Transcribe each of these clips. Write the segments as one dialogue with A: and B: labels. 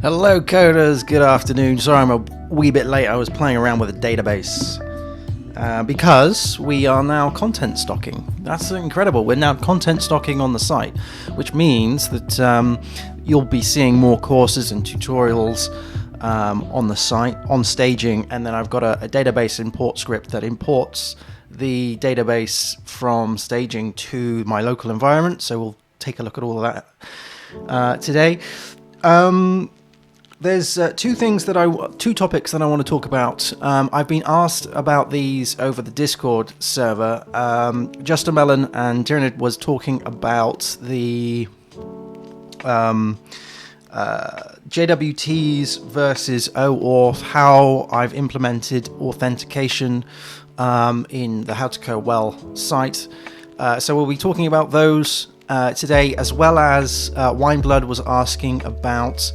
A: Hello coders, good afternoon. Sorry I'm a wee bit late, I was playing around with a database because we are now content stocking. That's incredible, we're now content stocking on the site, which means that you'll be seeing more courses and tutorials on the site, on staging, and then I've got a database import script that imports the database from staging to my local environment, so we'll take a look at all of that today. There's two topics that I want to talk about. I've been asked about these over the Discord server. Justin Mellon and Jared was talking about the JWTs versus oAuth, how I've implemented authentication in the How to Code Well site. So we'll be talking about those today, as well as Wineblood was asking about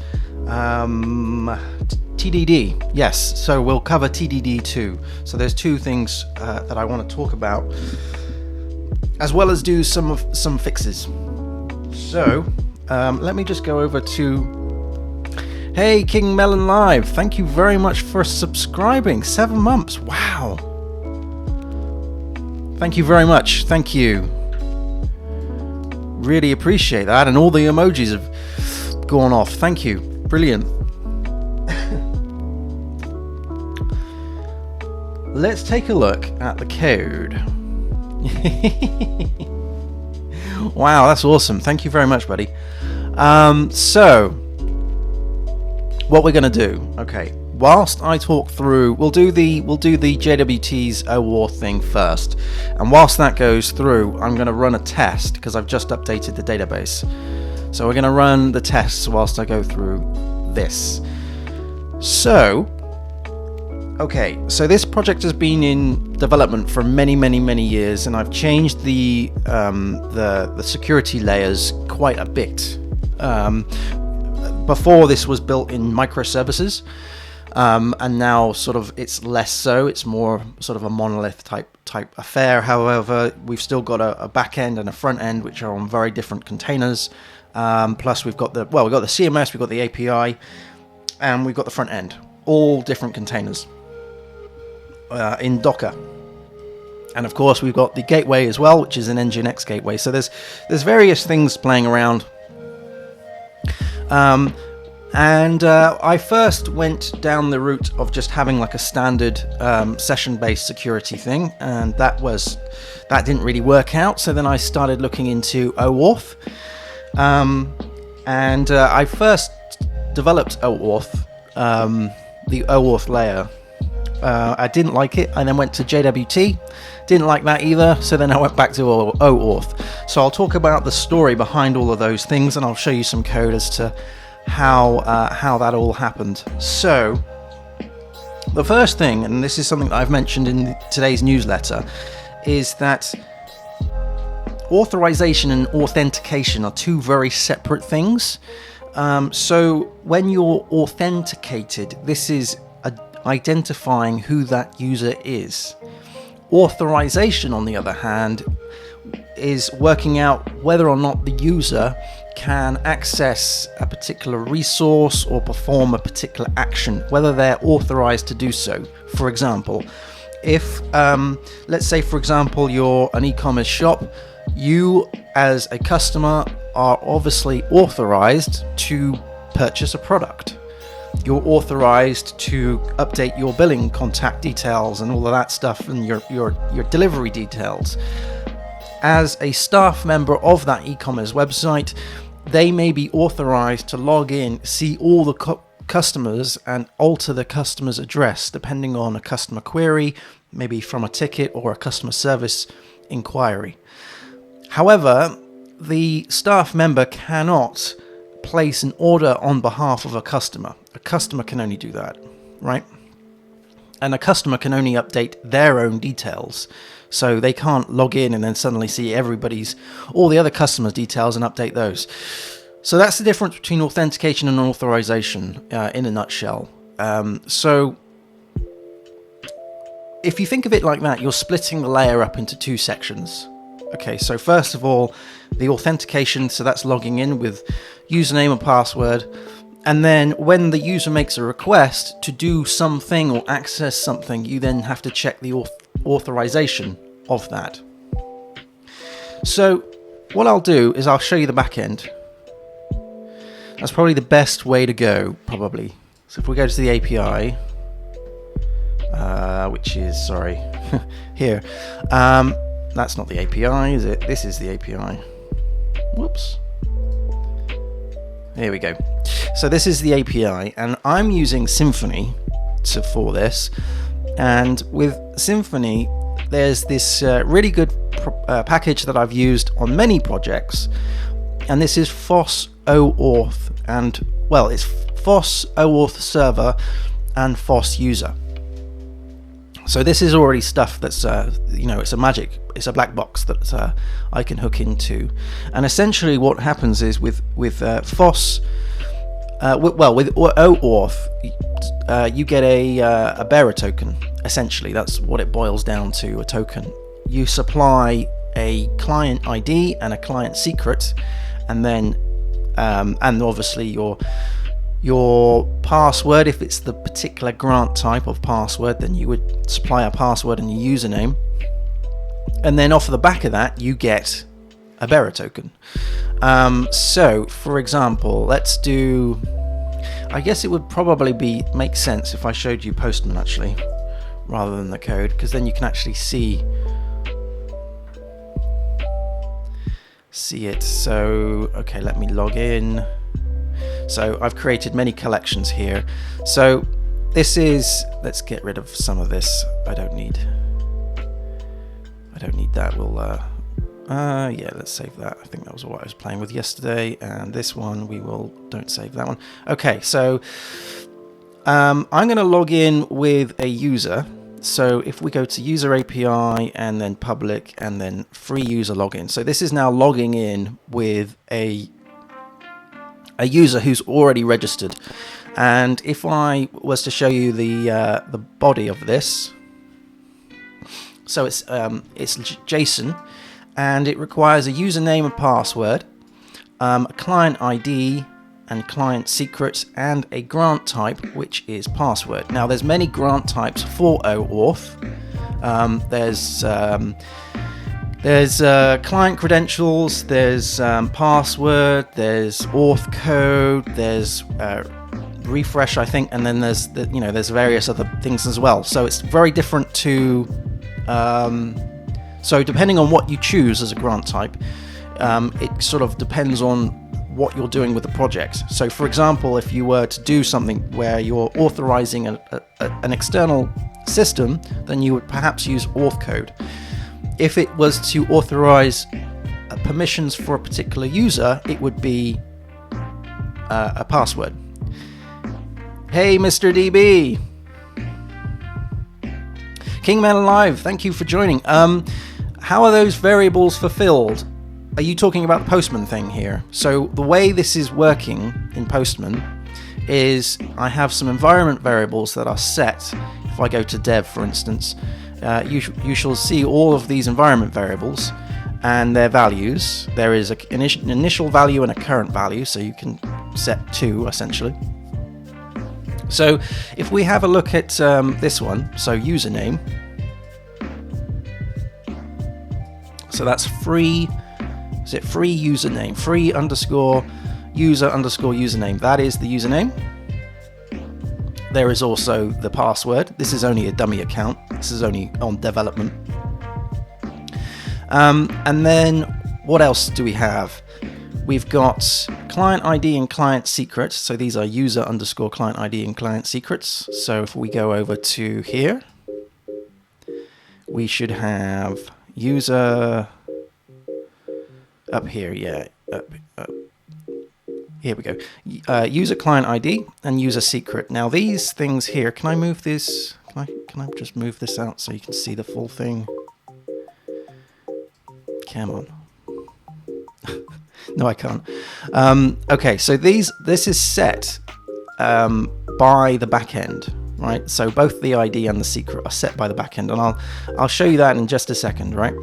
A: TDD. Yes, so we'll cover TDD too. So there's two things that I want to talk about, as well as do some fixes. So let me just go over to Hey King Melon Live, thank you very much for subscribing. 7 months, wow, thank you very much, thank you, really appreciate that, and all the emojis have gone off, thank you. Brilliant. Let's take a look at the code. Wow, that's awesome. Thank you very much, buddy. So, what we're going to do, okay, whilst I talk through, we'll do the JWT's oAuth thing first. And whilst that goes through, I'm going to run a test because I've just updated the database. So we're going to run the tests whilst I go through this. So, okay, so this project has been in development for many years, and I've changed the security layers quite a bit. Before, this was built in microservices, and now sort of it's less so. It's more sort of a monolith type affair. However, we've still got a back end and a front end, which are on very different containers. Plus we've got the CMS, we've got the API, and we've got the front end, all different containers in Docker. And of course we've got the gateway as well, which is an Nginx gateway. So there's various things playing around. And I first went down the route of just having like a standard session-based security thing, and that didn't really work out. So then I started looking into oAuth. And I first developed oAuth, the oAuth layer. I didn't like it. I then went to JWT, didn't like that either, so then I went back to oAuth. So I'll talk about the story behind all of those things, and I'll show you some code as to how that all happened. So the first thing, and this is something that I've mentioned in today's newsletter, is that authorization and authentication are two very separate things. So when you're authenticated, this is identifying who that user is. Authorization, on the other hand, is working out whether or not the user can access a particular resource or perform a particular action, whether they're authorized to do so. For example, if let's say, for example, you're an e-commerce shop, you as a customer are obviously authorized to purchase a product. You're authorized to update your billing contact details and all of that stuff, and your delivery details. As a staff member of that e-commerce website, they may be authorized to log in, see all the customers, and alter the customer's address depending on a customer query, maybe from a ticket or a customer service inquiry. However, the staff member cannot place an order on behalf of a customer. A customer can only do that, right? And a customer can only update their own details. So they can't log in and then suddenly see all the other customers' details and update those. So that's the difference between authentication and authorization in a nutshell. So if you think of it like that, you're splitting the layer up into two sections. Okay, so first of all, the authentication, so that's logging in with username and password, And then when the user makes a request to do something or access something, you then have to check the authorization of that. So what I'll do is I'll show you the back end. That's probably the best way to go, probably. So if we go to the API, which is, sorry, here. That's not the API, is it? This is the API. Whoops. Here we go. So this is the API, and I'm using Symfony for this. And with Symfony, there's this really good package that I've used on many projects, and this is FOSS oAuth, and well, it's FOSS oAuth server and FOSS user. So this is already stuff that's it's a black box that I can hook into. And essentially what happens is with FOSS, with oAuth, you get a bearer token. Essentially, that's what it boils down to, a token. You supply a client ID and a client secret, and then and obviously your password. If it's the particular grant type of password, then you would supply a password and a username, and then off the back of that you get a bearer token. So for example, let's do, I guess it would probably make sense if I showed you Postman actually rather than the code, because then you can actually see it. So okay, let me log in. So I've created many collections here. So this is, let's get rid of some of this. I don't need that. We'll yeah, let's save that. I think that was what I was playing with yesterday. And this one don't save that one. Okay, so I'm going to log in with a user. So if we go to user API and then public and then free user login. So this is now logging in with a user who's already registered. And if I was to show you the body of this, so it's JSON, and it requires a username and password, a client ID and client secret, and a grant type, which is password. Now there's many grant types for oAuth. There's client credentials, there's password, there's auth code, there's refresh, I think, and then there's there's various other things as well. So it's very different to. So depending on what you choose as a grant type, it sort of depends on what you're doing with the project. So for example, if you were to do something where you're authorizing an external system, then you would perhaps use auth code. If it was to authorize permissions for a particular user, it would be a password. Hey, Mr. DB. Kingman Alive, thank you for joining. How are those variables fulfilled? Are you talking about the Postman thing here? So the way this is working in Postman is I have some environment variables that are set. If I go to dev, for instance, you shall see all of these environment variables and their values. There is an initial value and a current value, so you can set two essentially. So if we have a look at this one, so username, so that's free. Is it free username? Free underscore user underscore username. That is the username. There is also the password. This is only a dummy account. This is only on development. And then what else do we have? We've got client ID and client secret. So these are user underscore client ID and client secrets. So if we go over to here, we should have user up here. Yeah, up. Here we go. User client ID and user secret. Now these things here, can I move this? Can I just move this out so you can see the full thing? Come on. No, I can't. Okay, so this is set by the backend, right? So both the ID and the secret are set by the backend, and I'll show you that in just a second, right?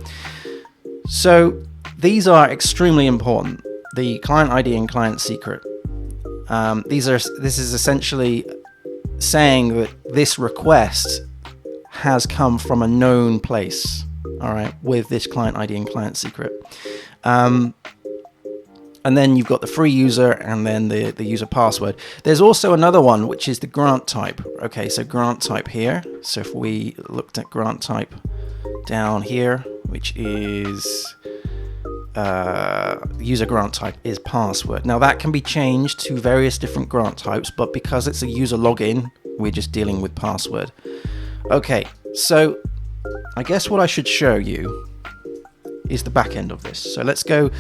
A: So these are extremely important. The client ID and client secret. This is essentially saying that this request has come from a known place, all right, with this client ID and client secret. And then you've got the free user and then the user password. There's also another one, which is the grant type. Okay, so grant type here. So if we looked at grant type down here, which is user grant type is password. Now that can be changed to various different grant types, but because it's a user login, we're just dealing with password. Okay, so I guess what I should show you is the back end of this. So let's get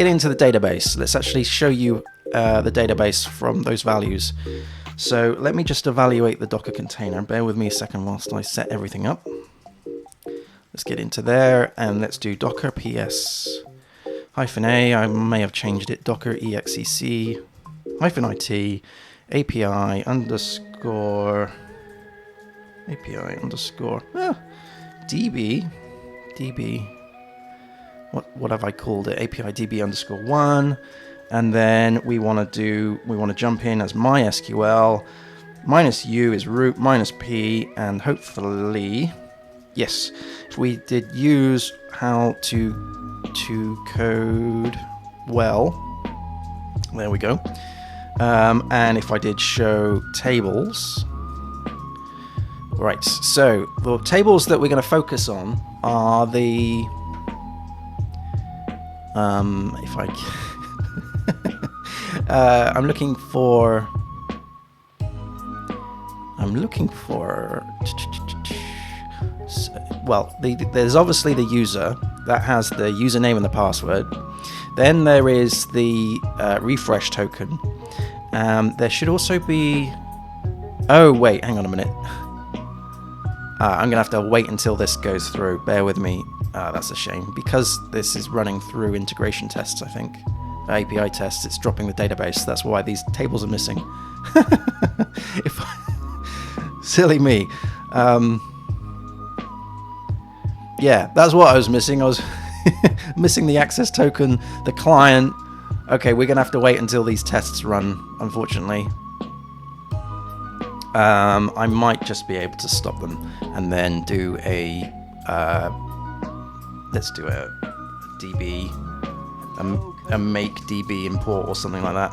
A: into the database. Let's actually show you the database from those values. So let me just evaluate the Docker container. Bear with me a second whilst I set everything up. Let's get into there and let's do docker ps -a. I may have changed it. Docker exec -it API underscore DB. What have I called it? API DB underscore 1. And then we want to jump in as MySQL. -u is root, -p, and hopefully, yes, if we did use how to code well, there we go. And if I did show tables, right, so the tables that we're going to focus on are the, if I, I'm looking for, well, there's obviously the user that has the username and the password. Then there is the refresh token. There should also be, oh wait, hang on a minute. I'm gonna have to wait until this goes through. Bear with me. That's a shame because this is running through integration tests, I think. API tests, it's dropping the database. That's why these tables are missing. Silly me. Yeah, that's what I was missing. I was missing the access token, the client. Okay, we're gonna have to wait until these tests run, unfortunately. I might just be able to stop them and then do a let's do a DB, a make DB import or something like that.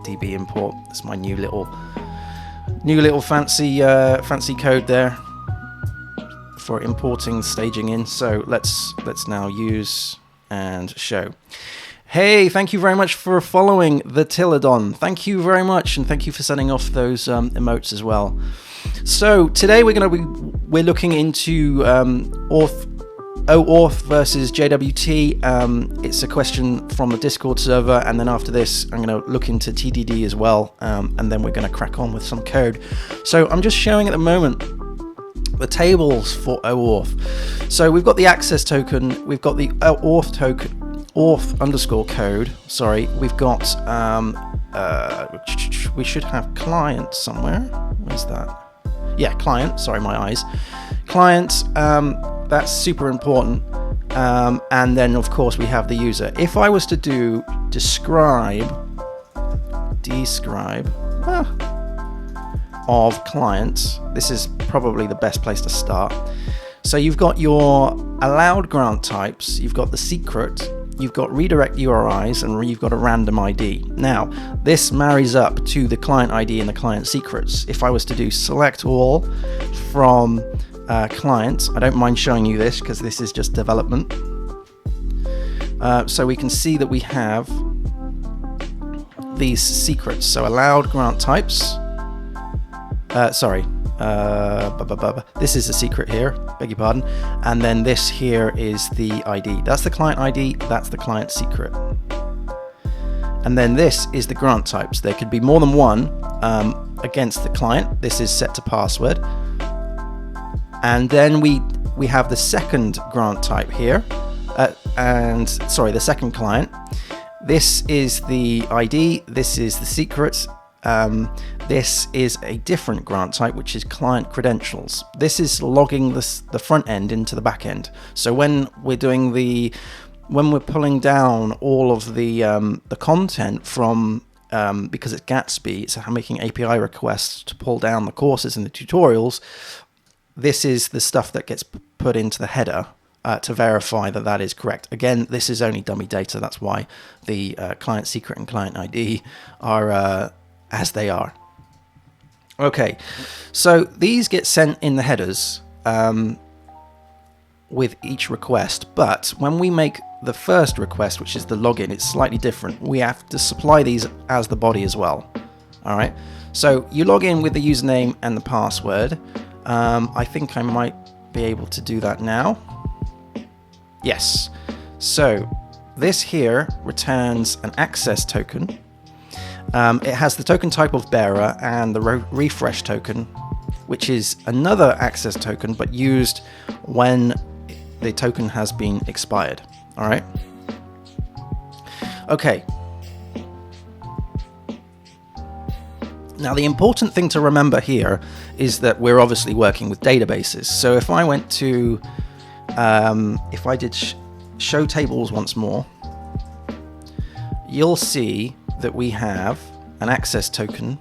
A: DB import. That's my new little fancy code there for importing staging in. So let's now use and show. Hey, thank you very much for following the Tilladon. Thank you very much, and thank you for sending off those emotes as well. So today we're looking into oAuth versus JWT. It's a question from the Discord server, and then after this, I'm going to look into TDD as well, and then we're going to crack on with some code. So I'm just showing at the moment the tables for oAuth. So we've got the access token, we've got the auth token. Auth underscore code. Sorry, we've got we should have client somewhere. Where's that? Yeah, client. Sorry, my eyes. Client. That's super important. And then of course we have the user. If I was to do describe of clients, this is probably the best place to start. So you've got your allowed grant types. You've got the secret. You've got redirect URIs, and you've got a random ID. Now, this marries up to the client ID and the client secrets. If I was to do select all from clients, I don't mind showing you this because this is just development. So we can see that we have these secrets. So allowed grant types. This is the secret here, beg your pardon, and then this here is the ID. That's the client ID, that's the client secret. And then this is the grant types. There could be more than one against the client. This is set to password. And then we have the second grant type here, the second client. This is the ID, this is the secret. This is a different grant type, which is client credentials. This is logging the front end into the back end. So when we're pulling down all of the content from because it's Gatsby, it's making API requests to pull down the courses and the tutorials. This is the stuff that gets put into the header to verify that that is correct. Again, this is only dummy data. That's why the client secret and client ID are as they are. Okay, so these get sent in the headers with each request, but when we make the first request, which is the login, it's slightly different. We have to supply these as the body as well. All right, so you log in with the username and the password. I think I might be able to do that now. Yes, so this here returns an access token. It has the token type of bearer and the refresh token, which is another access token, but used when the token has been expired. All right. Okay. Now, the important thing to remember here is that we're obviously working with databases. So if I went to, if I did show tables once more, you'll see that we have an access token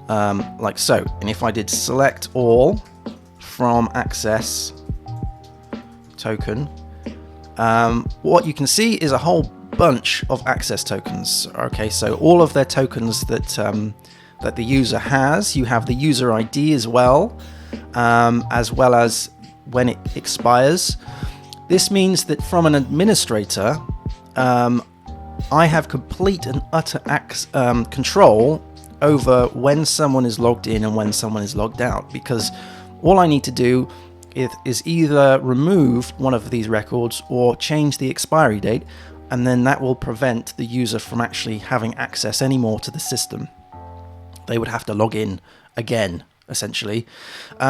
A: like so. And if I did select all from access token, what you can see is a whole bunch of access tokens. Okay, so all of their tokens that that the user has. You have the user ID as well as when it expires. This means that from an administrator, I have complete and utter control over when someone is logged in and when someone is logged out, because all I need to do is either remove one of these records or change the expiry date, and then that will prevent the user from actually having access anymore to the system. They would have to log in again, essentially.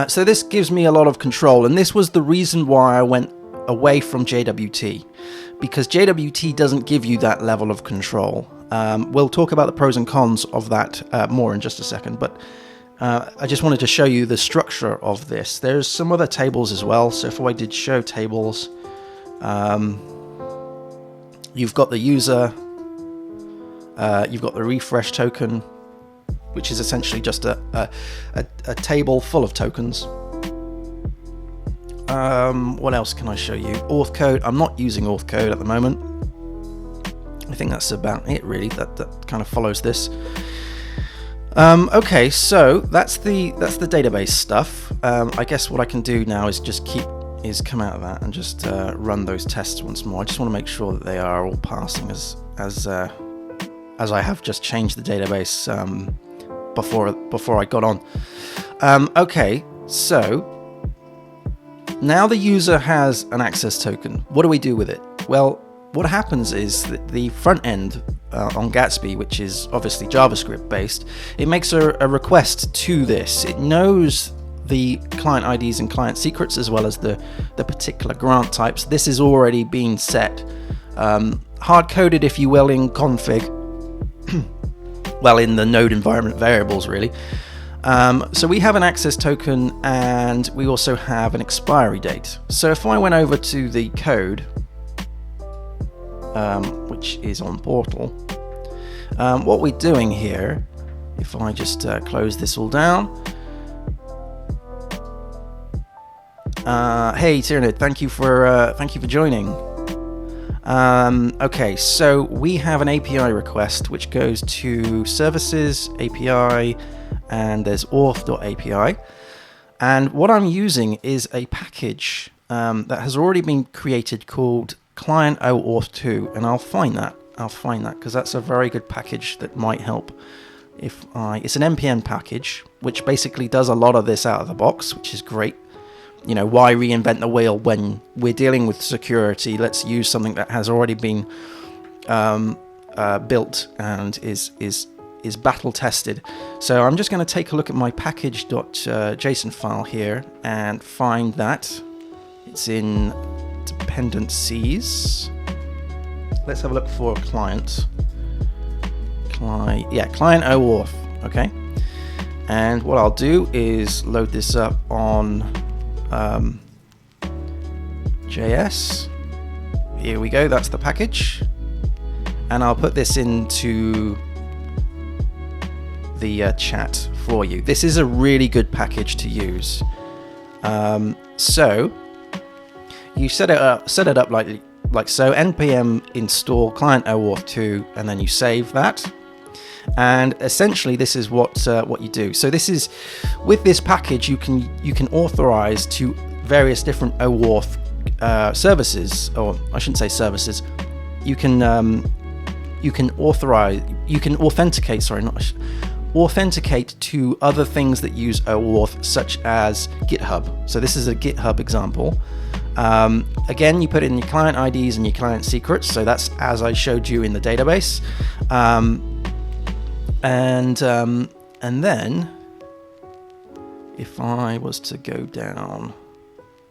A: So this gives me a lot of control, and this was the reason why I went away from JWT, because JWT doesn't give you that level of control. We'll talk about the pros and cons of that more in just a second, but I just wanted to show you the structure of this. There's some other tables as well. So if I did show tables, you've got the user, you've got the refresh token, which is essentially just a table full of tokens. What else can I show you? Auth code. I'm not using auth code at the moment. I think that's about it, really. That kind of follows this. Okay, so that's the database stuff. I guess what I can do now is just come out of that and just run those tests once more. I just want to make sure that they are all passing as I have just changed the database before I got on. Okay, so now the user has an access token. What do we do with it? Well, what happens is that the front end on Gatsby, which is obviously JavaScript based, it makes a request to this. It knows the client IDs and client secrets as well as the particular grant types. This is already being set, hard-coded, if you will, in config. Well, in the node environment variables, really. So we have an access token and we also have an expiry date. So if I went over to the code, which is on portal, what we're doing here, if I just close this all down. Hey Tyrannid, thank you for joining. Okay, so we have an API request which goes to services API, and there's auth.api, and what I'm using is a package that has already been created called client oAuth 2, and I'll find that because that's a very good package that might help. It's an npm package which basically does a lot of this out of the box, which is great. You know, why reinvent the wheel when we're dealing with security? Let's use something that has already been built and is battle tested. So I'm just going to take a look at my package.json file here and find that. It's in dependencies. Let's have a look for client. Client oAuth. Okay. And what I'll do is load this up on JS. Here we go. That's the package. and I'll put this into the chat for you. This is a really good package to use. So you set it up like so. npm install client oAuth 2, and then you save that. And essentially, this is what you do. So this is, with this package, you can authorize to various different oAuth services, or I shouldn't say services. You can authenticate to other things that use oAuth, such as GitHub. So this is a GitHub example. Again, you put in your client IDs and your client secrets. So that's as I showed you in the database. And then if I was to go down,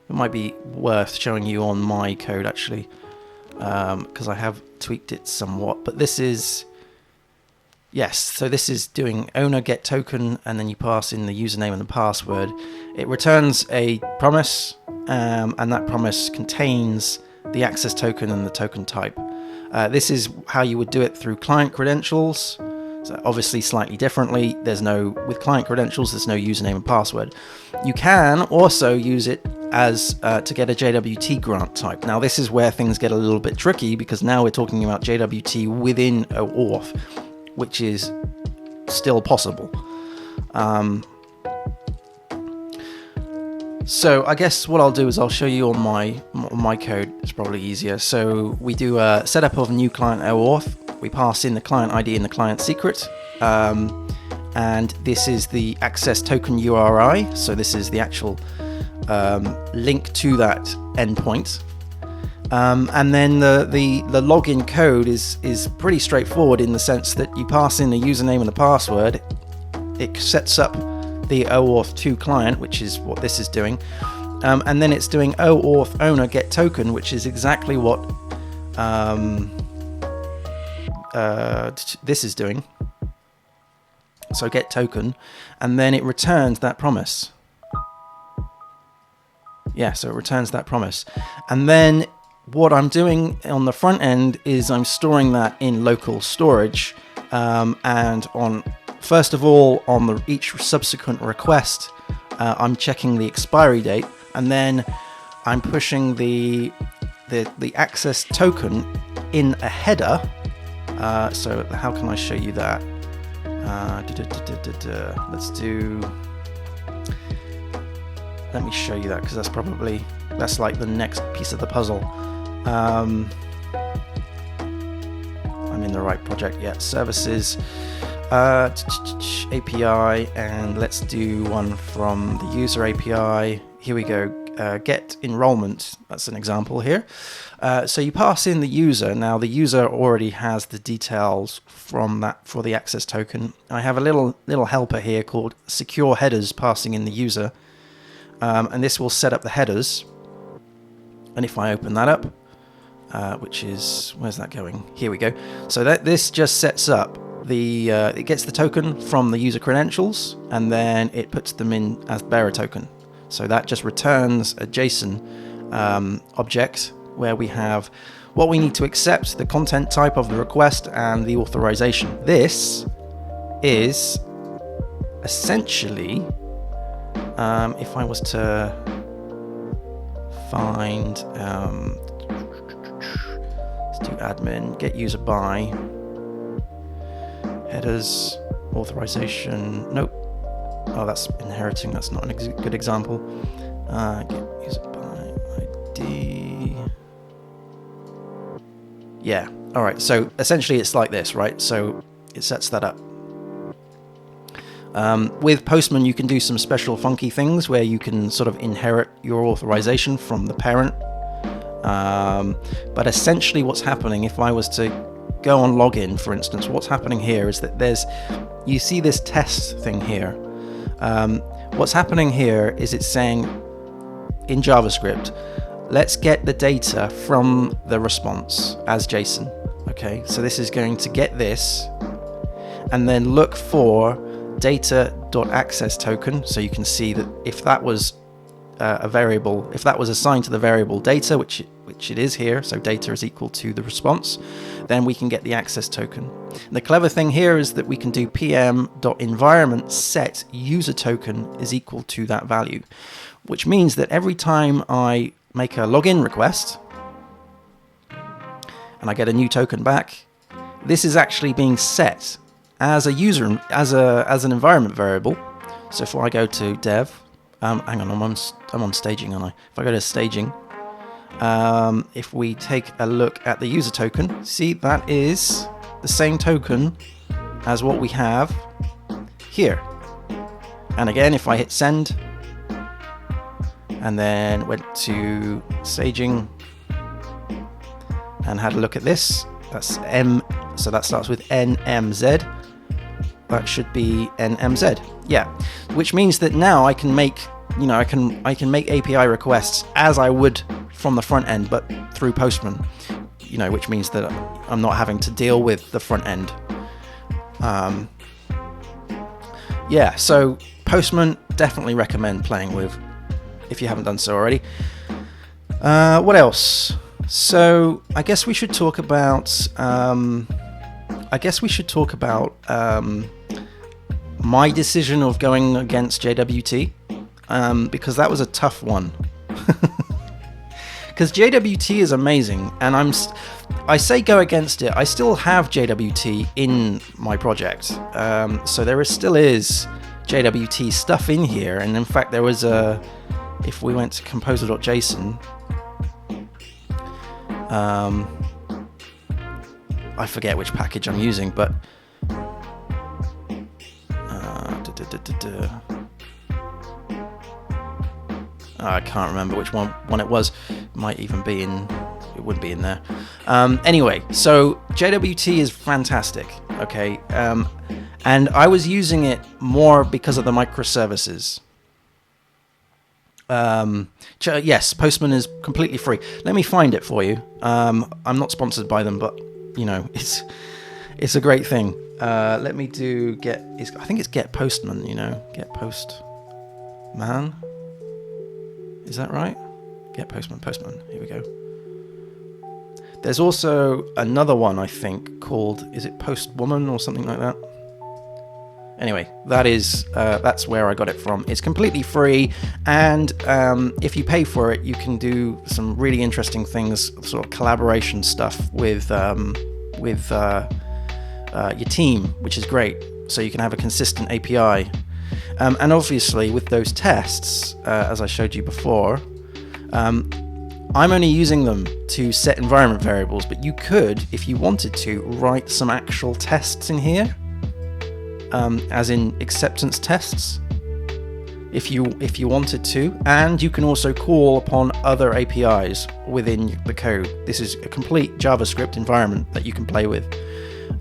A: it might be worth showing you on my code actually, because I have tweaked it somewhat. But this is, yes, so this is doing owner get token, and then you pass in the username and the password. It returns a promise, and that promise contains the access token and the token type. This is how you would do it through client credentials. So obviously slightly differently. With client credentials, there's no username and password. You can also use it as to get a JWT grant type. Now this is where things get a little bit tricky, because now we're talking about JWT within oAuth, which is still possible. So I guess what I'll do is I'll show you on my code. It's probably easier. So we do a setup of a new client oAuth. We pass in the client ID and the client secret, and this is the access token URI. So this is the actual link to that endpoint. And then the login code is pretty straightforward, in the sense that you pass in the username and the password. It sets up the oAuth 2 client, which is what this is doing, and then it's doing oAuth owner get token, which is exactly what this is doing. So get token, and then it returns that promise. Yeah, so it returns that promise, and then what I'm doing on the front end is I'm storing that in local storage, and first of all, on each subsequent request, I'm checking the expiry date, and then I'm pushing the access token in a header. So how can I show you that? Let me show you that, because that's like the next piece of the puzzle. I'm in the right project yet. Services, API, and let's do one from the user API. Here we go. Get enrollment. That's an example here. So you pass in the user. Now the user already has the details from that for the access token. I have a little helper here called secure headers passing in the user, and this will set up the headers. And if I open that up, which is, where's that going? Here we go. So this just sets up it gets the token from the user credentials, and then it puts them in as bearer token. So that just returns a JSON object where we have what we need to accept, the content type of the request, and the authorization. This is essentially, if I was to find, let's do admin, get user by, headers, authorization, nope. Oh, that's inheriting, that's not a good example. Get user by ID. Yeah, all right, so essentially it's like this, right? So it sets that up. With Postman, you can do some special funky things where you can sort of inherit your authorization from the parent. But essentially what's happening, if I was to go on login, for instance, what's happening here is that you see this test thing here. What's happening here is it's saying in JavaScript, let's get the data from the response as JSON. Okay, so this is going to get this and then look for data.access token. So you can see that if that was a variable, if that was assigned to the variable data, which which it is here, so data is equal to the response, then we can get the access token. The clever thing here is that we can do pm.environment set user token is equal to that value, which means that every time I make a login request and I get a new token back, this is actually being set as a user, as an environment variable. So if I go to dev, hang on, I'm on staging, aren't I? If I go to staging, if we take a look at the user token, see that is the same token as what we have here. And again, if I hit send and then went to staging and had a look at this, that's M, so that starts with NMZ. That should be NMZ. Yeah, which means that now I can make, I can make API requests as I would from the front end, but through Postman. Which means that I'm not having to deal with the front end. Yeah, so Postman, definitely recommend playing with if you haven't done so already. What else? So I guess we should talk about. My decision of going against JWT, because that was a tough one. Because JWT is amazing, and I say go against it. I still have JWT in my project, so there still is JWT stuff in here. And in fact, there was if we went to composer.json, I forget which package I'm using, but I can't remember which one it was. It might even be in. It wouldn't be in there. Anyway, so JWT is fantastic. Okay, and I was using it more because of the microservices. Yes, Postman is completely free. Let me find it for you. I'm not sponsored by them, but it's a great thing. Let me do I think it's get Postman. Get Postman. Is that right? Get Postman. Here we go. There's also another one I think called, is it Postwoman or something like that? Anyway, that's where I got it from. It's completely free, and if you pay for it, you can do some really interesting things, sort of collaboration stuff with your team, which is great. So you can have a consistent API, and obviously with those tests, as I showed you before, I'm only using them to set environment variables, but you could, if you wanted to, write some actual tests in here. As in acceptance tests, if you wanted to, and you can also call upon other APIs within the code. This is a complete JavaScript environment that you can play with.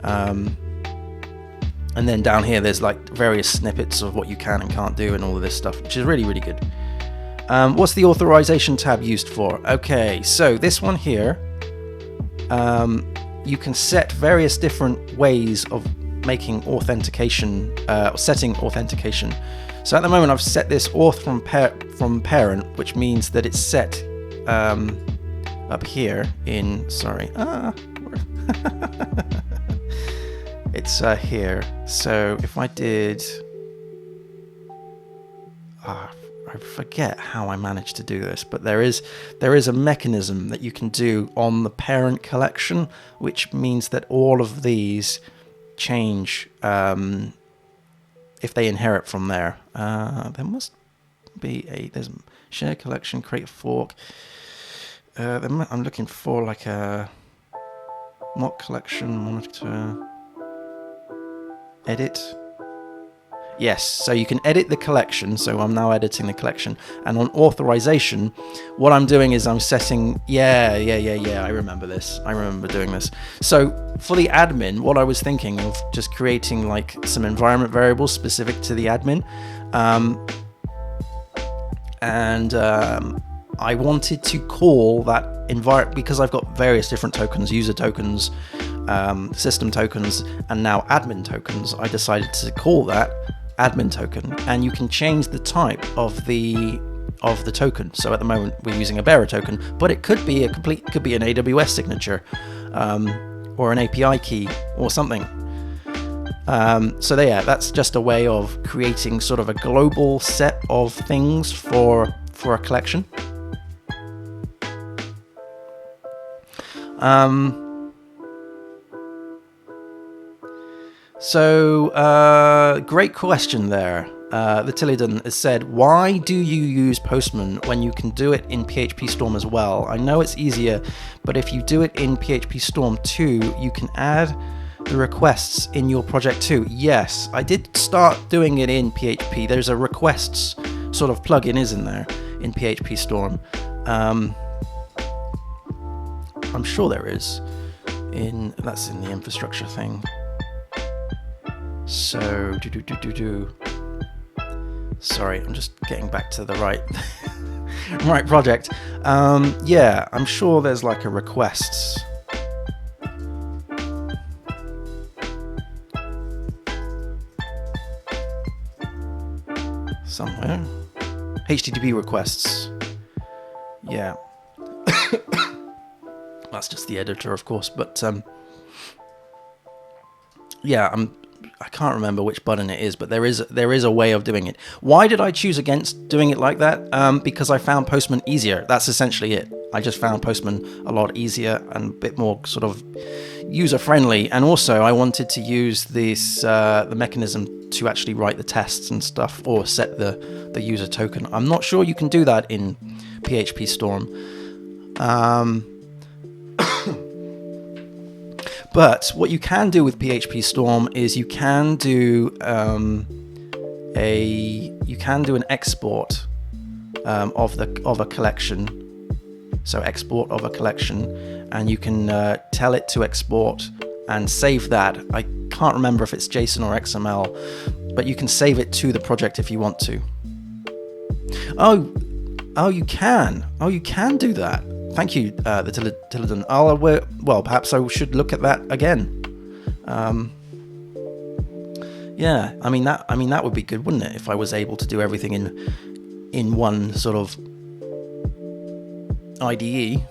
A: And then down here, there's like various snippets of what you can and can't do and all of this stuff, which is really, really good. What's the authorization tab used for? Okay, so this one here, you can set various different ways of making authentication, setting authentication. So at the moment I've set this auth from parent, which means that it's set up here in, it's here. So if I did, I forget how I managed to do this, but there is a mechanism that you can do on the parent collection, which means that all of these change if they inherit from there. There must be there's share collection, create a fork. I'm looking for like a mock collection, monitor, edit. Yes, so you can edit the collection. So I'm now editing the collection, and on authorization, what I'm doing is I'm setting. Yeah. I remember this. I remember doing this. So for the admin, what I was thinking of just creating like some environment variables specific to the admin, and I wanted to call that environment because I've got various different tokens, user tokens, system tokens, and now admin tokens. I decided to call that admin token, and you can change the type of the of the token. So at the moment we're using a bearer token, but it could be an AWS signature, or an API key or something. So yeah, that's just a way of creating sort of a global set of things for a collection. Great question there. The Tilidan has said, why do you use Postman when you can do it in Phpstorm as well? I know it's easier, but if you do it in Phpstorm too, you can add the requests in your project too. Yes, I did start doing it in PHP. There's a requests sort of plugin, isn't there, in Phpstorm? I'm sure there is. That's in the infrastructure thing. So sorry, I'm just getting back to the right right project. Yeah, I'm sure there's like a requests. Somewhere. HTTP requests. Yeah. That's just the editor, of course, but yeah, I can't remember which button it is, but there is a way of doing it. Why did I choose against doing it like that? Because I found Postman easier. That's essentially it. I just found Postman a lot easier and a bit more sort of user-friendly. And also, I wanted to use this the mechanism to actually write the tests and stuff, or set the user token. I'm not sure you can do that in Phpstorm. But what you can do with Phpstorm is you can do an export of a collection. So export of a collection, and you can tell it to export and save that. I can't remember if it's JSON or XML, but you can save it to the project if you want to. Oh, you can. Oh, you can do that. Thank you, the Tilidan. Well, perhaps I should look at that again. Yeah, I mean that would be good, wouldn't it? If I was able to do everything in one sort of IDE.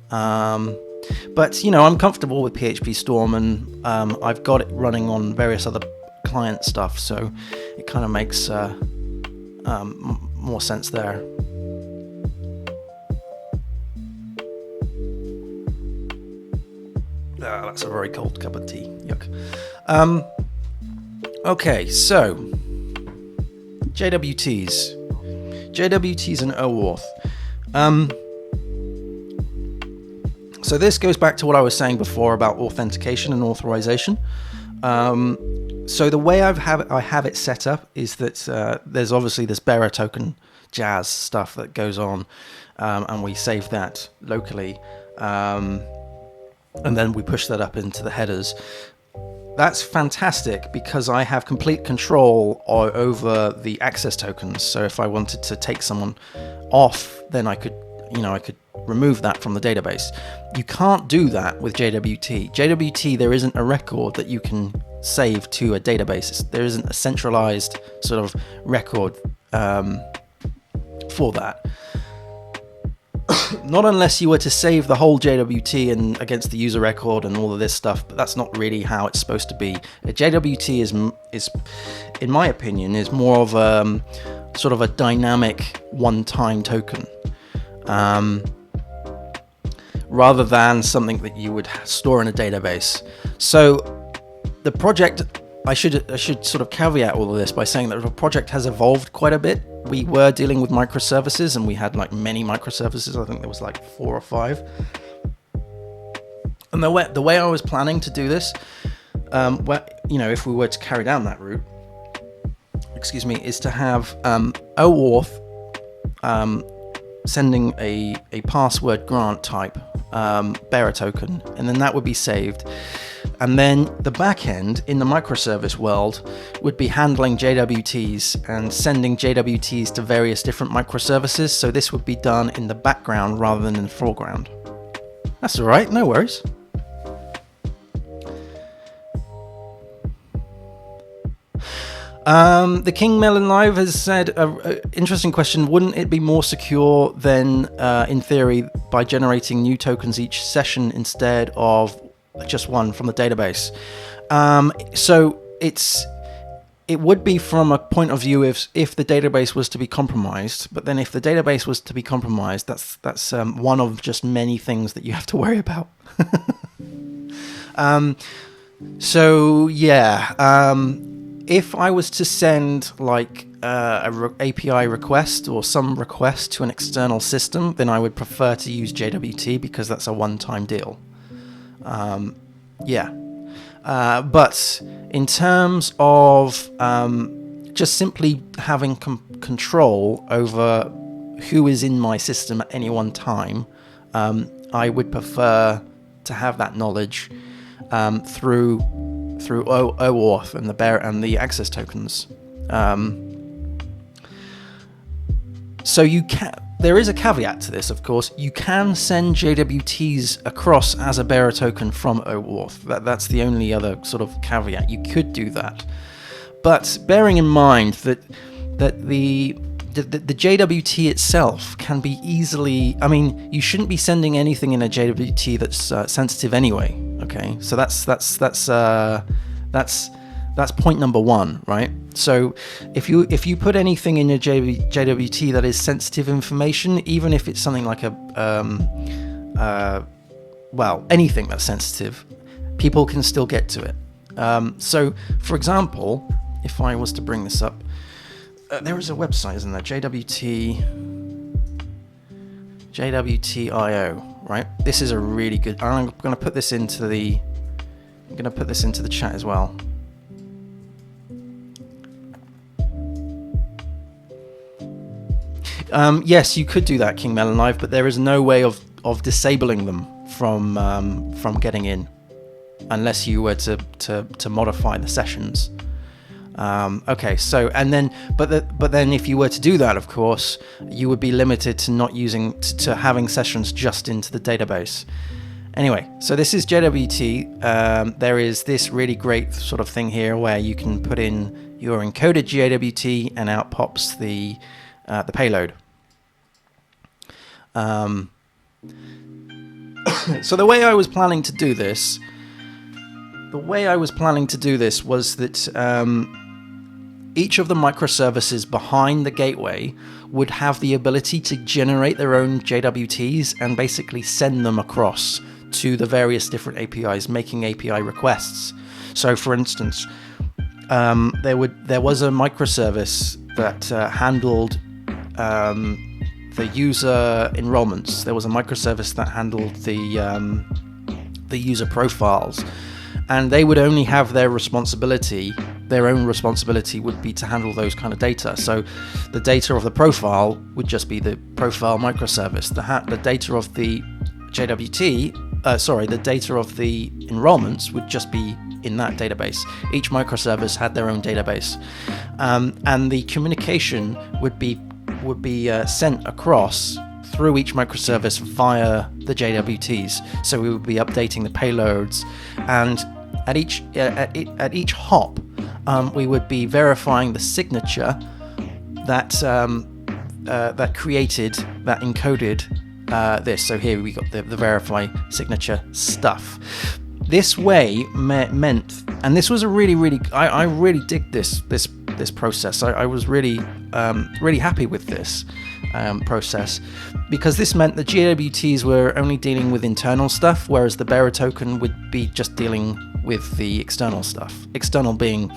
A: But I'm comfortable with Phpstorm, and I've got it running on various other client stuff, so it kind of makes more sense there. That's a very cold cup of tea. Yuck. Okay, so JWTs and oAuth. So this goes back to what I was saying before about authentication and authorization. So the way I have it set up is that there's obviously this bearer token jazz stuff that goes on, and we save that locally. And then we push that up into the headers. That's fantastic because I have complete control over the access tokens. So if I wanted to take someone off, then I could remove that from the database. You can't do that with JWT. JWT, there isn't a record that you can save to a database. There isn't a centralized sort of record for that. Not unless you were to save the whole JWT and against the user record and all of this stuff, but that's not really how it's supposed to be. A JWT is, in my opinion, is more of a sort of a dynamic one-time token, rather than something that you would store in a database. So the project, I should sort of caveat all of this by saying that the project has evolved quite a bit. We were dealing with microservices, and we had like many microservices. I think there was like 4 or 5. And the way I was planning to do this, if we were to carry down that route, is to have oAuth sending a password grant type bearer token, and then that would be saved. And then the backend in the microservice world would be handling JWTs and sending JWTs to various different microservices. So this would be done in the background rather than in the foreground. That's all right, no worries. The King Melon Live has said, interesting question, wouldn't it be more secure than, in theory, by generating new tokens each session instead of just one from the database? So it would be from a point of view if the database was to be compromised, but then if the database was to be compromised, that's one of just many things that you have to worry about. So yeah, if I was to send like a API request or some request to an external system, then I would prefer to use JWT because that's a one-time deal. Yeah. But in terms of just simply having control over who is in my system at any one time, I would prefer to have that knowledge through oAuth and the access tokens. So there is a caveat to this, of course. You can send JWTs across as a bearer token from oAuth. That's the only other sort of caveat. You could do that. But bearing in mind that the JWT itself can be easily... I mean, you shouldn't be sending anything in a JWT that's sensitive anyway. Okay, so that's point number one, right? So if you put anything in your JWT that is sensitive information, even if it's something like anything that's sensitive, people can still get to it. So, for example, if I was to bring this up, there is a website, isn't there? JWT.io, right? This is a really good. I'm going to put this into the chat as well. Yes, you could do that, King Melon Live, but there is no way of disabling them from getting in, unless you were to modify the sessions. Okay, so but then if you were to do that, of course, you would be limited to not using to having sessions just into the database. Anyway, so this is JWT. There is this really great sort of thing here where you can put in your encoded JWT and out pops the payload. So the way I was planning to do this was that each of the microservices behind the gateway would have the ability to generate their own JWTs and basically send them across to the various different APIs, making API requests. So, for instance, there was a microservice that handled the user enrollments. There was a microservice that handled the user profiles, and they would only have their own responsibility would be to handle those kind of data. So the data of the profile would just be the profile microservice. The data of the the data of the enrollments would just be in that database. Each microservice had their own database, and the communication would be sent across through each microservice via the JWTs. So we would be updating the payloads, and at each hop, we would be verifying the signature that encoded this. So here we got the verify signature stuff. This way meant, and this was a really I really dig this process. I was really happy with this process, because this meant the JWTs were only dealing with internal stuff, whereas the bearer token would be just dealing with the external stuff. External being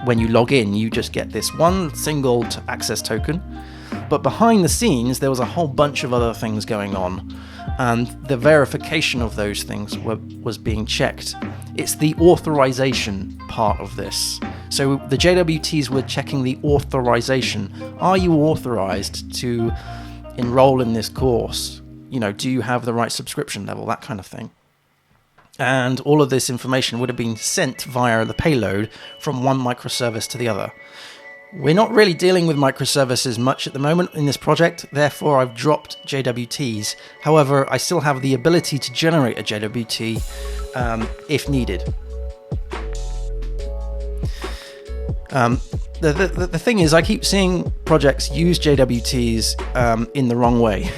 A: when you log in, you just get this one single access token, but behind the scenes there was a whole bunch of other things going on, and the verification of those things was being checked. It's the authorization part of this. So the JWTs were checking the authorization. Are you authorized to enroll in this course? Do you have the right subscription level? That kind of thing. And all of this information would have been sent via the payload from one microservice to the other. We're not really dealing with microservices much at the moment in this project, therefore I've dropped JWTs. However, I still have the ability to generate a JWT if needed. the thing is, I keep seeing projects use JWTs in the wrong way.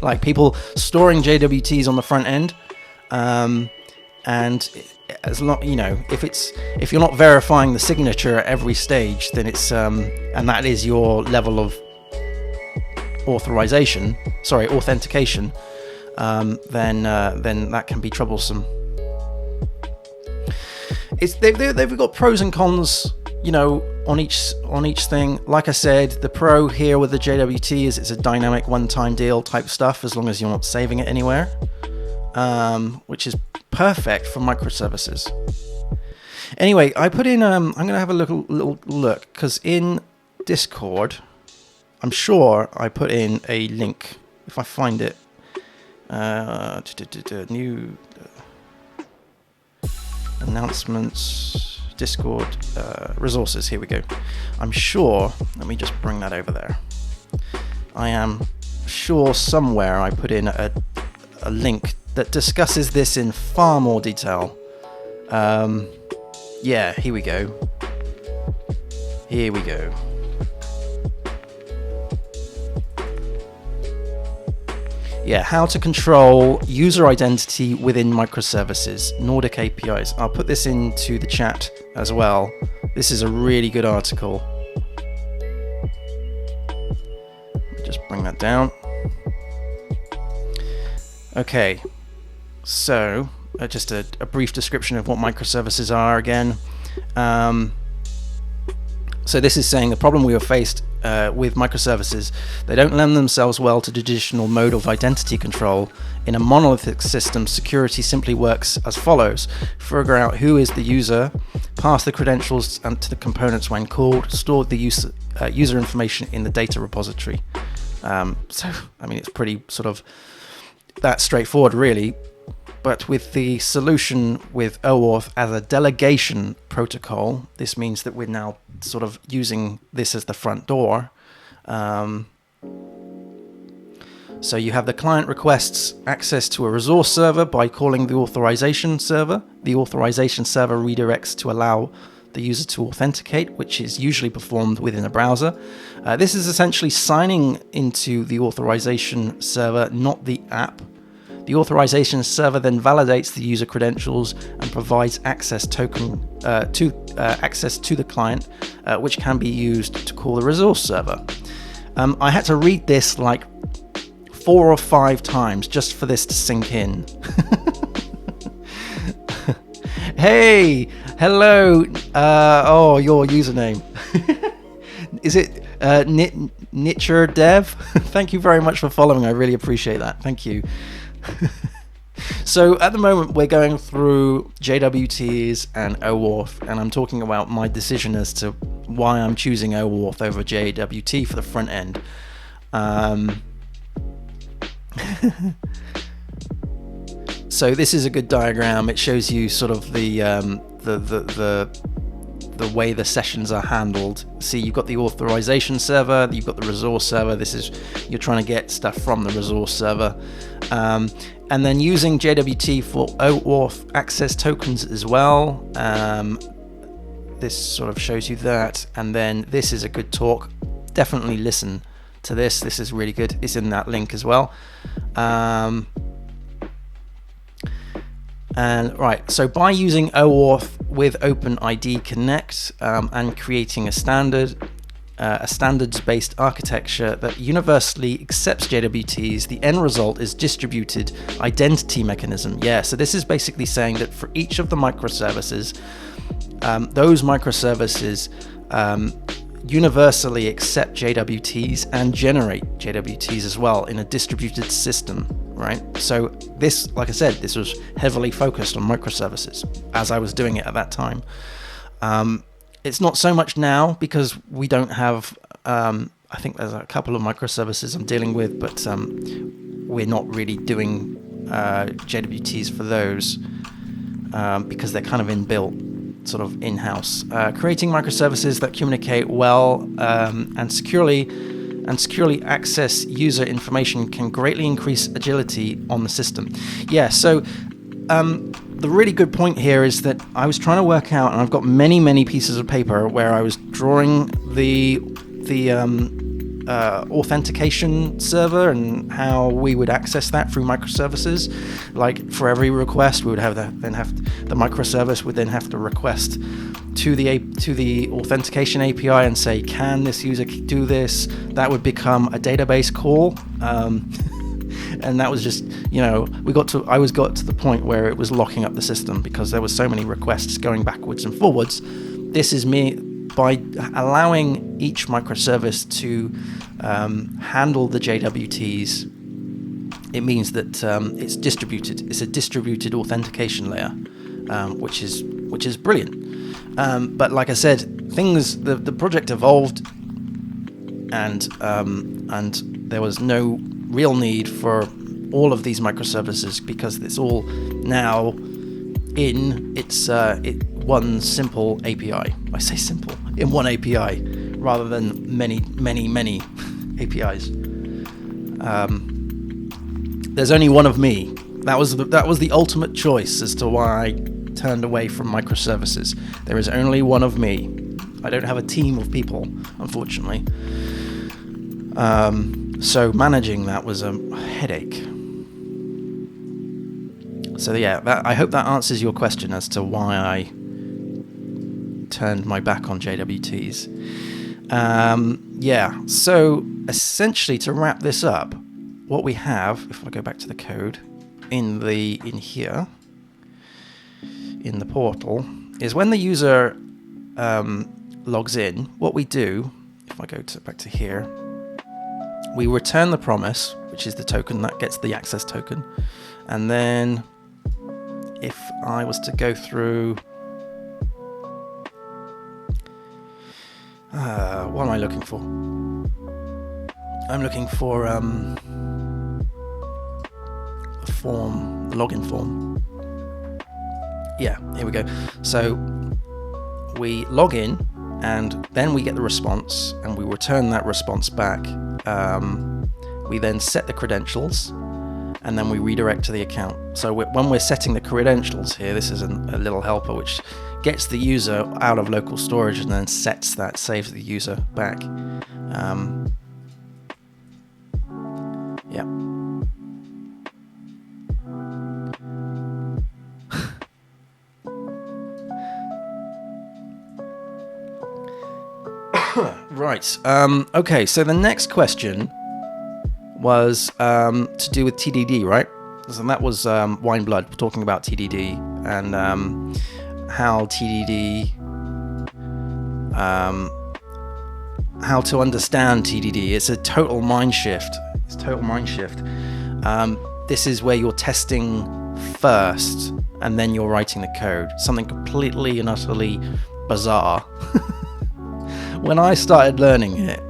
A: Like people storing JWTs on the front end, and as long, you know, if you're not verifying the signature at every stage, then it's and that is your level of authentication, then that can be troublesome. They've got pros and cons, you know, on each thing. Like I said, the pro here with the JWT is it's a dynamic one-time deal type stuff, as long as you're not saving it anywhere, which is perfect for microservices. Anyway, I put in I'm going to have a little look, because in Discord, I'm sure I put in a link, if I find it. New announcements, Discord, resources, here we go. I'm sure, let me just bring that over there. I am sure somewhere I put in a link that discusses this in far more detail. Yeah, here we go. Yeah, how to control user identity within microservices, Nordic APIs. I'll put this into the chat as well. This is a really good article. Let me just bring that down. Okay, so just a brief description of what microservices are again. So this is saying the problem we are faced with microservices, they don't lend themselves well to traditional mode of identity control. In a monolithic system, security simply works as follows. Figure out who is the user, pass the credentials and to the components when called, store the user information in the data repository. So, I mean, it's pretty sort of that straightforward, really. But with the solution with oAuth as a delegation protocol, this means that we're now sort of using this as the front door. So you have the client requests access to a resource server by calling the authorization server. The authorization server redirects to allow the user to authenticate, which is usually performed within a browser. This is essentially signing into the authorization server, not the app. The authorization server then validates the user credentials and provides access token access to the client, which can be used to call the resource server. I had to read this like 4 or 5 times just for this to sink in. Hey, hello. Your username. Is it Nitcher Dev? Thank you very much for following. I really appreciate that. Thank you. So at the moment we're going through JWTs and oAuth, and I'm talking about my decision as to why I'm choosing oAuth over JWT for the front end. So this is a good diagram. It shows you sort of the way the sessions are handled. See, you've got the authorization server, you've got the resource server. This is, you're trying to get stuff from the resource server. And then using JWT for oAuth access tokens as well. This sort of shows you that. And then this is a good talk. Definitely listen to this. This is really good. It's in that link as well. And right, so by using oAuth with OpenID Connect and creating a standards-based architecture that universally accepts JWTs, the end result is distributed identity mechanism. Yeah, so this is basically saying that for each of the microservices, those microservices universally accept JWTs and generate JWTs as well in a distributed system, right? So this, like I said, this was heavily focused on microservices as I was doing it at that time. It's not so much now because we don't have, I think there's a couple of microservices I'm dealing with, but we're not really doing JWTs for those because they're kind of inbuilt, sort of in-house. Creating microservices that communicate well and securely access user information can greatly increase agility on the system. Yeah, so the really good point here is that I was trying to work out, and I've got many pieces of paper where I was drawing the authentication server and how we would access that through microservices. Like for every request, we would have the microservice would then have to request to the authentication API and say, can this user do this? That would become a database call. And that was just, I got to the point where it was locking up the system because there were so many requests going backwards and forwards. This is me, by allowing each microservice to handle the JWTs, it means that it's distributed. It's a distributed authentication layer, which is brilliant. But like I said, the project evolved, and there was no real need for all of these microservices because it's all now in one simple API. I say simple, in one API rather than many APIs. There's only one of me. That was the ultimate choice as to why I turned away from microservices. There is only one of me. I don't have a team of people, unfortunately. So managing that was a headache. So yeah, I hope that answers your question as to why I turned my back on JWTs. Yeah, so essentially to wrap this up, what we have, if I go back to the code, in here, in the portal, is when the user logs in, what we do, if I go back to here, we return the promise, which is the token that gets the access token. And then if I was to go through, what am I looking for? I'm looking for the form, the login form. Yeah, here we go. So we log in, and then we get the response, and we return that response back. We then set the credentials, and then we redirect to the account. So when we're setting the credentials here, this is a little helper which gets the user out of local storage and then saves the user back. Yeah. Right. Okay, so the next question was to do with TDD, right? So that was Wine Blood talking about TDD and how TDD, how to understand TDD. It's a total mind shift. This is where you're testing first and then you're writing the code. Something completely and utterly bizarre. When I started learning it,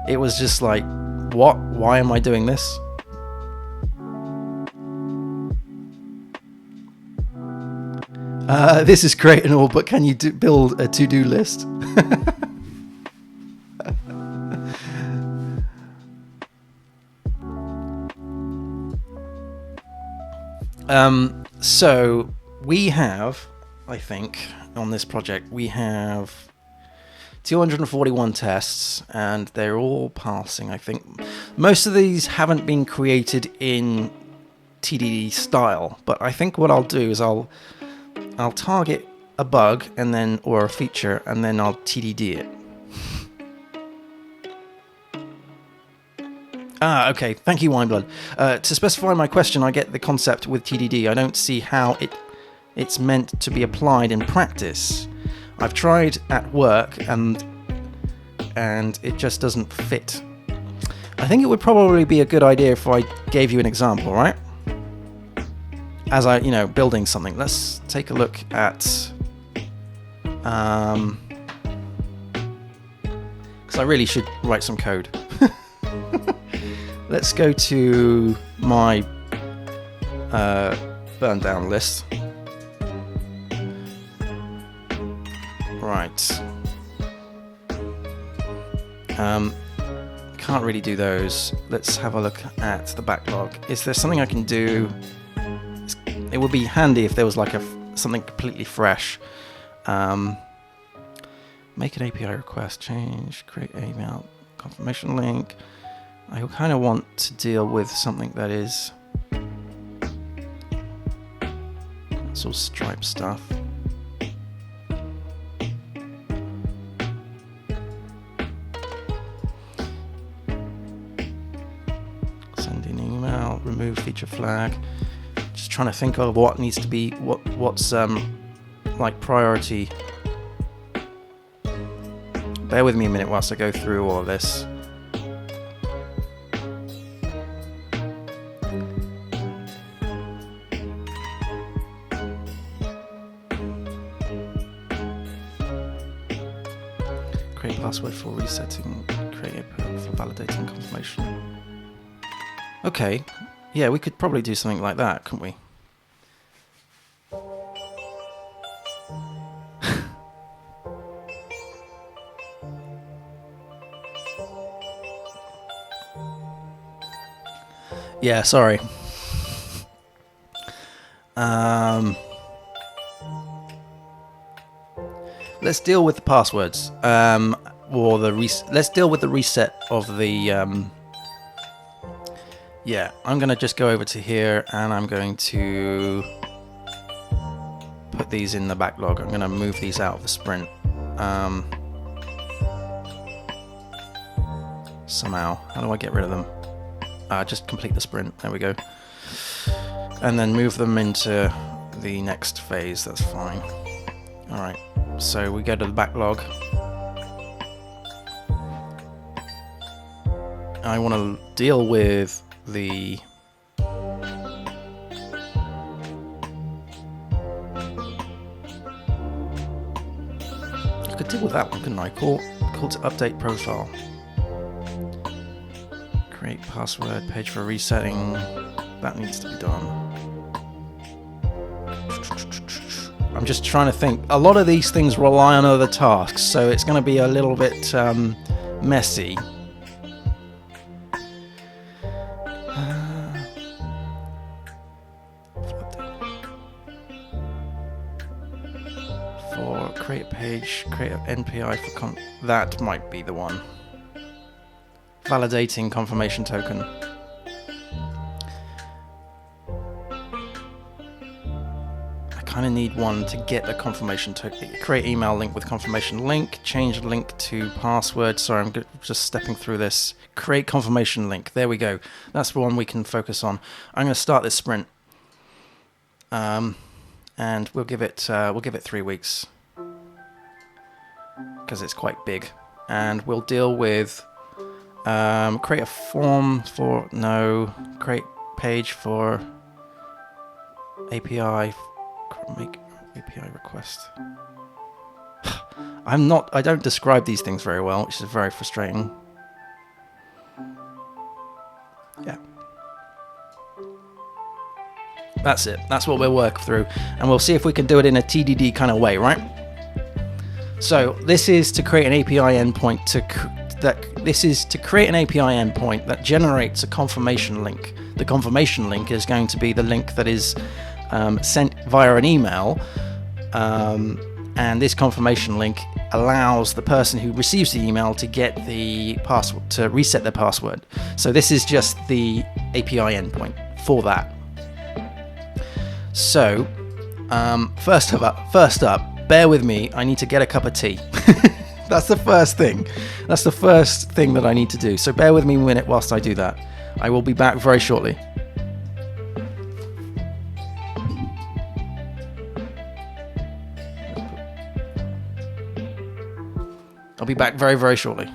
A: it was just like, what? Why am I doing this? This is great and all, but can you build a to-do list? So we have, I think, on this project, we have 241 tests, and they're all passing, I think. Most of these haven't been created in TDD style, but I think what I'll do is I'll target a bug or a feature, and then I'll TDD it. Okay. Thank you, Wineblood. To specify my question, I get the concept with TDD. I don't see how it's meant to be applied in practice. I've tried at work and it just doesn't fit. I think it would probably be a good idea if I gave you an example, right? As building something. Let's take a look at, because I really should write some code. Let's go to my burn down list. Right. Can't really do those. Let's have a look at the backlog. Is there something I can do? it would be handy if there was like something completely fresh. Make an API request, change, create email confirmation link. I kind of want to deal with something that is sort of Stripe stuff. Send an email, remove feature flag. Just trying to think of what needs to be, what's like priority. Bear with me a minute whilst I go through all of this. Create password for resetting, create a for validating confirmation. Okay, yeah, we could probably do something like that, couldn't we? Yeah, sorry. Let's deal with the passwords, or let's deal with the reset of the. Yeah, I'm gonna just go over to here, and I'm going to put these in the backlog. I'm gonna move these out of the sprint. Somehow, how do I get rid of them? Just complete the sprint. There we go. And then move them into the next phase. That's fine. All right. So we go to the backlog. I want to deal with the I could deal with that one, couldn't I? Call to update profile. Create password, page for resetting. That needs to be done. I'm just trying to think. A lot of these things rely on other tasks, so it's going to be a little bit messy. For create a page, create an NPI for that might be the one. Validating confirmation token. I kind of need one to get the confirmation token. Create email link with confirmation link. Change link to password. Sorry, I'm just stepping through this. Create confirmation link. There we go. That's the one we can focus on. I'm going to start this sprint, and we'll give it 3 weeks because it's quite big, and we'll deal with. Create a form for create page for API, make API request. I don't describe these things very well, which is very frustrating. Yeah. That's it. That's what we'll work through, and we'll see if we can do it in a TDD kind of way, right? So this is to create an API endpoint This is to create an API endpoint that generates a confirmation link. The confirmation link is going to be the link that is sent via an email, and this confirmation link allows the person who receives the email to get the password, to reset their password. So this is just the API endpoint for that. So first up, bear with me. I need to get a cup of tea. That's the first thing. That's the first thing that I need to do. So bear with me a minute whilst I do that. I will be back very shortly. I'll be back very, very shortly.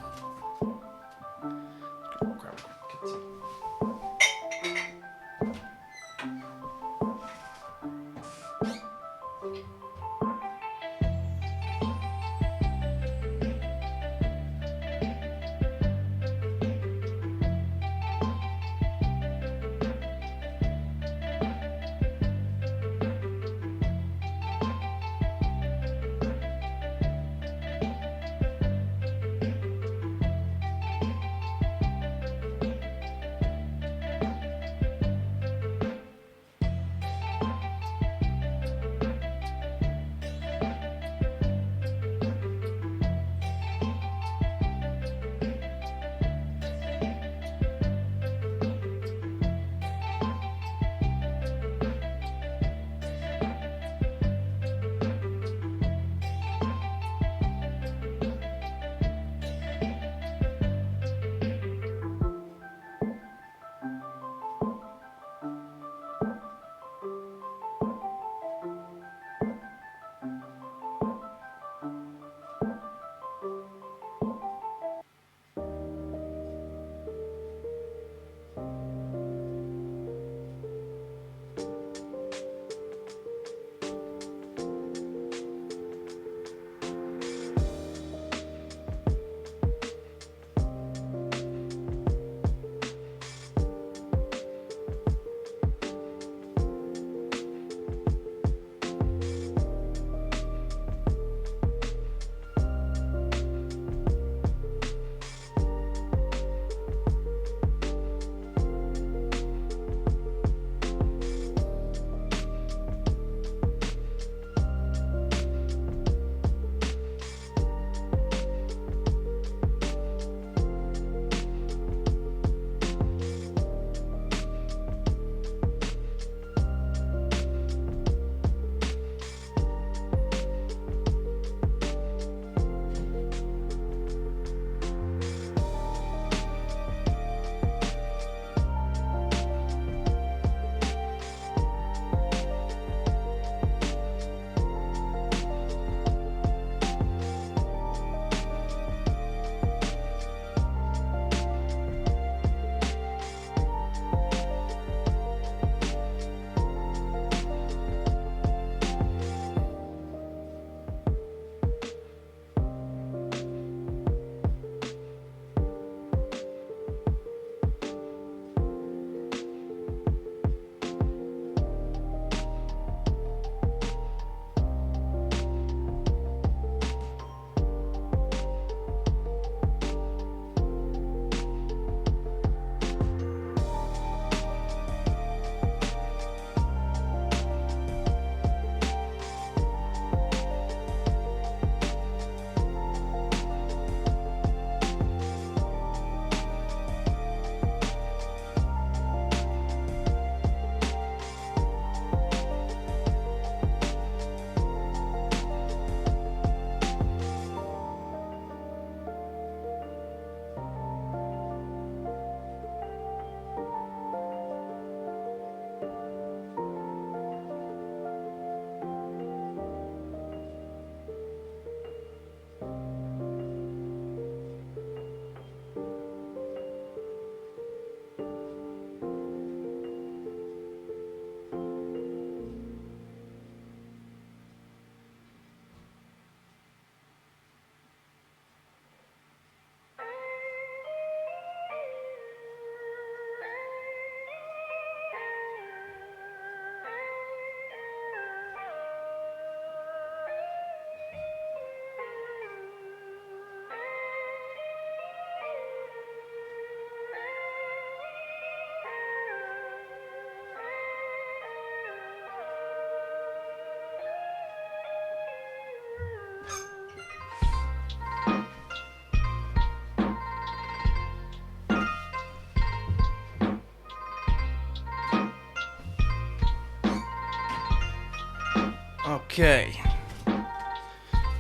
A: Okay.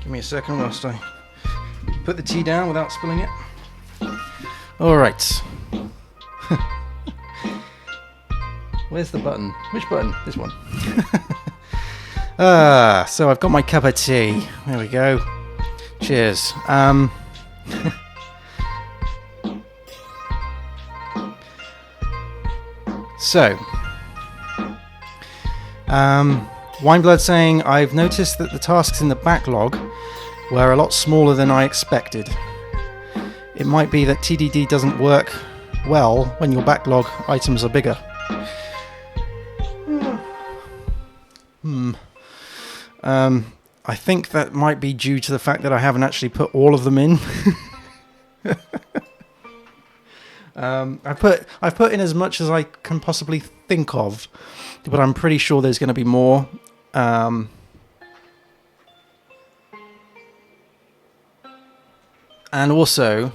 A: Give me a second whilst I put the tea down without spilling it. All right. Where's the button? Which button? This one. So I've got my cup of tea. There we go. Cheers. So, Wineblood saying, I've noticed that the tasks in the backlog were a lot smaller than I expected. It might be that TDD doesn't work well when your backlog items are bigger. I think that might be due to the fact that I haven't actually put all of them in. I've put in as much as I can possibly think of, but I'm pretty sure there's going to be more. And also,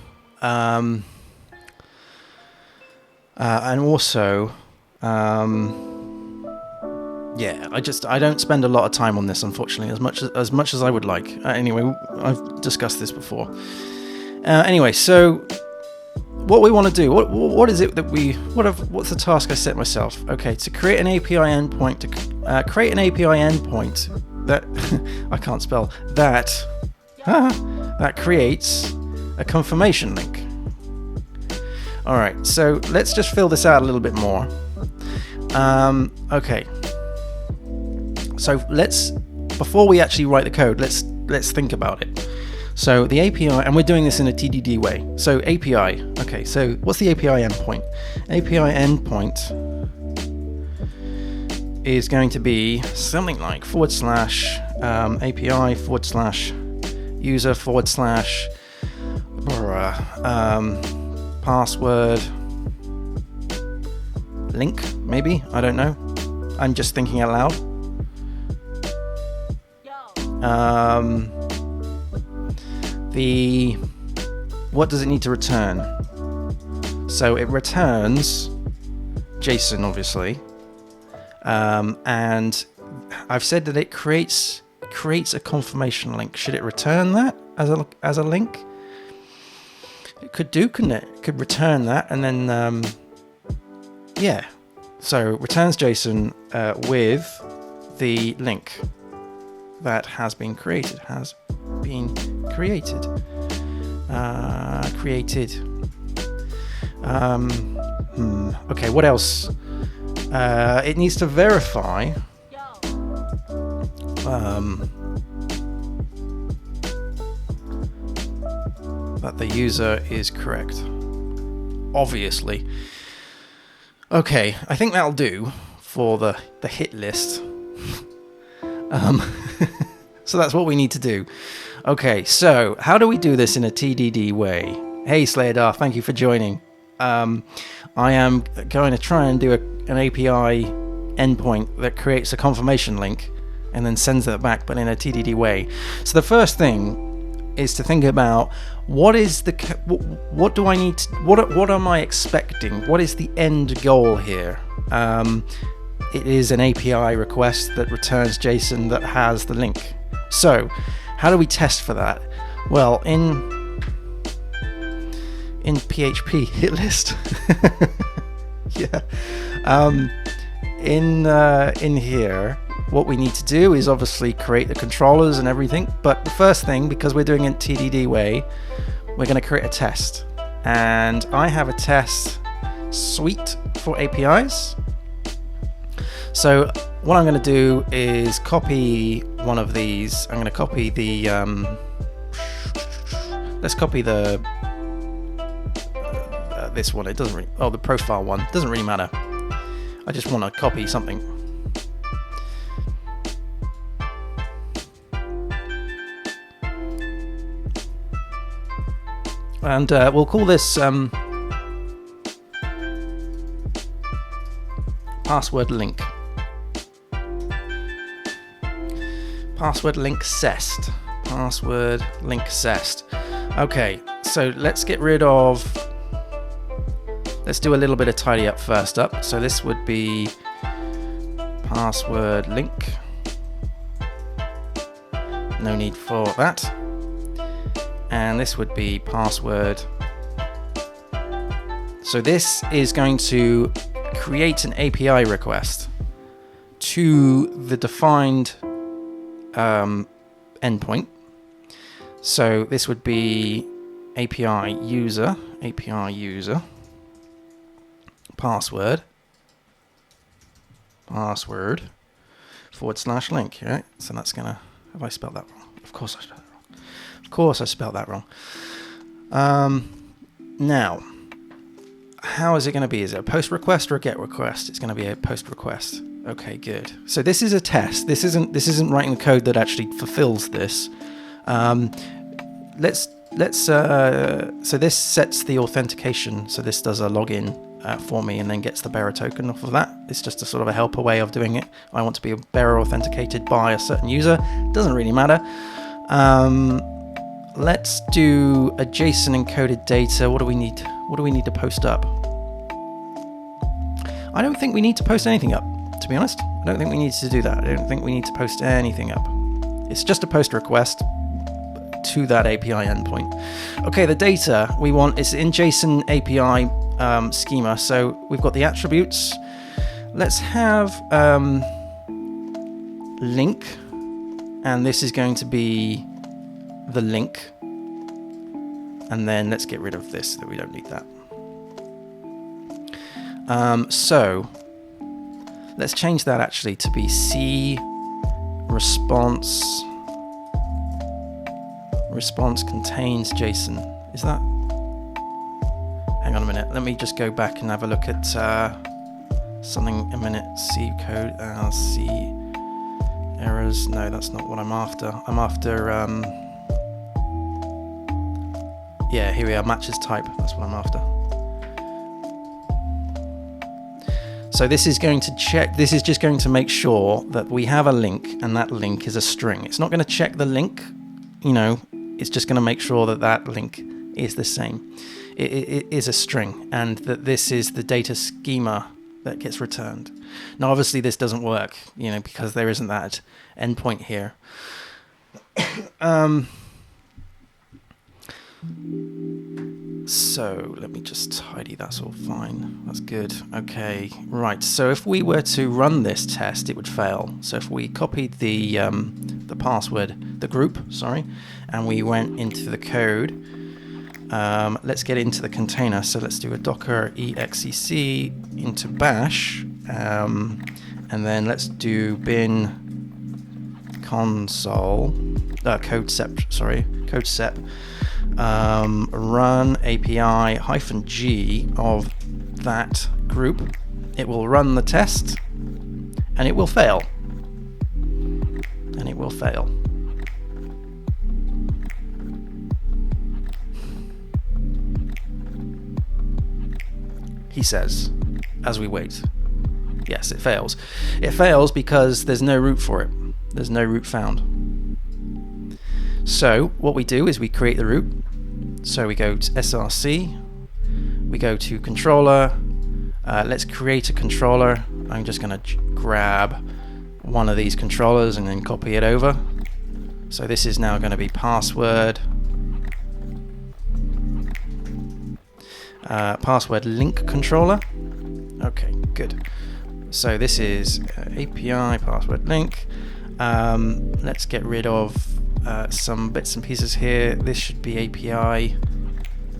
A: yeah, I don't spend a lot of time on this, unfortunately, as much as I would like. Anyway, I've discussed this before. Anyway, so what we want to do, what is it that what's the task I set myself? Okay, to create an API endpoint, create an API endpoint that I can't spell that creates a confirmation link. All right, so let's just fill this out a little bit more. Okay. So before we actually write the code, let's think about it. So the API, and we're doing this in a TDD way. So API, okay, so what's the API endpoint? API endpoint is going to be something like / API / user / password link, maybe, I don't know. I'm just thinking out loud. What does it need to return? So it returns JSON, obviously, and I've said that it creates a confirmation link. Should it return that as a link? It could do, couldn't it? It could return that, and then yeah. So it returns JSON with the link that has been created. Okay, what else? It needs to verify that the user is correct. Obviously. Okay, I think that'll do for the hit list. So that's what we need to do. Okay, so how do we do this in a TDD way? Hey Slayerdar, thank you for joining. I am going to try and do an API endpoint that creates a confirmation link and then sends that back, but in a TDD way. So the first thing is to think about what do I need to, what am I expecting? What is the end goal here? It is an API request that returns JSON that has the link. So, how do we test for that? Well, in PHP hit list, yeah. In here, what we need to do is obviously create the controllers and everything. But the first thing, because we're doing it TDD way, we're going to create a test, and I have a test suite for APIs. So what I'm going to do is copy one of these. I'm going to copy the let's copy the this one. It doesn't really, the profile one. It doesn't really matter. I just want to copy something. And we'll call this password link. Password link cest. Password link cest. Okay, so let's get rid of. Let's do a little bit of tidy up first up. So this would be password link. no need for that. And this would be password. So this is going to create an API request to the defined endpoint. So this would be API user password /link. Yeah, so that's gonna. Have I spelled that wrong? Of course I spelled that wrong. Of course I spelled that wrong. Now, how is it going to be? Is it a post request or a get request? It's going to be a post request. Okay, good. So this is a test. This isn't writing the code that actually fulfills this. So this sets the authentication. So this does a login for me and then gets the bearer token off of that. It's just a sort of a helper way of doing it. I want to be bearer authenticated by a certain user. Doesn't really matter. Let's do a JSON encoded data. What do we need? What do we need to post up? I don't think we need to post anything up, to be honest. I don't think we need to do that. I don't think we need to post anything up. It's just a post request to that API endpoint. Okay, the data we want is in JSON API schema. So we've got the attributes. Let's have link, and this is going to be the link. And then let's get rid of this, that we don't need that. So let's change that actually to be C response contains JSON. Is that? Hang on a minute. Let me just go back and have a look at something a minute. C code, C errors. No, that's not what I'm after. I'm after yeah, here we are, matches type. That's what I'm after. So this is going to check, this is just going to make sure that we have a link and that link is a string. It's not going to check the link, you know, it's just going to make sure that that link is the same. It is a string, and that this is the data schema that gets returned. Now obviously this doesn't work, you know, because there isn't that endpoint here. So let me just tidy, that's all fine. That's good. Okay, right. So if we were to run this test, it would fail. So if we copied the password, the group, sorry, and we went into the code, let's get into the container. So let's do a docker exec into bash, and then let's do bin console, codesep, run API -g of that group. It will run the test, and it will fail. And it will fail. He says, as we wait. Yes, it fails. It fails because there's no root for it. There's no root found. So what we do is we create the root. So we go to src, we go to controller, let's create a controller. I'm just going to grab one of these controllers and then copy it over. So this is now going to be password, password link controller. Okay, good. So this is API password link. Let's get rid of some bits and pieces here. This should be API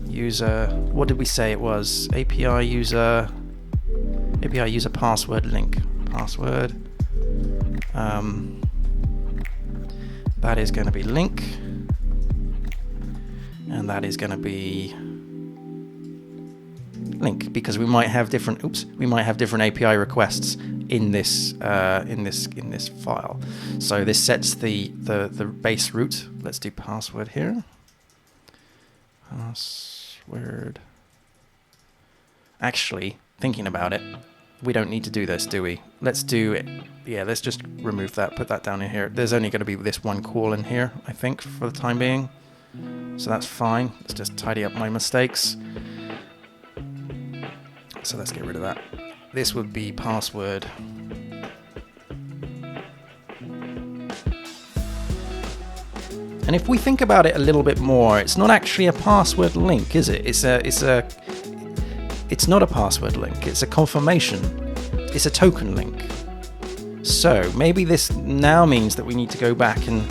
A: user. What did we say it was? API user password link. Password. That is going to be link, and that is going to be link, because we might have different. We might have different API requests in this file. So this sets the base root. Let's do password here. Password. Actually, thinking about it, we don't need to do this, do we? Let's do it. Yeah, let's just remove that. Put that down in here. There's only going to be this one call in here, I think, for the time being. So that's fine. Let's just tidy up my mistakes. So let's get rid of that. This would be password. And if we think about it a little bit more, it's not actually a password link, is it? It's not a password link. It's a confirmation. It's a token link. So maybe this now means that we need to go back and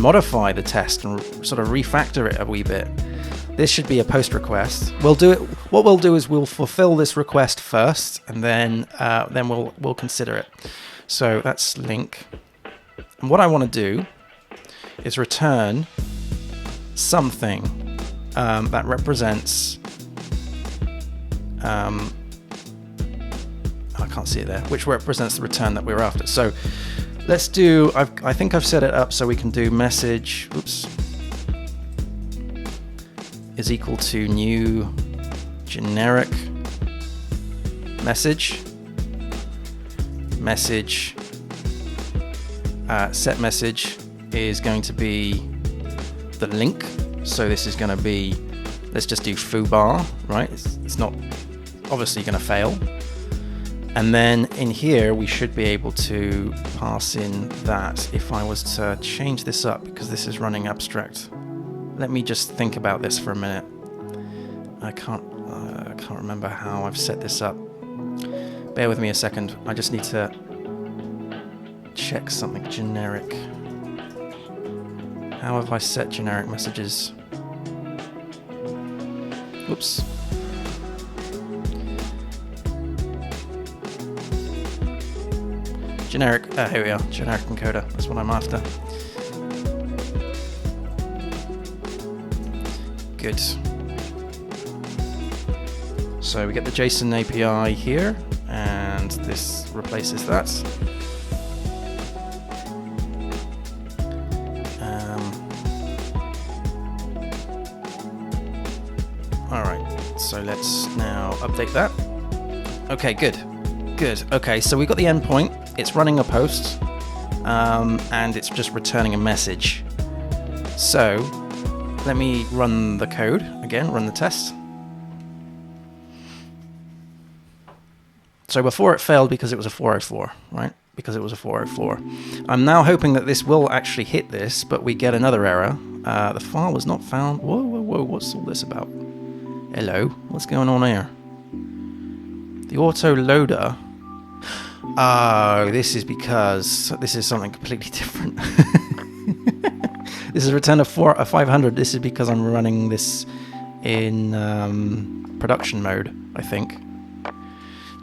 A: modify the test and sort of refactor it a wee bit. This should be a post request. We'll do it. What we'll do is we'll fulfill this request first, and then we'll consider it. So that's link. And what I want to do is return something that represents. I can't see it there. Which represents the return that we're after. So let's do. I think I've set it up so we can do message. Oops. Is equal to new generic message set message is going to be the link. So this is going to be, let's just do foobar, right? It's not obviously going to fail. And then in here we should be able to pass in that. If I was to change this up, because this is running abstract. Let me just think about this for a minute. I can't remember how I've set this up. Bear with me a second. I just need to check something. Generic. How have I set generic messages? Oops. Generic. Here we are. Generic encoder. That's what I'm after. Good. So we get the JSON API here, and this replaces that. All right. So let's now update that. Okay. Good. Good. Okay. So we got the endpoint. It's running a post, and it's just returning a message. So let me run the code again, run the test. So before it failed because it was a 404, right? Because it was a 404. I'm now hoping that this will actually hit this, but we get another error. The file was not found. Whoa, whoa, whoa, what's all this about? Hello, what's going on here? The autoloader. Oh, this is because this is something completely different. This is a return of 500. This is because I'm running this in production mode, I think.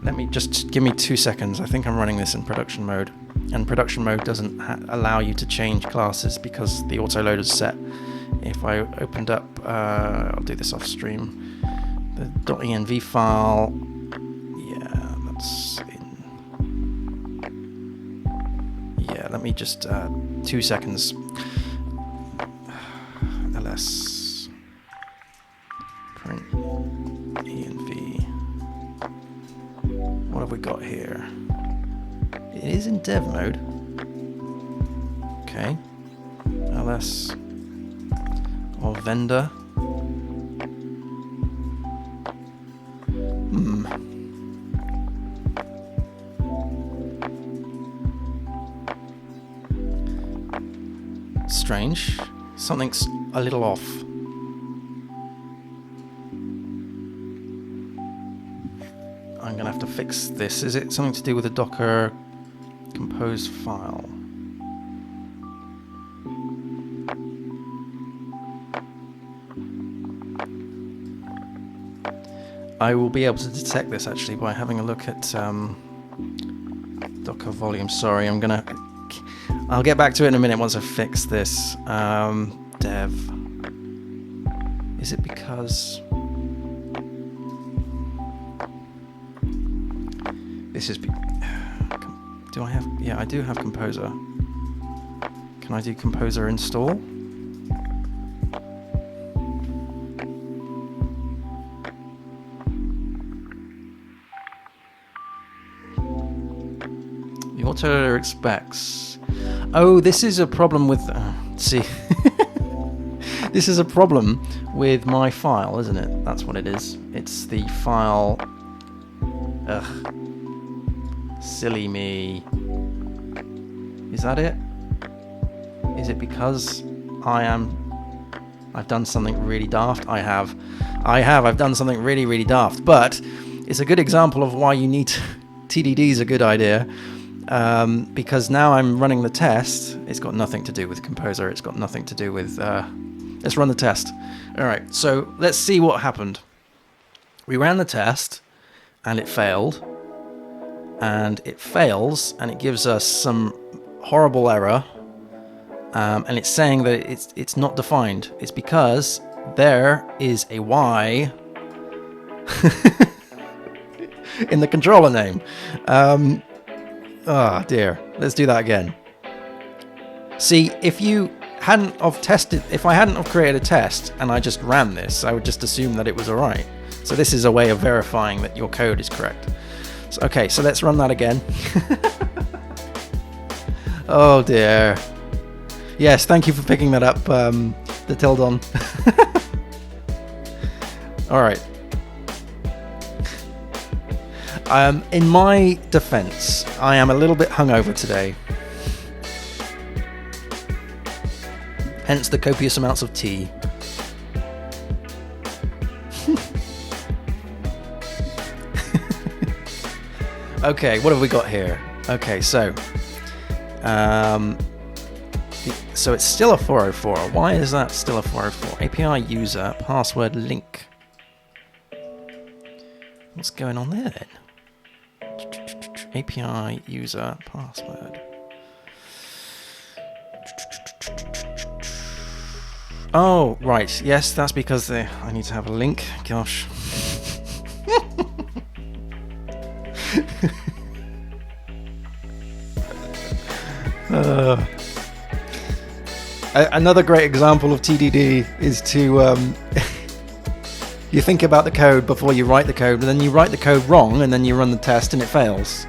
A: Let me just give me 2 seconds. I think I'm running this in production mode. And production mode doesn't allow you to change classes because the autoloader is set. If I opened up, I'll do this off stream. The .env file, yeah, that's in. Yeah, let me just 2 seconds. ls print env. What have we got here? It is in dev mode. Okay. ls or vendor. Strange. Something's a little off. I'm gonna have to fix this. Is it something to do with the Docker compose file? I will be able to detect this actually by having a look at Docker volume. Sorry, I'll get back to it in a minute once I fix this. Dev. Is it because this is? Do I have? Yeah, I do have Composer. Can I do Composer install? The autoloader expects. Oh, this is a problem with. See, this is a problem with my file, isn't it? That's what it is. It's the file. Ugh. Silly me. Is that it? Is it because I've done something really daft. I've done something really, really daft. But it's a good example of why you need TDD is a good idea. Because now I'm running the test. It's got nothing to do with Composer. It's got nothing to do with... let's run the test. All right, so let's see what happened. We ran the test, and it failed. And it fails, and it gives us some horrible error. And it's saying that it's not defined. It's because there is a Y in the controller name. Oh dear. Let's do that again. See, if you hadn't have tested, if I hadn't have created a test and I just ran this, I would just assume that it was alright. So this is a way of verifying that your code is correct. So, okay, so let's run that again. Oh dear. Yes, thank you for picking that up, the Tildon. Alright. In my defense, I am a little bit hungover today. Hence the copious amounts of tea. Okay, what have we got here? Okay, so it's still a 404. Why is that still a 404? API user password link. What's going on there then? API user password. Oh, right. Yes, that's because I need to have a link. Gosh. Another great example of TDD is to you think about the code before you write the code, and then you write the code wrong, and then you run the test and it fails.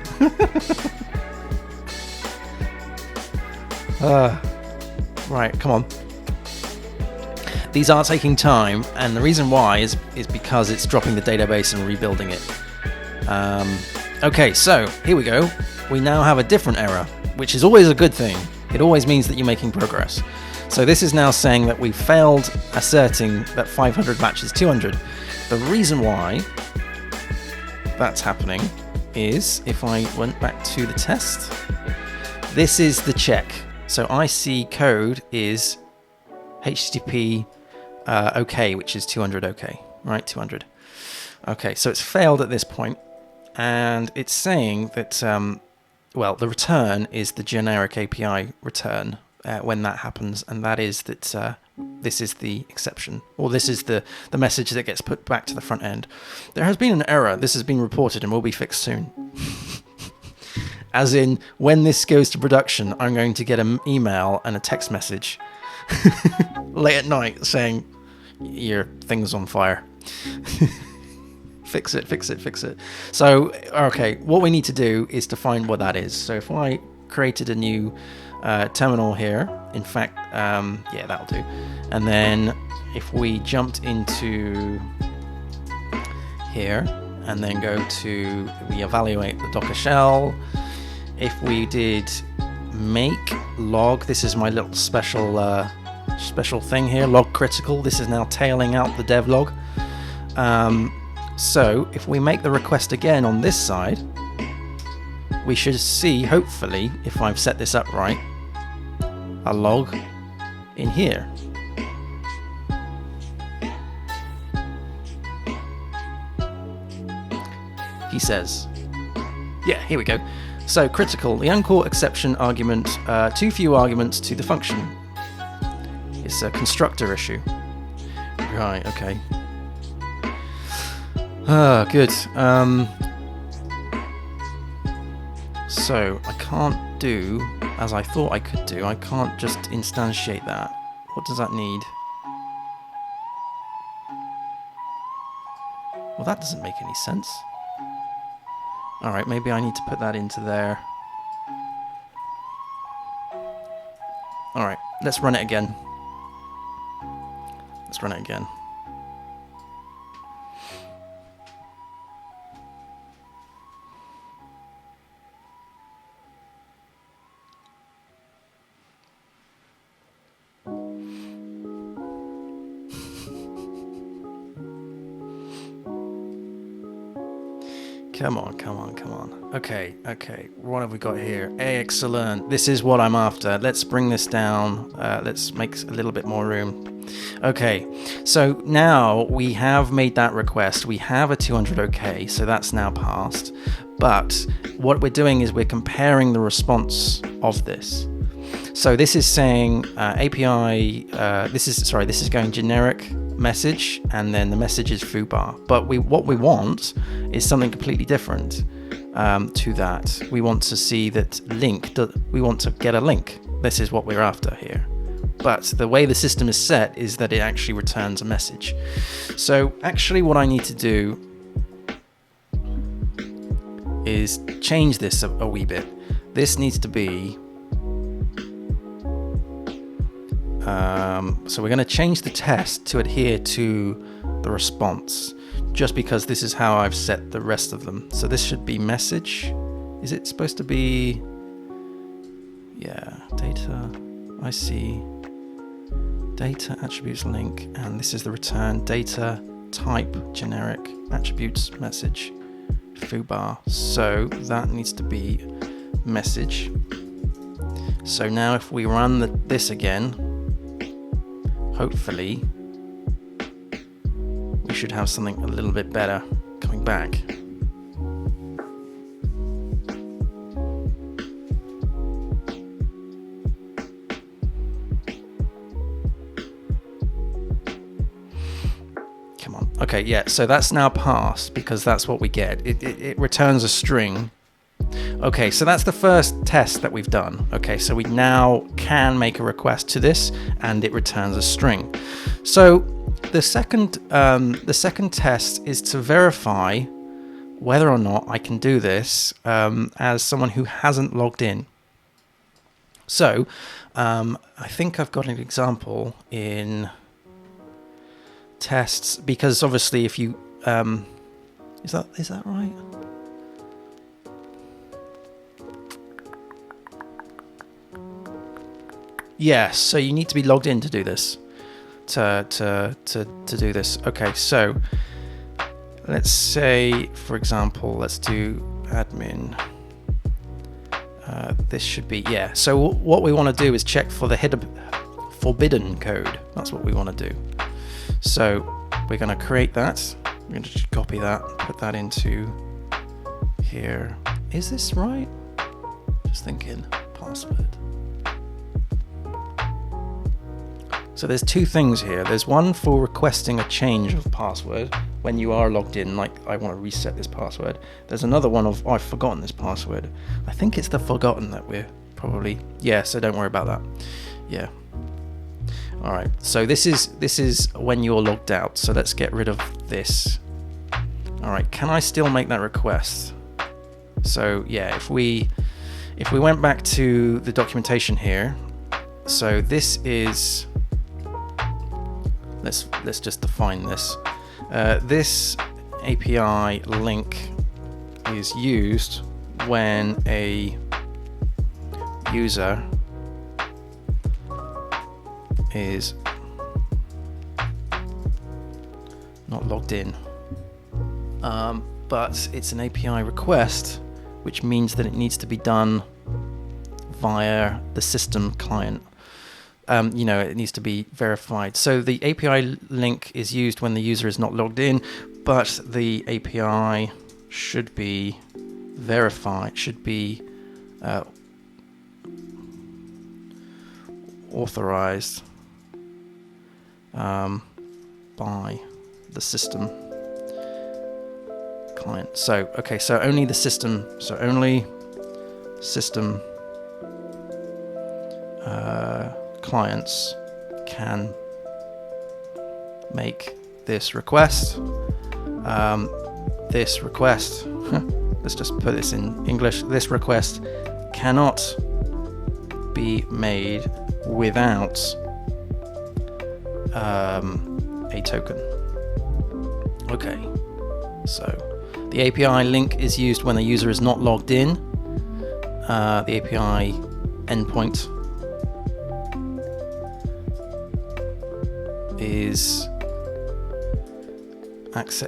A: Right, come on. These are taking time, and the reason why is because it's dropping the database and rebuilding it. Okay, so here we go. We now have a different error, which is always a good thing. It always means that you're making progress. So this is now saying that we failed asserting that 500 matches 200. The reason why that's happening is, if I went back to the test, this is the check. So I see code is HTTP OK, which is 200 OK, right? 200. Okay, so it's failed at this point, and it's saying that, well, the return is the generic API return when that happens, and that is that this is the exception, or this is the message that gets put back to the front end. There has been an error. This has been reported and will be fixed soon. As in, when this goes to production, I'm going to get an email and a text message late at night saying, your thing's on fire. Fix it, fix it, fix it. So, okay, what we need to do is to find what that is. So if I created a new terminal here, in fact, yeah, that'll do. And then if we jumped into here and then go to, we evaluate the Docker shell. If we did make log, this is my little special thing here, log critical. This is now tailing out the dev log. So if we make the request again on this side, we should see, hopefully, if I've set this up right, a log in here. He says, yeah, here we go. So critical, the uncaught exception argument, too few arguments to the function. It's a constructor issue. Right, okay. Good. So I can't do as I thought I could do. I can't just instantiate that. What does that need? Well, that doesn't make any sense. Alright, maybe I need to put that into there. Alright, let's run it again. Let's run it again. Come on. Okay. What have we got here? Excellent. This is what I'm after. Let's bring this down. Let's make a little bit more room. Okay, so now we have made that request. We have a 200 OK, so that's now passed. But what we're doing is we're comparing the response of this. So this is saying API, this is going generic message, and then the message is foo bar. But what we want is something completely different to that. We want to see that link, we want to get a link. This is what we're after here. But the way the system is set is that it actually returns a message. So actually what I need to do is change this a wee bit. This needs to be so we're going to change the test to adhere to the response, just because this is how I've set the rest of them. So this should be message. Is it supposed to be, yeah, data, I see, data attributes link, and this is the return, data type generic attributes message foo bar. So that needs to be message. So now if we run this again, hopefully we should have something a little bit better coming back. Come on. Okay, yeah, so that's now passed because that's what we get. It returns a string. Okay, so that's the first test that we've done. Okay, so we now can make a request to this and it returns a string. So the second test is to verify whether or not I can do this as someone who hasn't logged in. So I think I've got an example in tests, because obviously if you is that right? Yes, so you need to be logged in to do this. To do this. Okay, so let's say, for example, let's do admin. This should be, yeah. So what we want to do is check for the forbidden code. That's what we want to do. So we're going to create that. We're going to just copy that, put that into here. Is this right? Just thinking, password. So there's two things here. There's one for requesting a change of password when you are logged in, like I want to reset this password. There's another one of I've forgotten this password. I think it's the forgotten that we're probably, yeah, so don't worry about that. Yeah. All right, so this is when you're logged out. So let's get rid of this. All right, can I still make that request? So yeah, if we went back to the documentation here, so this is, let's just define this. This API link is used when a user is not logged in, but it's an API request, which means that it needs to be done via the system client. It needs to be verified. So the API link is used when the user is not logged in, but the API should be verified, should be authorized by the system client. So, okay, so only the system, clients can make this request. This request, let's just put this in English. This request cannot be made without a token. Okay, so the API link is used when the user is not logged in. The API endpoint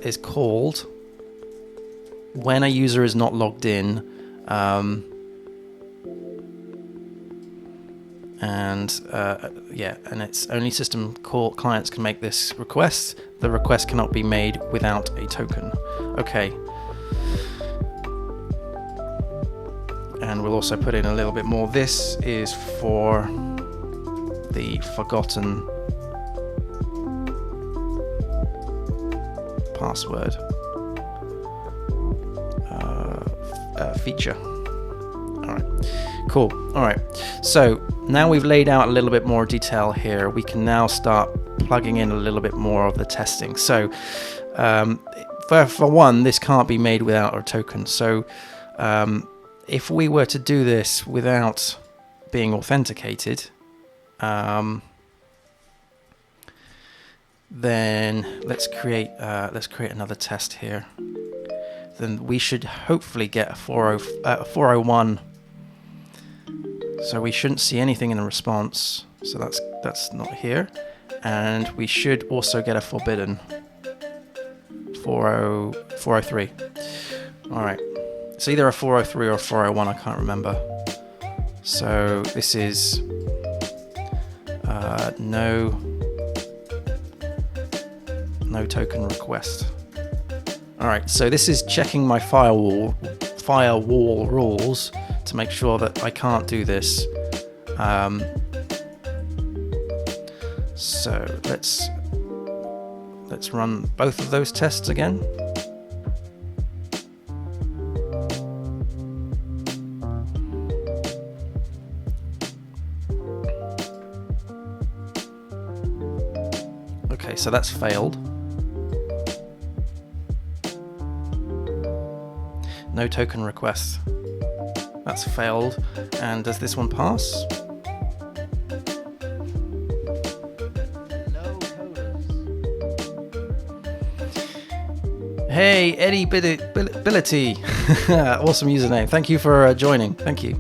A: is called when a user is not logged in, and it's only system call clients can make this request. The request cannot be made without a token. Okay. And we'll also put in a little bit more. This is for the forgotten password feature. All right, cool. All right, so now we've laid out a little bit more detail here. We can now start plugging in a little bit more of the testing. So for one, this can't be made without a token. So if we were to do this without being authenticated, then let's create another test here. Then we should hopefully get a 401. So we shouldn't see anything in the response. So that's not here, and we should also get a forbidden 403. All right. It's either a 403 or a 401, I can't remember. So this is no token request. All right, so this is checking my firewall rules to make sure that I can't do this. So let's run both of those tests again. Okay, so that's failed. No token request. That's failed. And does this one pass? Hey, Eddie Bility. Awesome username. Thank you for joining. Thank you.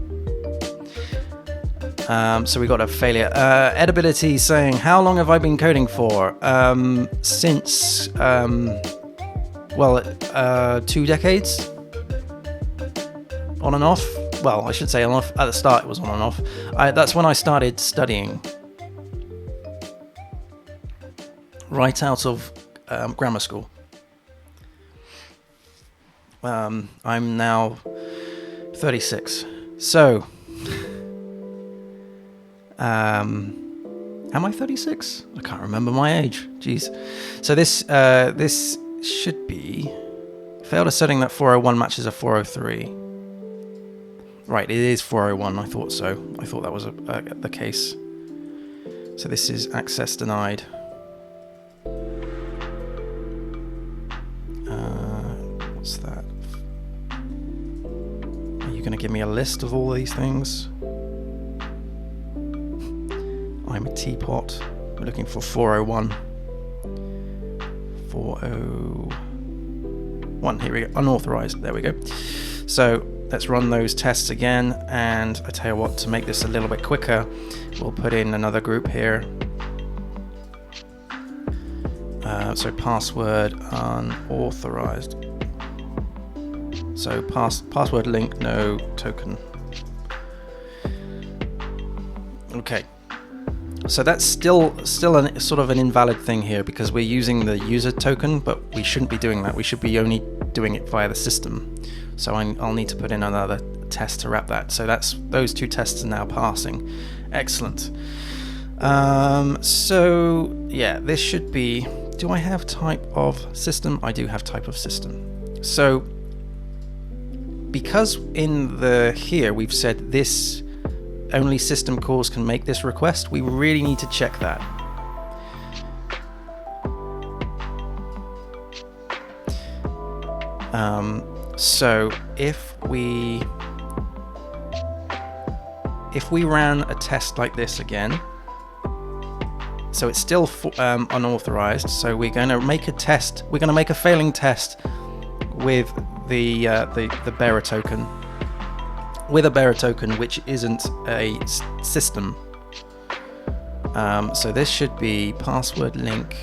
A: So we got a failure. Edibility saying, how long have I been coding for? Since, 2 decades? On and off. Well, I should say on and off. At the start it was on and off. That's when I started studying. Right out of grammar school. I'm now 36. So, am I 36? I can't remember my age. Jeez. So this should be failed asserting that 401 matches a 403. Right, it is 401. I thought so. I thought that was the case. So this is access denied. What's that? Are you going to give me a list of all these things? I'm a teapot. We're looking for 401. 401. Here we go. Unauthorized. There we go. So let's run those tests again. And I tell you what, to make this a little bit quicker, we'll put in another group here. So password unauthorized. So password link, no token. Okay. So that's still sort of an invalid thing here because we're using the user token, but we shouldn't be doing that. We should be only doing it via the system. So I'll need to put in another test to wrap that. So those 2 tests are now passing. Excellent. So yeah, this should be. Do I have type of system? I do have type of system. So because in here we've said this. Only system calls can make this request. We really need to check that. So if we ran a test like this again, so it's still unauthorized. So we're going to make a test. We're going to make a failing test with the bearer token. With a bearer token which isn't a system. So this should be password link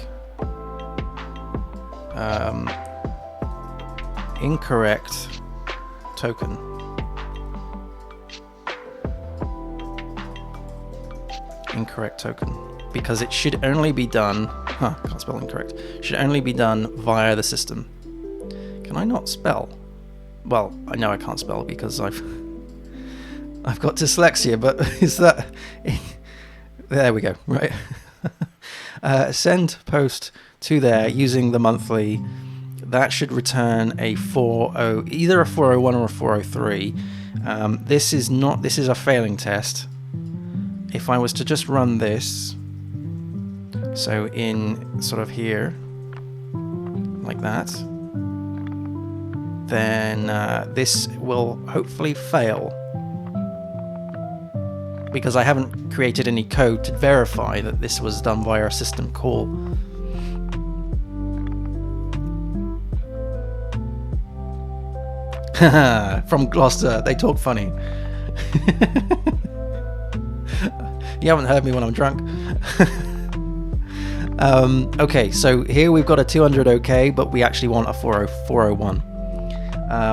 A: incorrect token. Incorrect token. Because it should only be done... can't spell incorrect. Should only be done via the system. Can I not spell? Well, I know I can't spell because I've got dyslexia, but is that... There we go, right. Send post to there using the monthly. That should return a 40, either a 401 or a 403. This is a failing test. If I was to just run this, so in sort of here, like that, then this will hopefully fail, because I haven't created any code to verify that this was done via a system call. From Gloucester, they talk funny. You haven't heard me when I'm drunk. Okay, so here we've got a 200 OK, but we actually want a 401.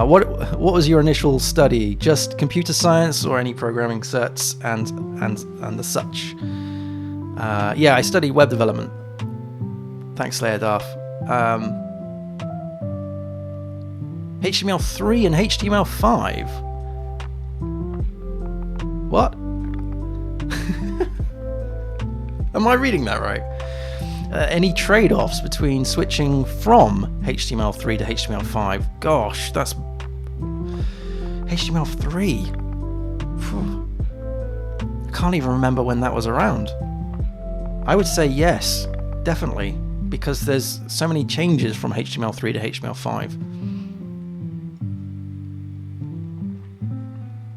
A: What was your initial study? Just computer science or any programming certs and the such? Yeah, I studied web development. Thanks, Slayer Darth. HTML3 and HTML5. What? Am I reading that right? Any trade-offs between switching from HTML3 to HTML5? Gosh, that's... HTML3? Phew. I can't even remember when that was around. I would say yes, definitely, because there's so many changes from HTML3 to HTML5.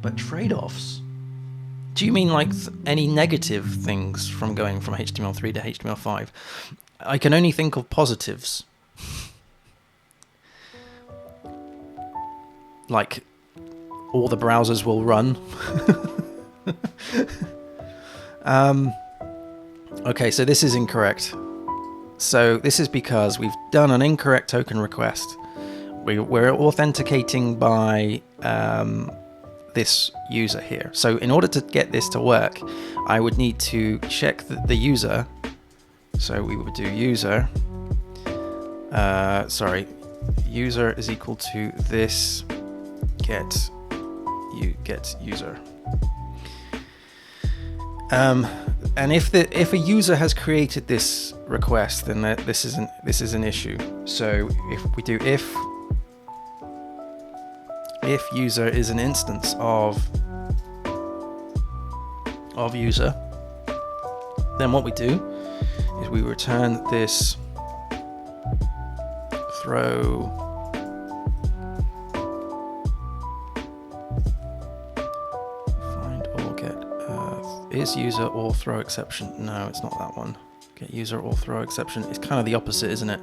A: But trade-offs? Do you mean like any negative things from going from HTML3 to HTML5? I can only think of positives. Like, all the browsers will run. Okay, so this is incorrect. So this is because we've done an incorrect token request. We're authenticating by... this user here. So in order to get this to work, I would need to check the user. So we would do user. User is equal to this get user. And if a user has created this request, then this is an issue. So if we do if user is an instance of user, then what we do is we return this throw find or get is user or throw exception. No, it's not that one. Get user or throw exception. It's kind of the opposite, isn't it?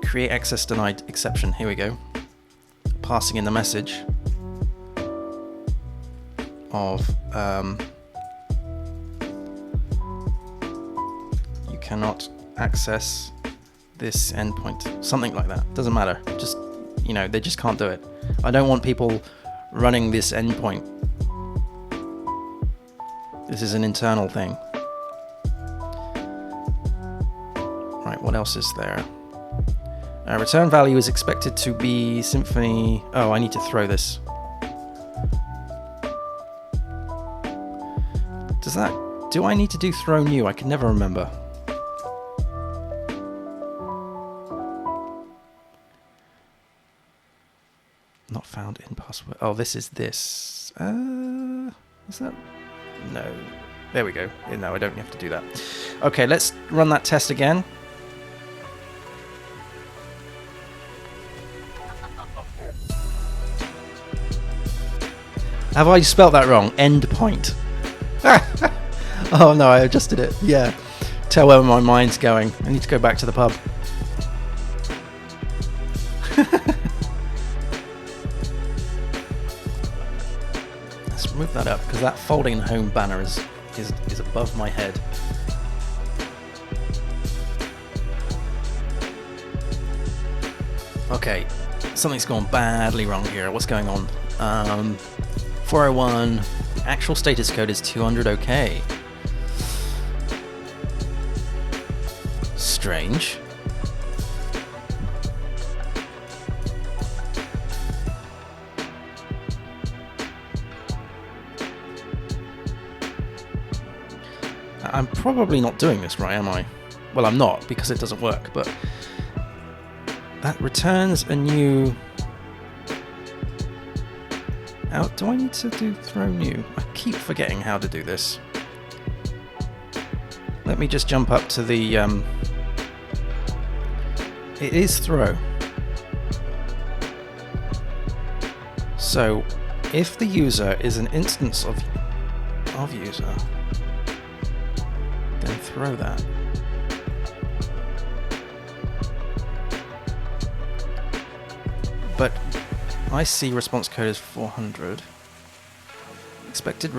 A: Create access denied exception. Here we go. Passing in the message of you cannot access this endpoint. Something like that. Doesn't matter. Just, they just can't do it. I don't want people running this endpoint. This is an internal thing. Right, what else is there? Return value is expected to be Symfony. Oh, I need to throw this. Do I need to do throw new? I can never remember. Not found in password. Oh, this is this. Is that? No. There we go. No, I don't have to do that. Okay, let's run that test again. Have I spelt that wrong? Endpoint. Oh no, I adjusted it. Yeah. Tell where my mind's going. I need to go back to the pub. Let's move that up because that folding home banner is above my head. Okay, something's gone badly wrong here. What's going on? 401, the actual status code is 200 OK. Strange. I'm probably not doing this right, am I? Well, I'm not, because it doesn't work, but that returns a new... do I need to do throw new? I keep forgetting how to do this. Let me just jump up to the... It is throw. So, if the user is an instance of user, then throw that. But I see response code is 400. Expected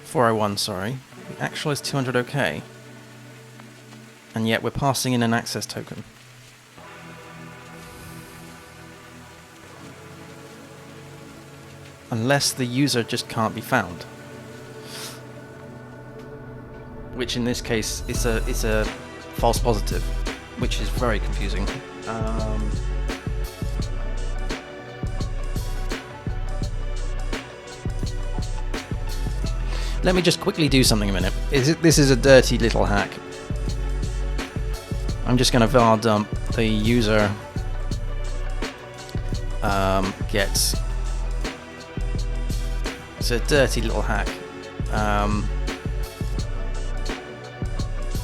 A: 401, sorry. The actual is 200 OK. And yet we're passing in an access token. Unless the user just can't be found. Which in this case is a false positive, which is very confusing. Let me just quickly do something a minute. This is a dirty little hack. I'm just going to var dump the user gets. It's a dirty little hack.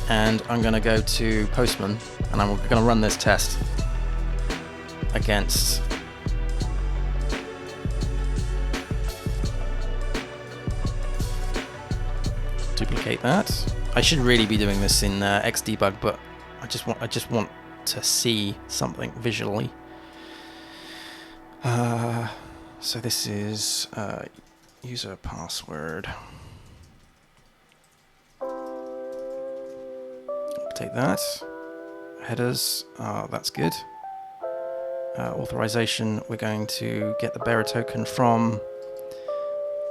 A: And I'm going to go to Postman and I'm going to run this test against duplicate that. I should really be doing this in Xdebug, but I just want to see something visually. So this is user password. Take that. Headers, that's good. Authorization, we're going to get the bearer token from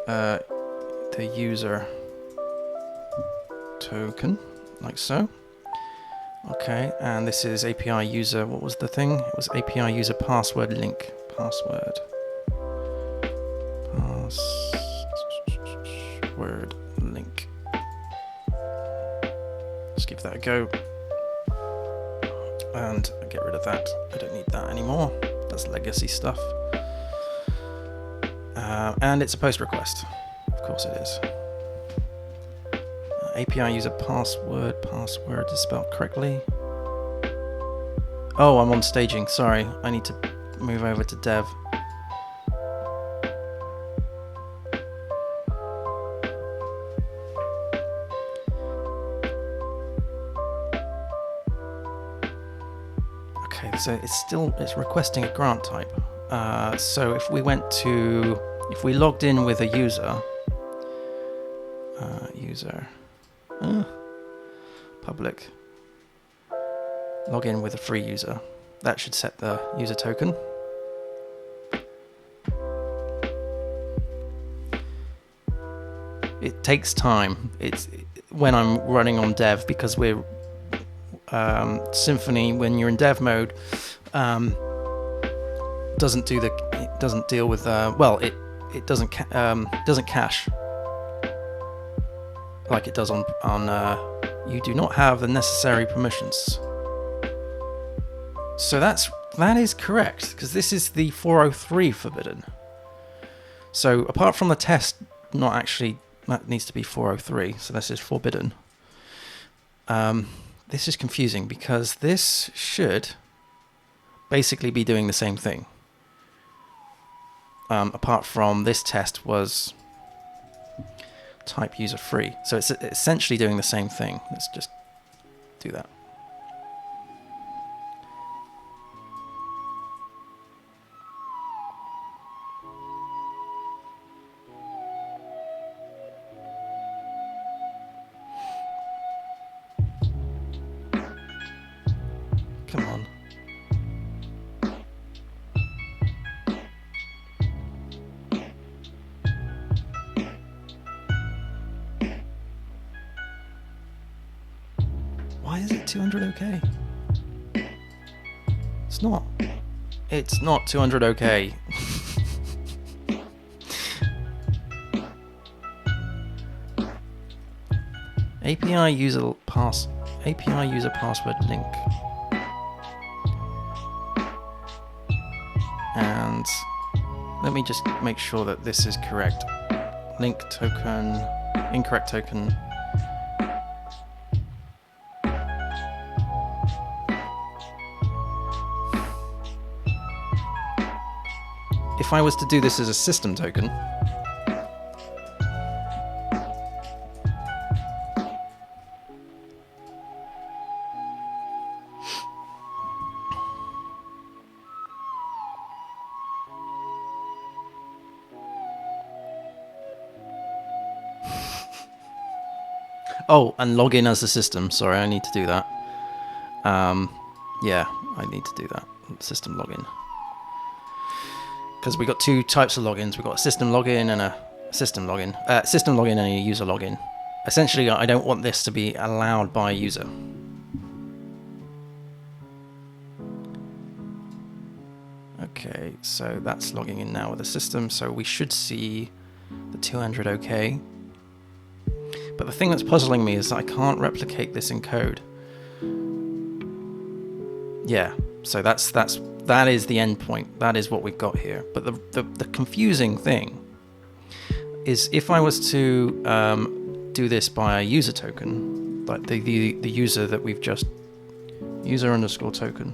A: the user token, like so. Okay, and this is API user, what was the thing? It was API user password link. Password link. Let's give that a go. And get rid of that. I don't need that anymore. That's legacy stuff. And it's a post request. Of course it is. API user password is spelled correctly. Oh, I'm on staging. Sorry. I need to move over to dev. So it's requesting a grant type. So if we logged in with a user, public, log in with a free user, that should set the user token. It takes time. It's when I'm running on dev, because we're Symfony, when you're in dev mode, doesn't deal with it doesn't cache like it does on you do not have the necessary permissions. So that is correct, because this is the 403 forbidden. So apart from the test, not actually, that needs to be 403. So this is forbidden. This is confusing because this should basically be doing the same thing. Apart from this test was type user free. So it's essentially doing the same thing. Let's just do that. Come on. Why is it 200 OK? It's not. It's not 200 OK. API user password link. And let me just make sure that this is correct. Link token, incorrect token. If I was to do this as a system token, oh, and log in as a system. Sorry, I need to do that. Yeah, I need to do that. System login. Because we got two types of logins. We've got a system login and a system login. System login and a user login. Essentially, I don't want this to be allowed by a user. Okay, so that's logging in now with the system. So we should see the 200 OK. But the thing that's puzzling me is that I can't replicate this in code. Yeah, so that is the endpoint. That is what we've got here. But the confusing thing is if I was to do this by a user token, like the user that we've just user underscore token,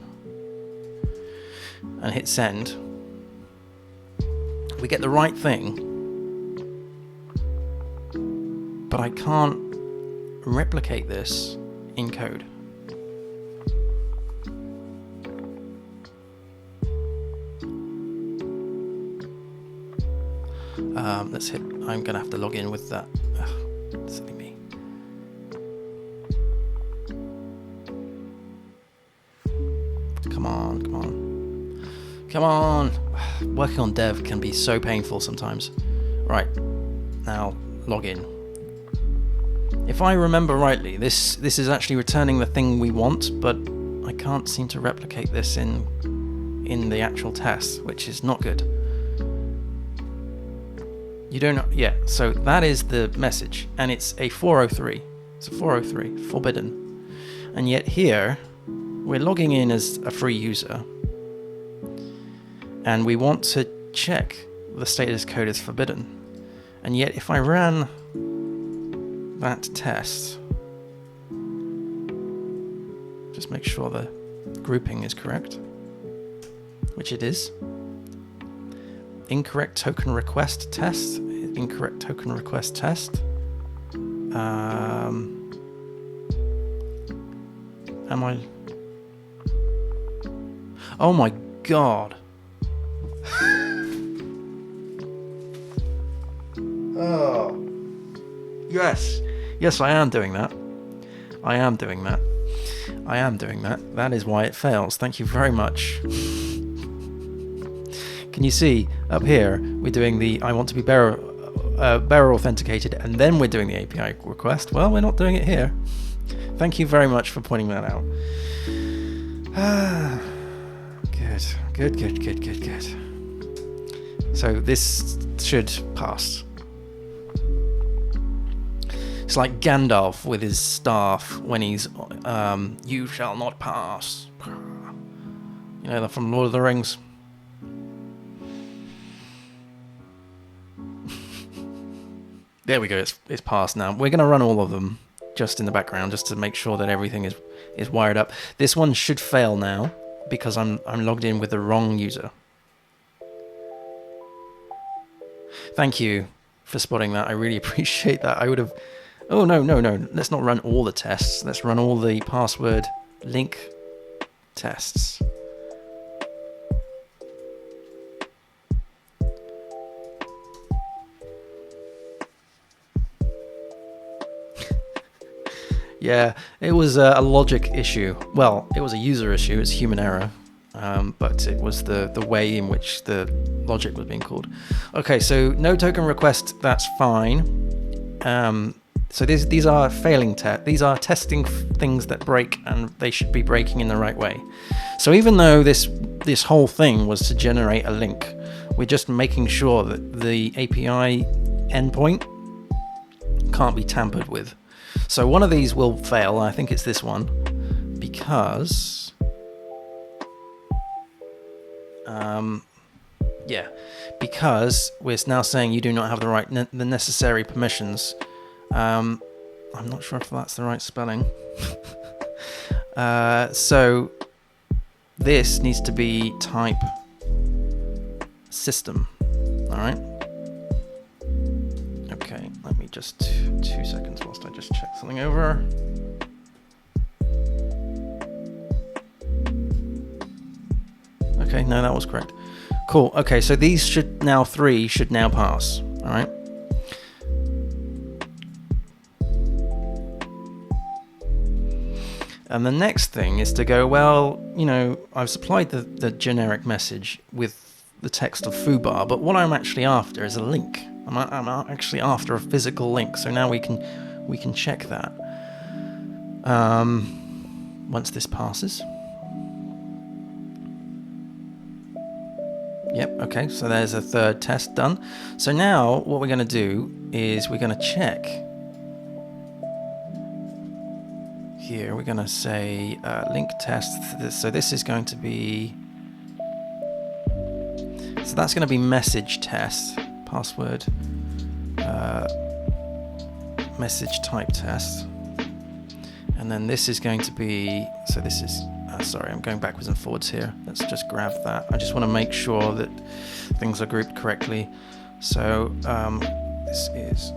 A: and hit send, we get the right thing, but I can't replicate this in code. Let's hit, I'm gonna have to log in with that. Ugh, silly me. Come on, come on. Come on! Working on dev can be so painful sometimes. Right, now log in. If I remember rightly, this is actually returning the thing we want, but I can't seem to replicate this in the actual test, which is not good. You don't know, yeah, so that is the message, and it's a 403. It's a 403, forbidden. And yet here, we're logging in as a free user, and we want to check the status code is forbidden. And yet if I ran that test, just make sure the grouping is correct, which it is. Incorrect token request test. Incorrect token request test. Am I? Oh my god. Oh. Yes. Yes, I am doing that. I am doing that. I am doing that. That is why it fails. Thank you very much. Can you see up here, we're doing the I want to be bearer authenticated, and then we're doing the API request. Well, we're not doing it here. Thank you very much for pointing that out. Good. So this should pass. It's like Gandalf with his staff when he's, you shall not pass. You know, from Lord of the Rings. There we go, it's passed now. We're going to run all of them just in the background, just to make sure that everything is wired up. This one should fail now, because I'm logged in with the wrong user. Thank you for spotting that. I really appreciate that. I would have... Oh, no. Let's not run all the tests. Let's run all the password link tests. Yeah, it was a logic issue. Well, it was a user issue. It's human error. But it was the way in which the logic was being called. Okay, so no token request, that's fine. So these are failing these are testing things that break, and they should be breaking in the right way. So even though this whole thing was to generate a link, we're just making sure that the API endpoint can't be tampered with. So one of these will fail. I think it's this one, because because we're now saying you do not have the necessary permissions. I'm not sure if that's the right spelling. So this needs to be type system. All right. Okay, let me just 2 seconds whilst I just check something over. Okay, no, that was correct. Cool. Okay, so these three should now pass. All right. And the next thing is to go, well, I've supplied the generic message with the text of foobar, but what I'm actually after is a link. I'm actually after a physical link. So now we can check that once this passes. Yep, okay, so there's a third test done. So now what we're going to do is we're going to check. Here we're going to say link test. So this is going to be, so that's going to be message test, password, message type test. And then this is going to be, so this is, sorry, I'm going backwards and forwards here. Let's just grab that. I just want to make sure that things are grouped correctly. So this is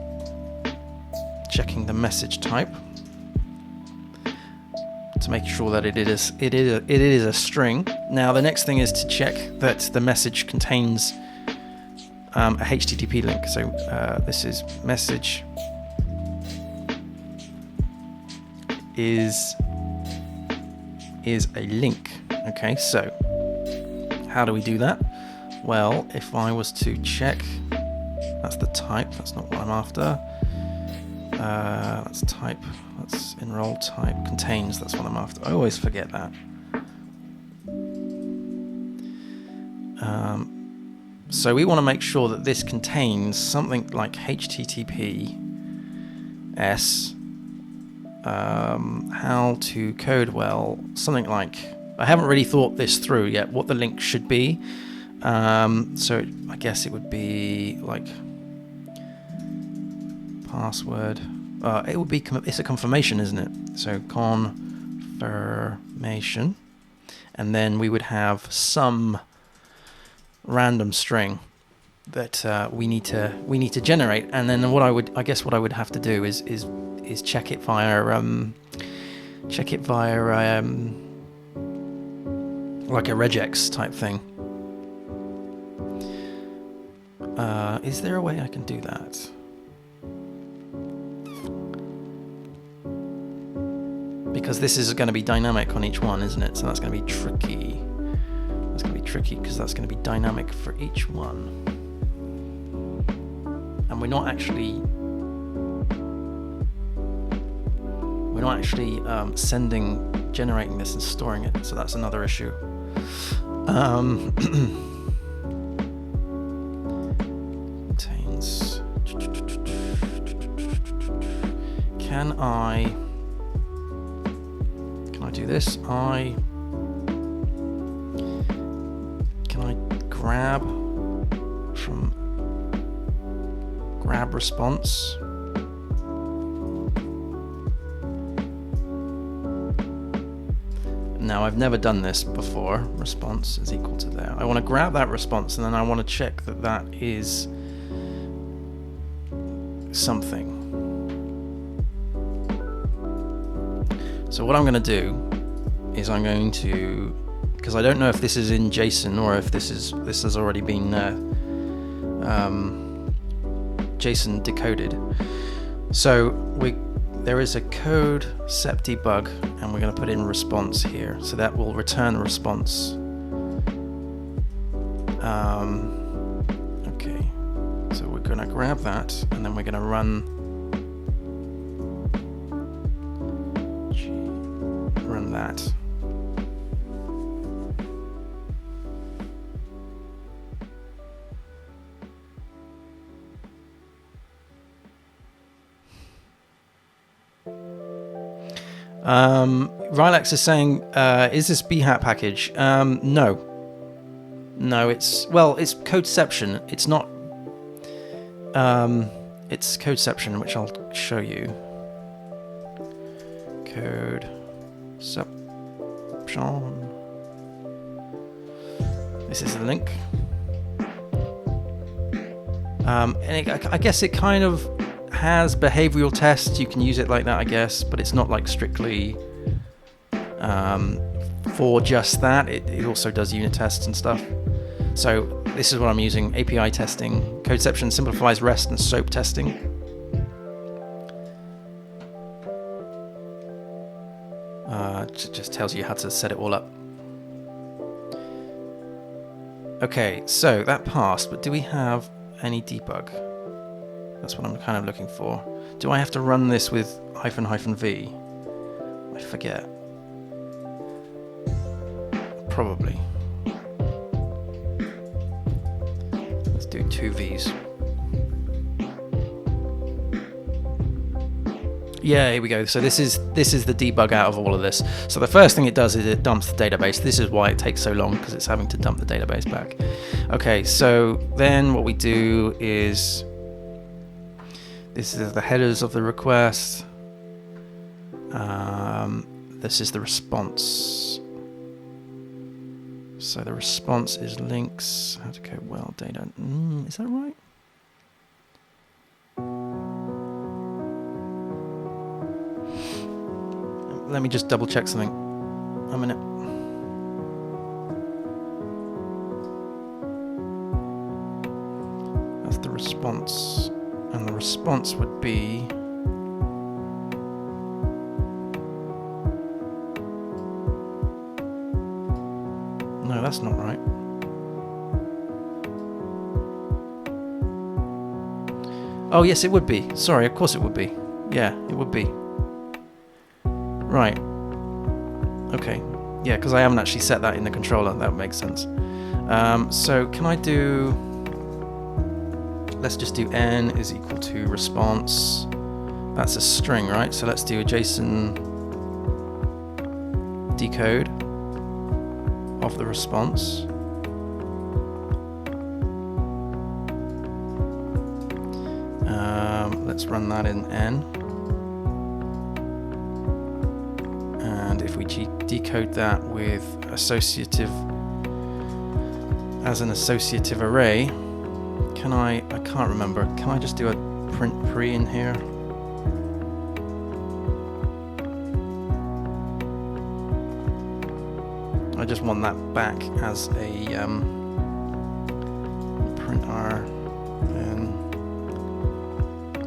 A: checking the message type to make sure that it is a string. Now the next thing is to check that the message contains a HTTP link. So this is message is a link. Okay, so how do we do that? Well, if I was to check, that's the type, that's not what I'm after. That's type, that's enroll type, contains, that's what I'm after. I always forget that. So we want to make sure that this contains something like HTTPS, how to code well, something like, I haven't really thought this through yet, what the link should be. So I guess it would be like password. It would be, it's a confirmation, isn't it? So confirmation, and then we would have some random string that we need to generate, and then what I would have to do is check it via like a regex type thing. Is there a way I can do that? Because this is going to be dynamic on each one, isn't it? So that's going to be tricky. That's going to be tricky because that's going to be dynamic for each one. And we're not actually generating this and storing it. So that's another issue. Contains. Can I do this? Can I grab response? Now I've never done this before. Response is equal to there. I want to grab that response and then I want to check that that is something. So what I'm going to do is I'm going to, because I don't know if this is in JSON or if this has already been JSON decoded. So there is a code sep debug, and we're going to put in response here. So that will return a response. Okay, so we're going to grab that, and then we're going to run that. Rylax is saying, is this bhat package? No. No, it's Codeception. It's not. It's Codeception, which I'll show you. Codeception. This is the link. And I guess it kind of has behavioral tests. You can use it like that, I guess, but it's not like strictly for just that. It also does unit tests and stuff. So this is what I'm using: API testing. Codeception simplifies REST and SOAP testing. Just tells you how to set it all up. Okay, so that passed, but do we have any debug? That's what I'm kind of looking for. Do I have to run this with -v? I forget. Probably. Let's do 2 V's. Yeah, here we go. So this is the debug out of all of this. So the first thing it does is it dumps the database. This is why it takes so long, because it's having to dump the database back. Okay, so then what we do is, this is the headers of the request. This is the response. So the response is links, how to code well data. Is that right? Let me just double check something. A minute. That's the response. And the response would be... No, that's not right. Oh, yes, it would be. Sorry, of course it would be. Yeah, it would be. Right. Okay. Yeah, because I haven't actually set that in the controller. That makes sense. So can I do... Let's just do n is equal to response. That's a string, right? So let's do a JSON decode of the response. Let's run that in n. And if we decode that with associative as an associative array, can I can't remember. Can I just do a print pre in here? I just want that back as a print r, and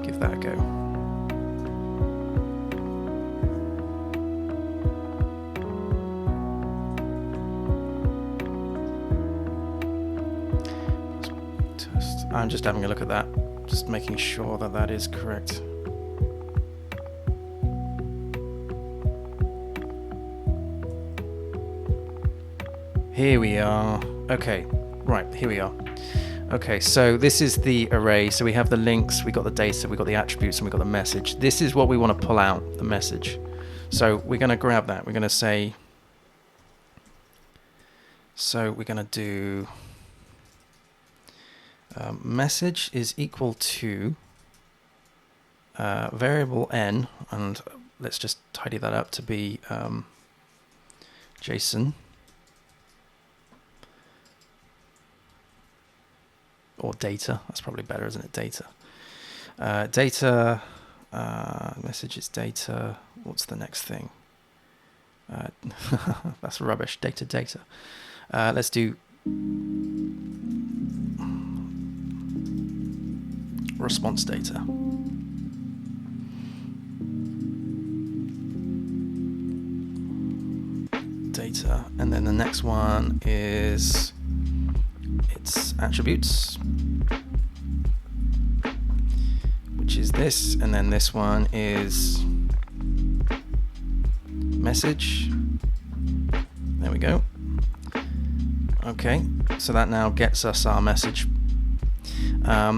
A: give that a go. I'm just having a look at that, just making sure that that is correct. Here we are. Okay, right, here we are. Okay, so this is the array. So we have the links, we got the data, we got the attributes, and we got the message. This is what we want to pull out, the message. So we're going to grab that. We're going to say, so we're going to do message is equal to variable n, and let's just tidy that up to be JSON or data. That's probably better, isn't it? Data. Data. Message is data. What's the next thing? That's rubbish. Data. Let's do response data. Data, and then the next one is its attributes, which is this, and then this one is message, go. Okay, so that now gets us our message.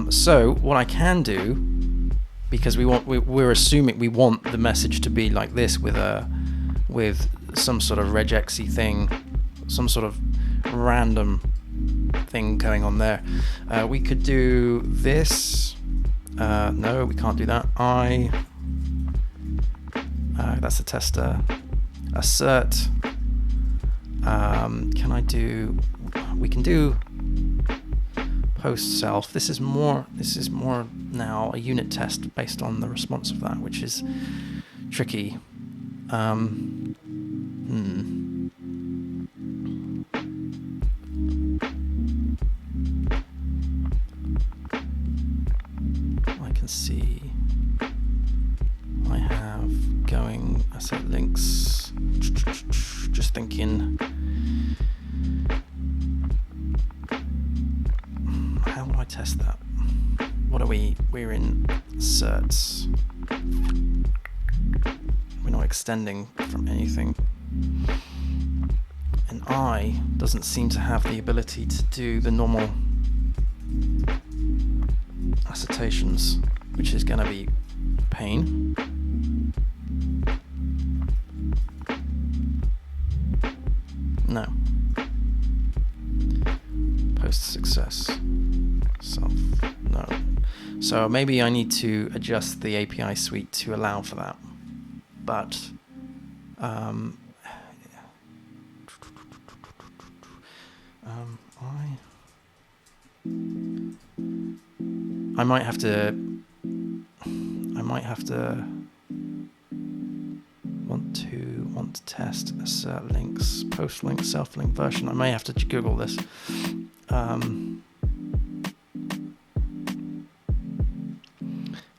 A: So what I can do, because we're assuming we want the message to be like this with some sort of regexy thing, some sort of random thing going on there. We could do this. No, we can't do that. That's a tester. Assert. We can do post self. This is more now a unit test based on the response of that, which is tricky. I can see I have going asset links. Just thinking, how would I test that? What are we? We're in certs. We're not extending from anything. And I doesn't seem to have the ability to do the normal assertions, which is going to be a pain. No. Post success. Self. No. So maybe I need to adjust the API suite to allow for that. But I might have to want to test assert links, post link, self link version. I may have to Google this.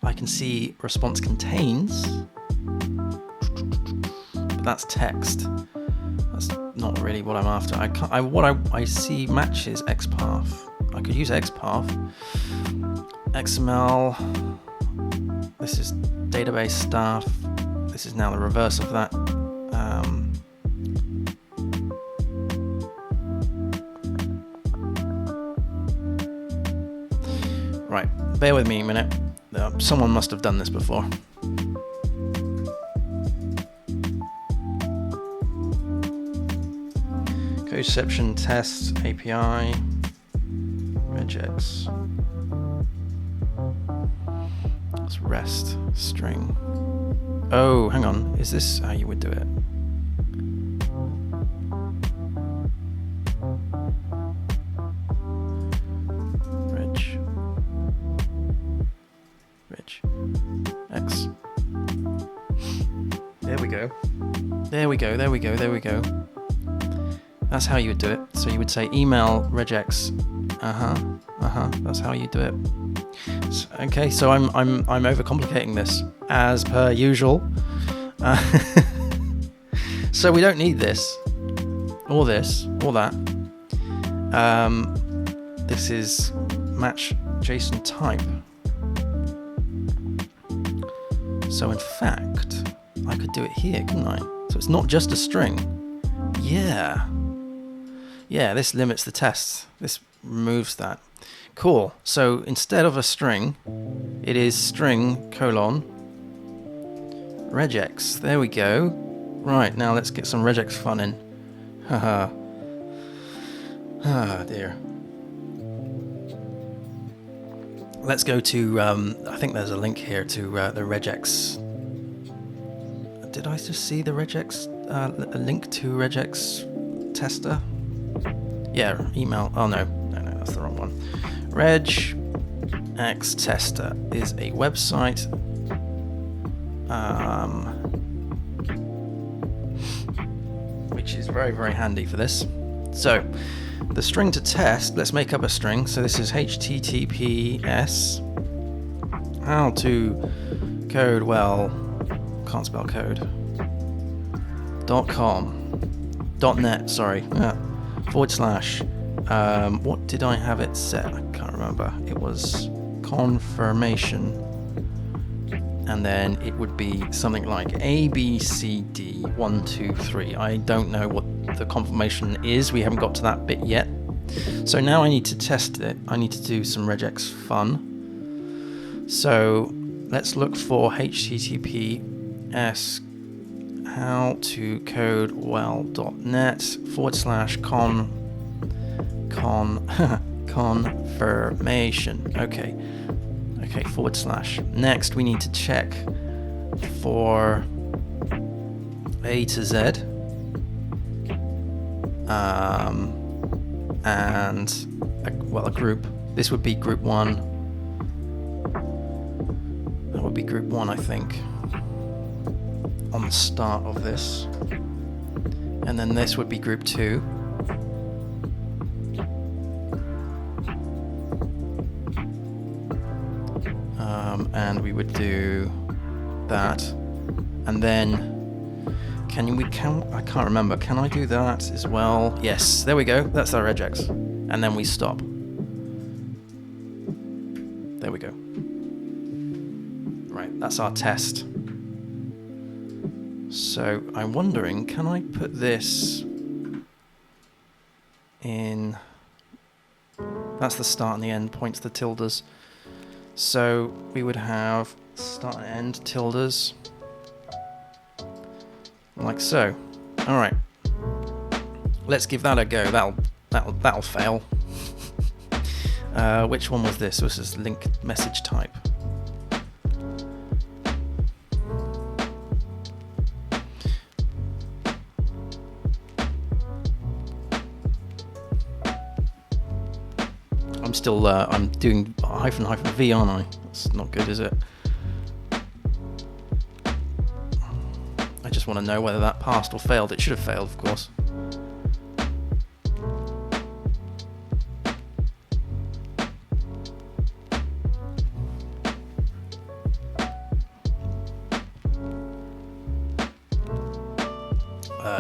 A: I can see response contains, but that's text. That's not really what I'm after. I see matches XPath. I could use XPath. XML. This is database stuff. This is now the reverse of that. Right, bear with me a minute. Someone must have done this before. Codeception test API regex. It's rest string. Oh, hang on. Is this how you would do it? X. There we go. There we go. There we go. There we go. That's how you would do it. So you would say email regex. That's how you do it. Okay, so I'm overcomplicating this as per usual. So we don't need this, or this, or that. This is match JSON type. So in fact, I could do it here, couldn't I? So it's not just a string. Yeah, this limits the test. This removes that. Cool. So instead of a string, it is string : regex. There we go. Right, now let's get some regex fun in. Haha. Ah, dear. Let's go to, I think there's a link here to the regex. Did I just see the regex, a link to regex tester? Yeah, email. Oh, no, that's the wrong one. Regex tester is a website. Which is very, very handy for this. So, the string to test, let's make up a string. So this is HTTPS. How to code well, can't spell code. .com. .net, sorry. / what did I have it set? I can't remember. It was confirmation. And then it would be something like ABCD123. I don't know what the confirmation is. We haven't got to that bit yet. So now I need to test it. I need to do some regex fun. So let's look for https howtocodewell.net/confirmation. Okay, / Next, we need to check for A to Z. And a group. This would be group 1. That would be group 1, I think, on the start of this. And then this would be group 2. And we would do that. And then I can't remember. Can I do that as well? Yes, there we go. That's our regex. And then we stop. There we go. Right, that's our test. So I'm wondering, can I put this in? That's the start and the end points, the tildes. So we would have start and end tildes. Like so. All right. Let's give that a go. That'll fail. Which one was this? This is link message type. I'm doing -v, aren't I? That's not good, is it? I just want to know whether that passed or failed. It should have failed, of course.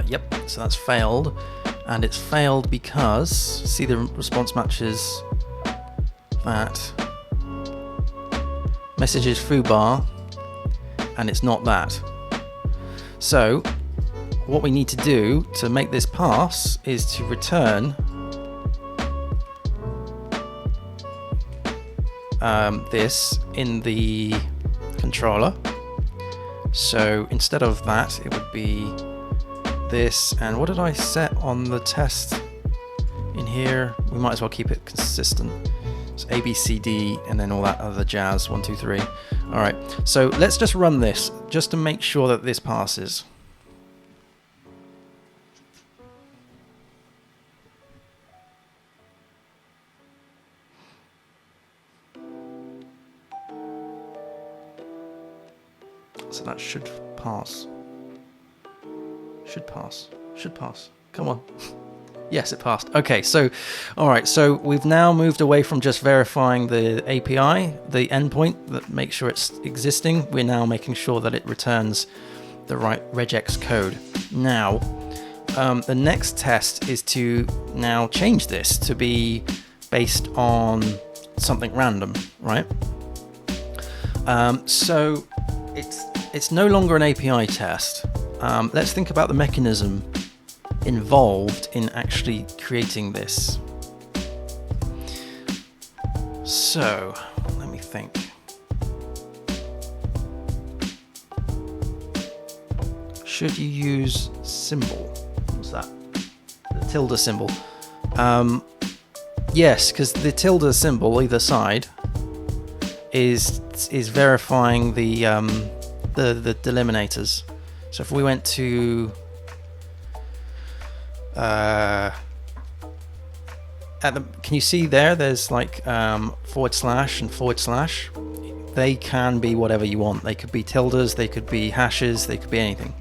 A: Yep, so that's failed. And it's failed because, see, the response matches that message is foobar, and it's not that. So what we need to do to make this pass is to return this in the controller. So instead of that, it would be this. And what did I set on the test in here? We might as well keep it consistent. It's A, B, C, D, and then all that other jazz. 1, 2, 3. All right. So let's just run this just to make sure that this passes. So that should pass. Should pass. Come on. Yes, it passed. Okay, so, all right, so we've now moved away from just verifying the API, the endpoint that makes sure it's existing. We're now making sure that it returns the right regex code. Now, the next test is to now change this to be based on something random, right? So it's no longer an API test. Let's think about the mechanism involved in actually creating this. So, let me think. Should you use symbol? What's that? The tilde symbol. Yes, because the tilde symbol either side is verifying the delimiters. So if we went to can you see there? There's like / and /. They can be whatever you want. They could be tildes, they could be hashes, they could be anything.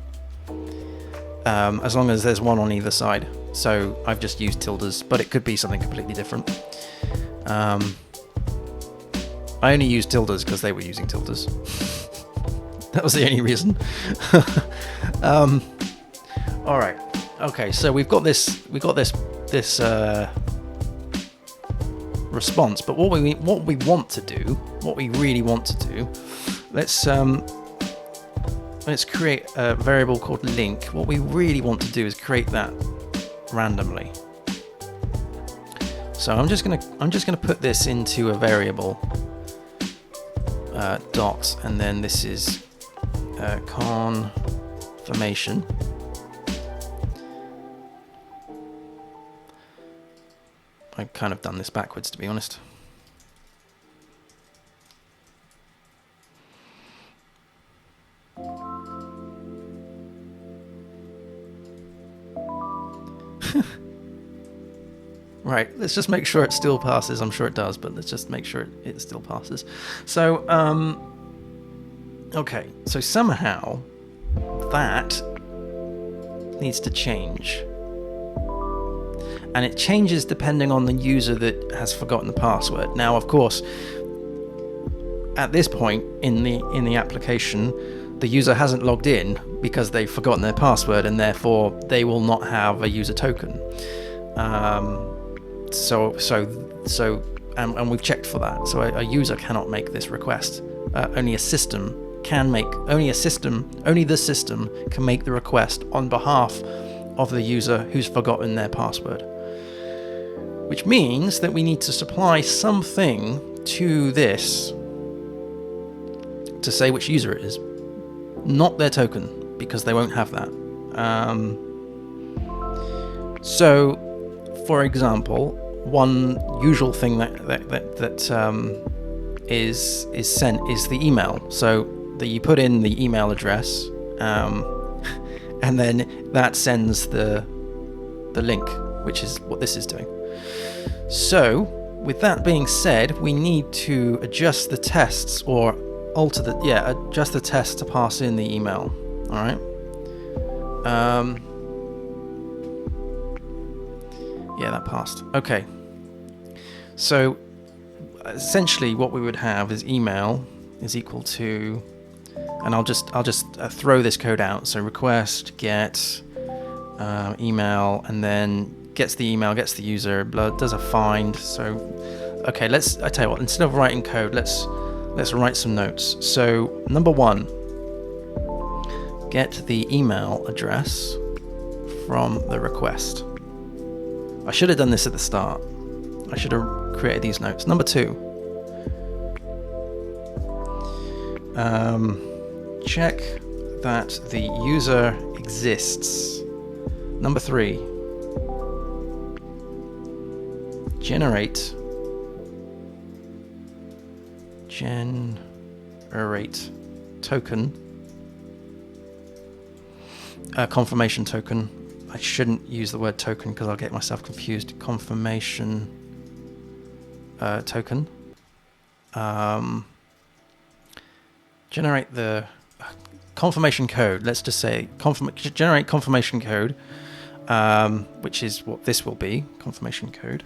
A: As long as there's one on either side. So I've just used tildes, but it could be something completely different. I only used tildes because they were using tildes. That was the only reason. All right. Okay. So we've got this response. But what we really want to do, let's create a variable called link. What we really want to do is create that randomly. So I'm just gonna put this into a variable dot, and then this is confirmation. I've kind of done this backwards, to be honest. Right, let's just make sure it still passes. I'm sure it does, but let's just make sure it still passes. So, okay, so somehow that needs to change. And it changes depending on the user that has forgotten the password. Now, of course, at this point in the application, the user hasn't logged in because they've forgotten their password, and therefore they will not have a user token. And we've checked for that. So a user cannot make this request. Only the system can make the request on behalf of the user who's forgotten their password. Which means that we need to supply something to this to say which user it is, not their token, because they won't have that. So, for example, one usual thing that is sent is the email. So that you put in the email address, and then that sends the link, which is what this is doing. So, with that being said, we need to adjust the tests, or adjust the tests to pass in the email. All right. Yeah, that passed. Okay. So, essentially, what we would have is email is equal to, and I'll just throw this code out. So request get email, and then gets the email, gets the user, does a find. So, okay, I tell you what, instead of writing code, let's write some notes. So, number 1, get the email address from the request. I should have done this at the start. I should have created these notes. Number 2, check that the user exists. Number 3, generate token, confirmation token. I shouldn't use the word token because I'll get myself confused. Confirmation token. Generate the confirmation code. Let's just say generate confirmation code, which is what this will be, confirmation code.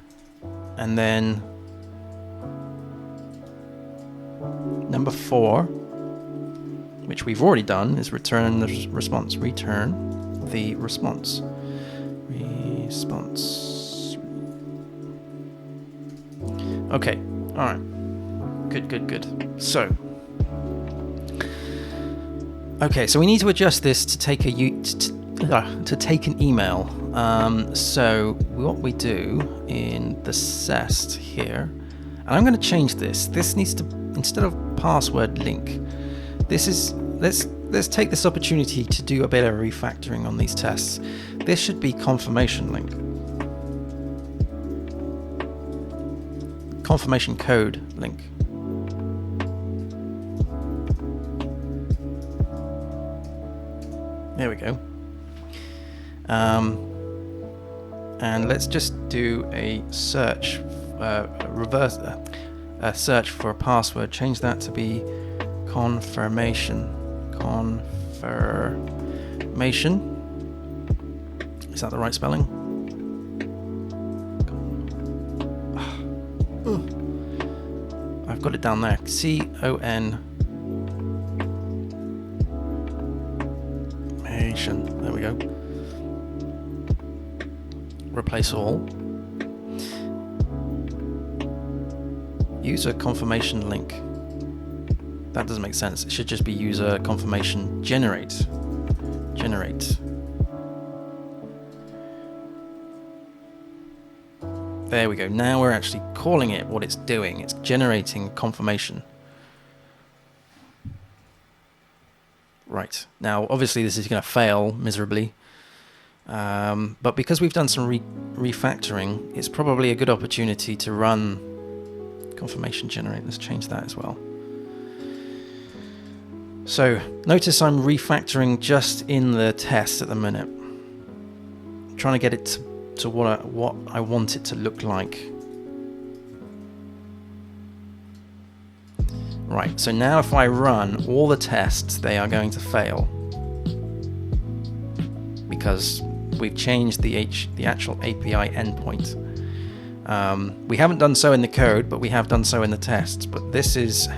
A: And then number 4, which we've already done, is return the response. Return the response. Okay, all right. Good. So, okay, so we need to adjust this to take an email. So what we do in the cest here, and I'm going to change this. This needs to, instead of password link, this is let's take this opportunity to do a bit of refactoring on these tests. This should be confirmation link. Confirmation code link. There we go. And let's just do a search, search for a password. Change that to be confirmation. Is that the right spelling? I've got it down there. CON. There we go. Replace all. User confirmation link. That doesn't make sense. It should just be user confirmation generate. There we go. Now we're actually calling it what it's doing. It's generating confirmation. Right. Now, obviously, this is going to fail miserably. But because we've done some refactoring, it's probably a good opportunity to run confirmation generate. Let's change that as well. So notice I'm refactoring just in the test at the minute. I'm trying to get it to what I want it to look like. Right, so now if I run all the tests, they are going to fail because we've changed the actual API endpoint. We haven't done so in the code, but we have done so in the tests. But this is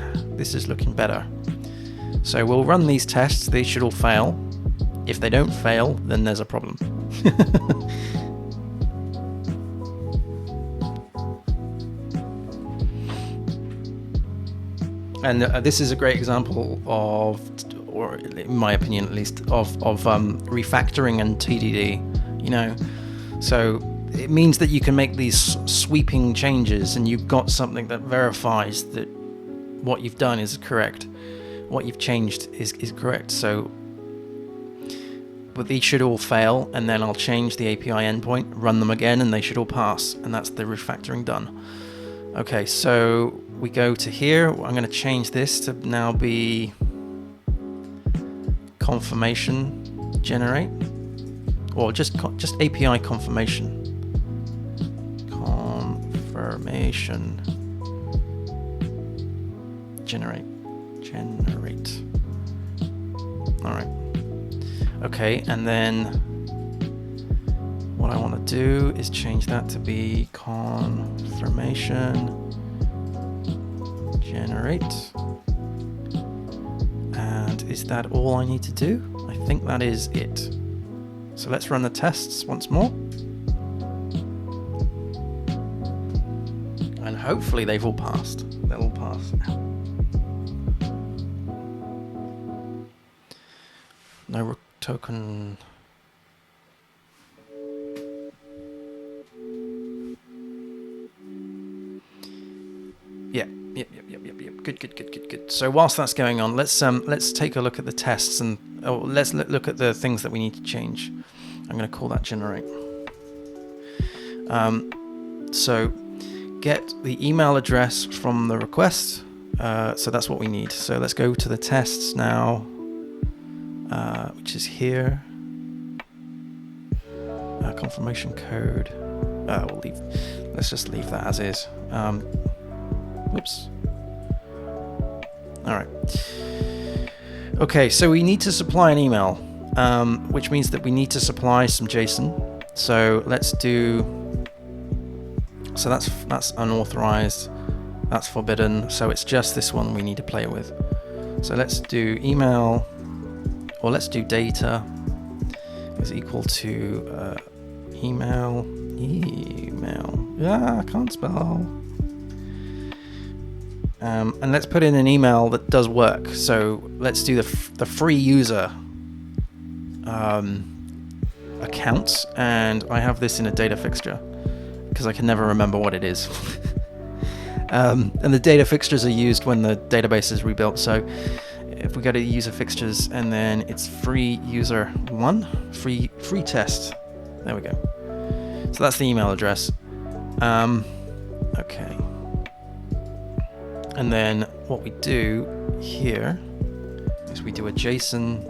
A: looking better. So we'll run these tests. They should all fail. If they don't fail, then there's a problem. And this is a great example of, or in my opinion at least, of refactoring and TDD. You know, so it means that you can make these sweeping changes, and you've got something that verifies that what you've done is correct. What you've changed is correct. So, but these should all fail, and then I'll change the API endpoint, run them again, and they should all pass, and that's the refactoring done. Okay, so we go to here. I'm going to change this to now be confirmation generate, or just API confirmation. Confirmation generate. All right. Okay, and then what I want to do is change that to be confirmation generate. And is that all I need to do? I think that is it. So let's run the tests once more. And hopefully they've all passed. They'll all pass. No token. Yep. Good. So whilst that's going on, let's take a look at the tests and let's look at the things that we need to change. I'm going to call that generate. So get the email address from the request. So that's what we need. So let's go to the tests now. Which is here. Confirmation code. Let's just leave that as is. Whoops. All right. Okay, so we need to supply an email, which means that we need to supply some JSON. So let's do. So that's unauthorized. That's forbidden. So it's just this one we need to play with. So let's do email. Or let's do data is equal to email. I can't spell. And let's put in an email that does work. So let's do the free user account, and I have this in a data fixture because I can never remember what it is. And the data fixtures are used when the database is rebuilt. So if we go to user fixtures and then it's free user 1, free test. There we go. So that's the email address. Okay. And then what we do here is we do a JSON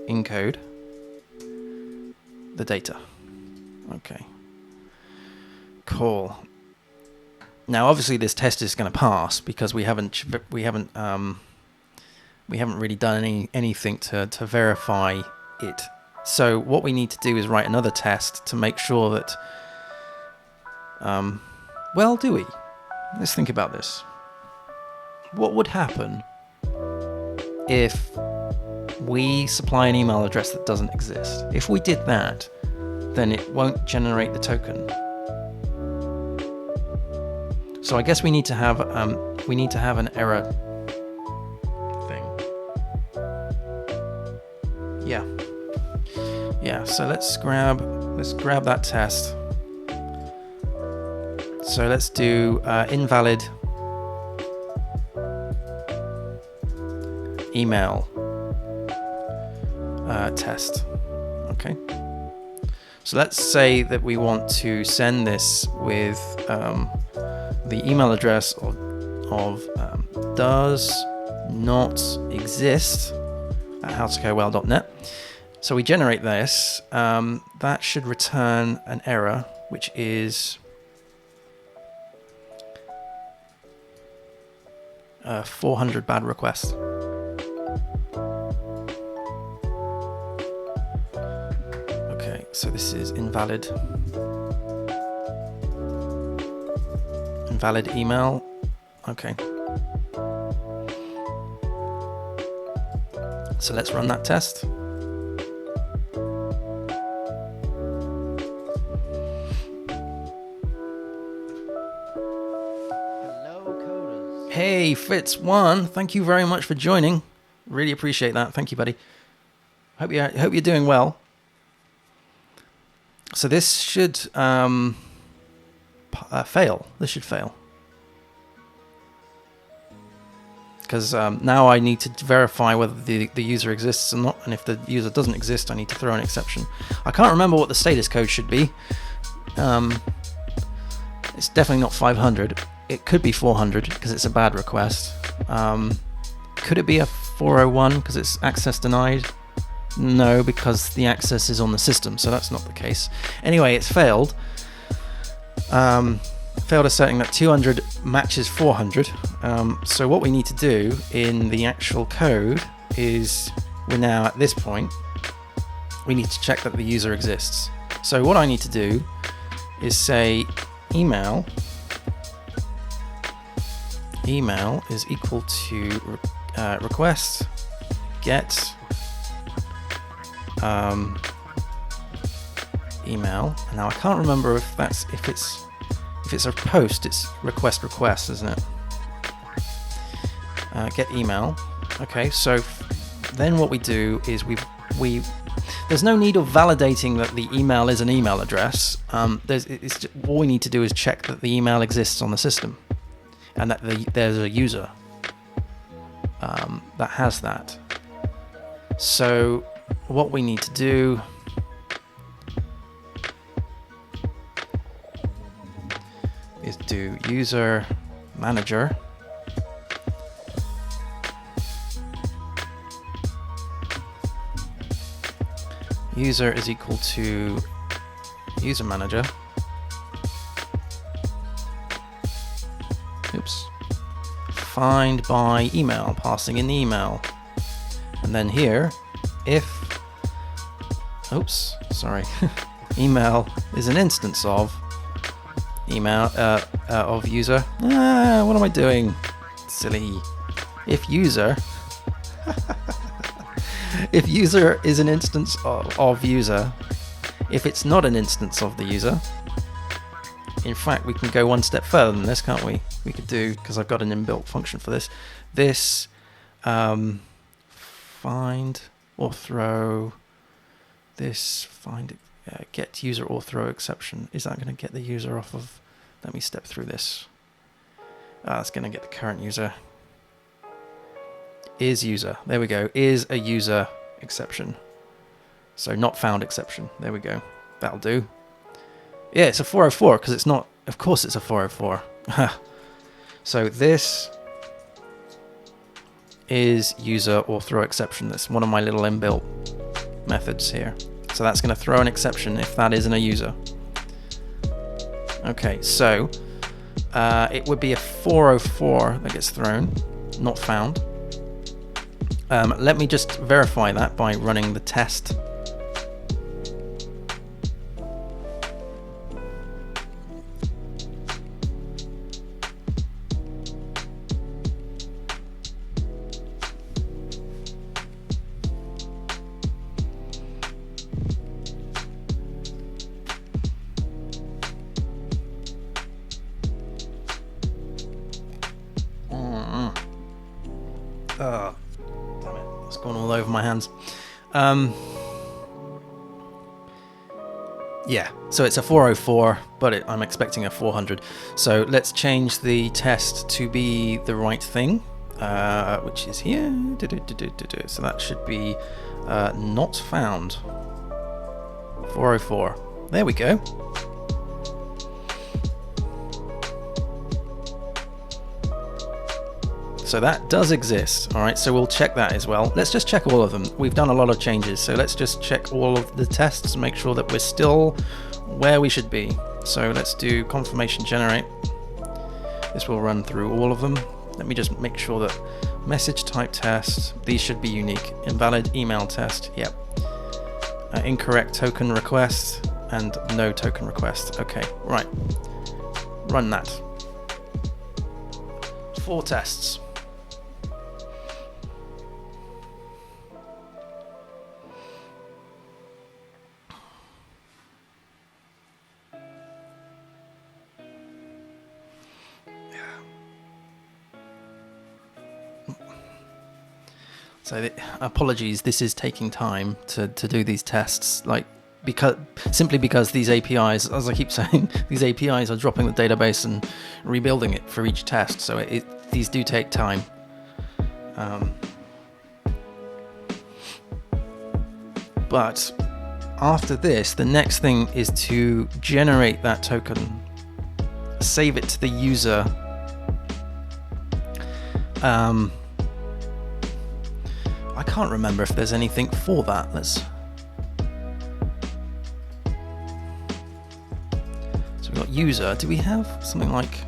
A: encode the data. Okay. Cool. Now, obviously, this test is going to pass because we haven't really done anything to verify it. So what we need to do is write another test to make sure that. Well, do we? Let's think about this. What would happen if we supply an email address that doesn't exist? If we did that, then it won't generate the token. So I guess we need to have an error thing. Yeah. So let's grab let's grab that test. So let's do invalid email test. Okay. So let's say that we want to send this with the email address of does not exist at howtocodewell.net. So we generate this. That should return an error, which is 400 bad requests. Okay, so this is invalid email. Okay. So let's run that test. Hey, Fitz1, thank you very much for joining. Really appreciate that. Thank you, buddy. Hope you're doing well. So this should fail. This should fail. Because now I need to verify whether the user exists or not, and if the user doesn't exist, I need to throw an exception. I can't remember what the status code should be. It's definitely not 500. It could be 400 because it's a bad request. Could it be a 401 because it's access denied? No, because the access is on the system, so that's not the case. Anyway, it's failed. Failed asserting that 200 matches 400. So what we need to do in the actual code is we're now at this point, we need to check that the user exists. So what I need to do is say email is equal to request get email. And now I can't remember if it's a post, it's request, isn't it? Get email. Okay, so then what we do is we there's no need of validating that the email is an email address. All we need to do is check that the email exists on the system and that there's a user that has that. So what we need to do is do user manager user is equal to user manager. Oops. Find by email, passing in the email. And then here, if email is an instance of email of user. What am I doing? Silly. If user if user is an instance of user, if it's not an instance of the user, in fact, we can go one step further than this, can't we? We could do, because I've got an inbuilt function for this, find or throw this, get user or throw exception. Is that going to get the user off of, let me step through this. That's going to get the current user. Is user, there we go, is a user exception. So not found exception, there we go, that'll do. Yeah, it's a 404 because it's not, of course it's a 404. So this is user or throw exception. That's one of my little inbuilt methods here. So that's going to throw an exception if that isn't a user. Okay, so it would be a 404 that gets thrown, not found. Let me just verify that by running the test. Yeah, so it's a 404, but I'm expecting a 400. So let's change the test to be the right thing, which is here. So that should be not found. 404. There we go. So that does exist. All right, so we'll check that as well. Let's just check all of them. We've done a lot of changes, so let's just check all of the tests and make sure that we're still where we should be. So let's do confirmation generate. This will run through all of them. Let me just make sure that message type test, these should be unique. Invalid email test, yep. Incorrect token request and no token request. Okay, right. Run that. 4 tests. So apologies, this is taking time to do these tests, simply because these APIs, as I keep saying, these APIs are dropping the database and rebuilding it for each test. So these do take time. But after this, the next thing is to generate that token, save it to the user. I can't remember if there's anything for that. So we've got user. Do we have something like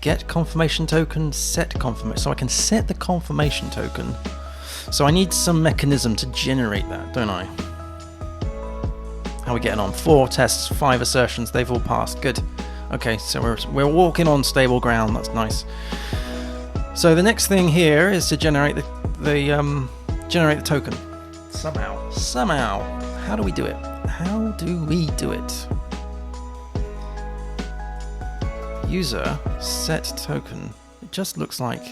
A: get confirmation token, set confirmation? So I can set the confirmation token. So I need some mechanism to generate that, don't I? How are we getting on? 4 tests, 5 assertions. They've all passed. Good. Okay, so we're walking on stable ground. That's nice. So the next thing here is to generate the token. Somehow. How do we do it? User set token. It just looks like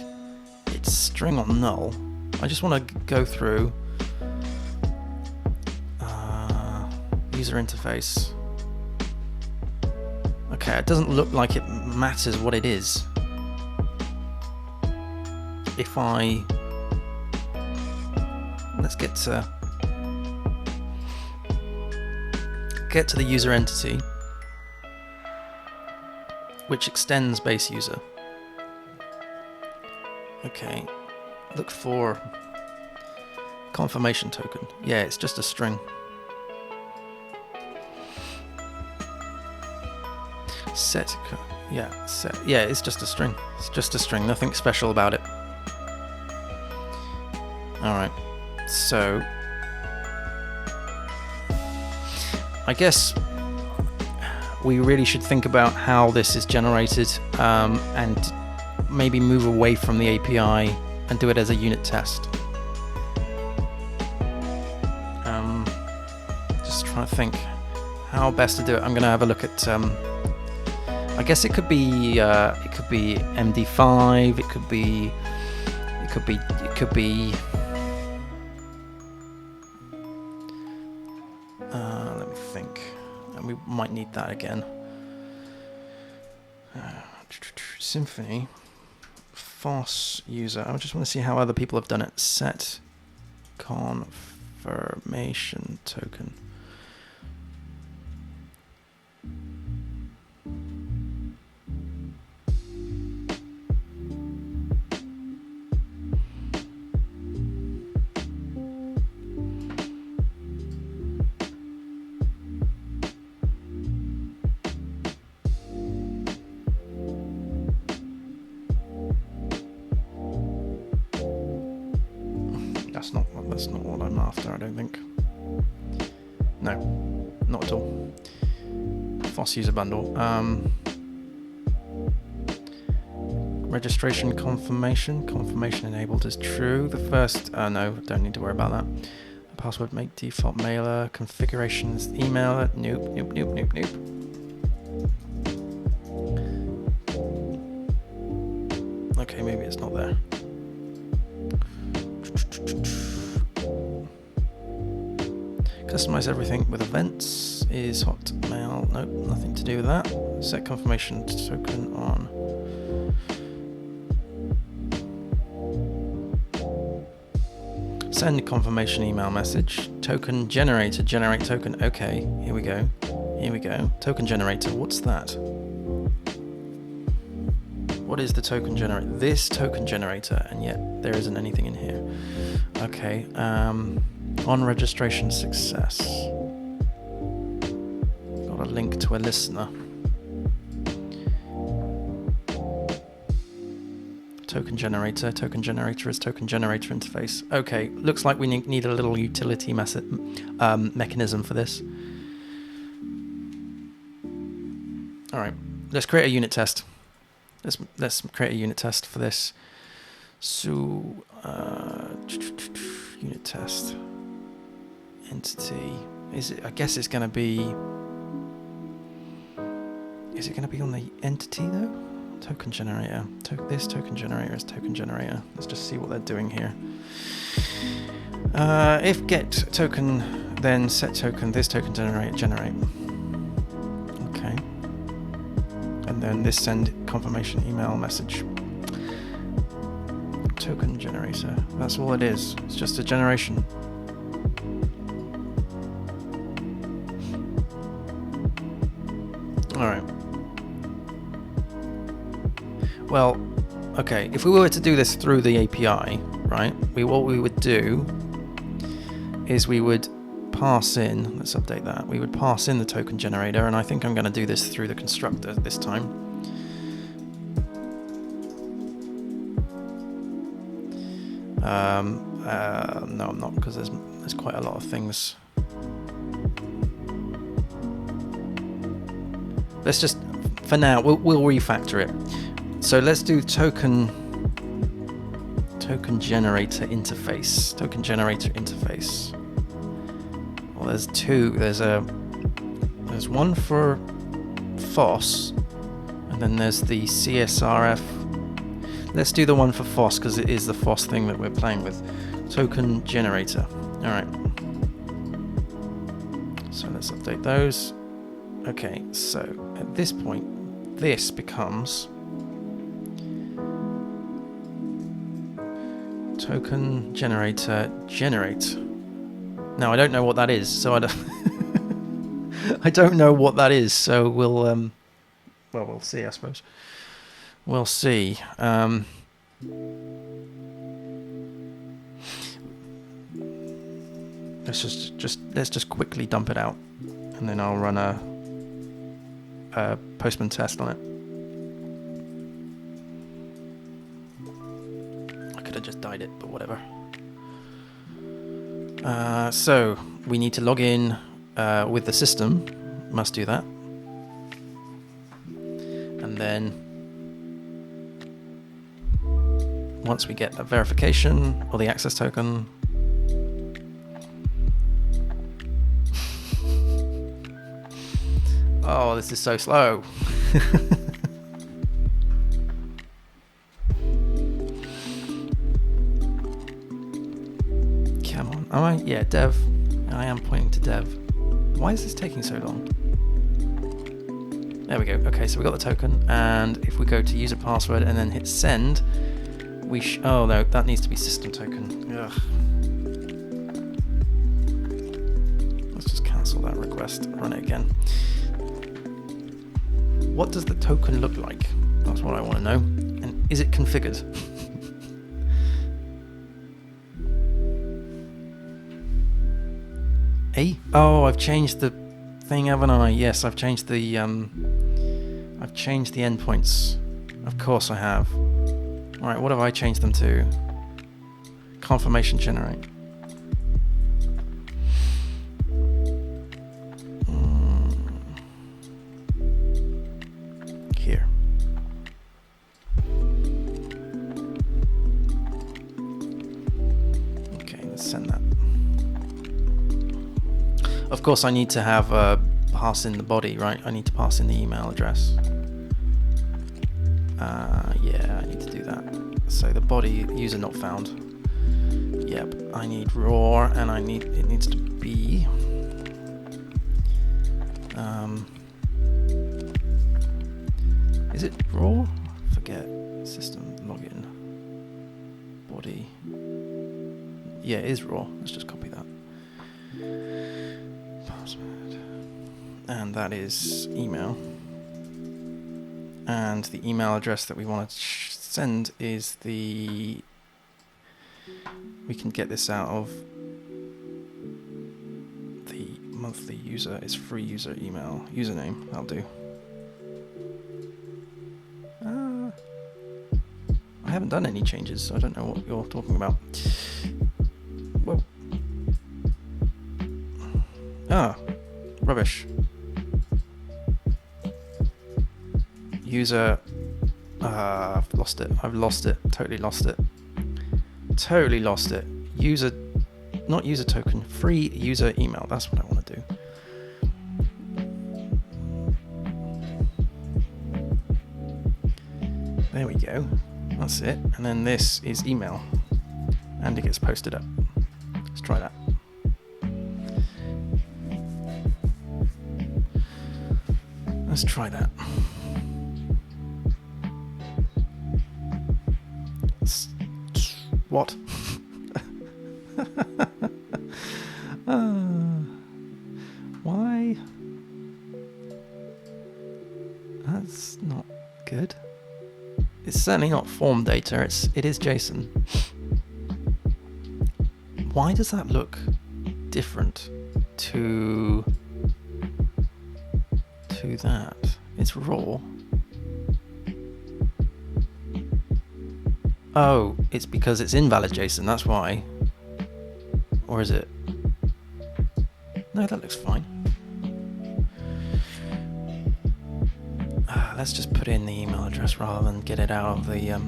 A: it's string or null. I just want to go through user interface. Okay, it doesn't look like it matters what it is. If let's get to the user entity, which extends base user. Okay, look for confirmation token. Yeah, it's just a string. Yeah, it's just a string. It's just a string, nothing special about it. Alright, so I guess we really should think about how this is generated and maybe move away from the API and do it as a unit test. Just trying to think how best to do it. I'm going to have a look at I guess it could be MD5, it could be let me think, and we might need that again. Symfony FOSS user. I just want to see how other people have done it. Set confirmation token. That's not what I'm after, I don't think. No, not at all. FOSS user bundle. Registration confirmation. Confirmation enabled is true. The first, no, don't need to worry about that. Password make default mailer. Configurations email. Nope. Okay, maybe it's not there. Customize everything with events is Hotmail. Nope, nothing to do with that. Set confirmation token on. Send confirmation email message. Token generator, generate token. Okay, here we go. Here we go. Token generator, what's that? What is the token generator? This token generator, and yet there isn't anything in here. Okay, on registration success. Got a link to a listener. Token generator is token generator interface. Okay, looks like we need a little utility mechanism for this. All right, let's create a unit test. Let's create a unit test for this. So, unit test entity. Is it? I guess it's going to be. Is it going to be on the entity though? Token generator. This token generator is token generator. Let's just see what they're doing here. If get token, then set token. This token generator generate. Okay. And then this send confirmation email message. Token generator. That's all it is. It's just a generation. All right. Well, okay. If we were to do this through the API, right? What we would do is we would pass in. Let's update that. We would pass in the token generator, and I think I'm going to do this through the constructor this time. No, I'm not, because there's quite a lot of things. Let's just, for now, we'll refactor it. So let's do token generator interface. Token generator interface. Well, there's two. There's one for FOSS, and then there's the CSRF. Let's do the one for FOSS because it is the FOSS thing that we're playing with. Token generator. All right. So let's update those. Okay. So at this point, this becomes token generator generate. Now I don't know what that is, so I don't. I don't know what that is. So we'll well, we'll see. I suppose we'll see. Let's just quickly dump it out, and then I'll run a Postman test on it. I could have just dyed it, but whatever. So we need to log in with the system. Must do that, and then once we get a verification or the access token. Oh, this is so slow. Come on. Am I? Yeah, dev. I am pointing to dev. Why is this taking so long? There we go. Okay, so we got the token, and if we go to user password and then hit send, we oh no, that needs to be system token. Ugh. Let's just cancel that request. Run it again. What does the token look like? That's what I want to know. And is it configured? Hey? Oh, I've changed the thing, haven't I? Yes, I've changed the endpoints. Of course I have. All right, what have I changed them to? Confirmation generate. Here. Okay, let's send that. Of course, I need to have pass in the body, right? I need to pass in the email address. Yeah, I need to do that. So the body user not found. Yep, I need raw, and it needs to be Is it raw? Forget. System login. Body. Yeah, it is raw. Let's just copy that. Password. And that is email. And the email address that we want to send is the... We can get this out of the monthly user. It's free user email. Username. That'll do. I haven't done any changes, so I don't know what you're talking about. Whoa. Ah, rubbish. User. I've lost it. I've lost it. Totally lost it. Totally lost it. User, not user token, free user email. That's what I want to do. There we go. That's it. And then this is email. And it gets posted up. Let's try that. Let's try that. What? Why? That's not good. It's certainly not form data. It is JSON. Why does that look different to that? It's raw. Oh, it's because it's invalid JSON, that's why. Or is it? No, that looks fine. Let's just put in the email address rather than get it out of the...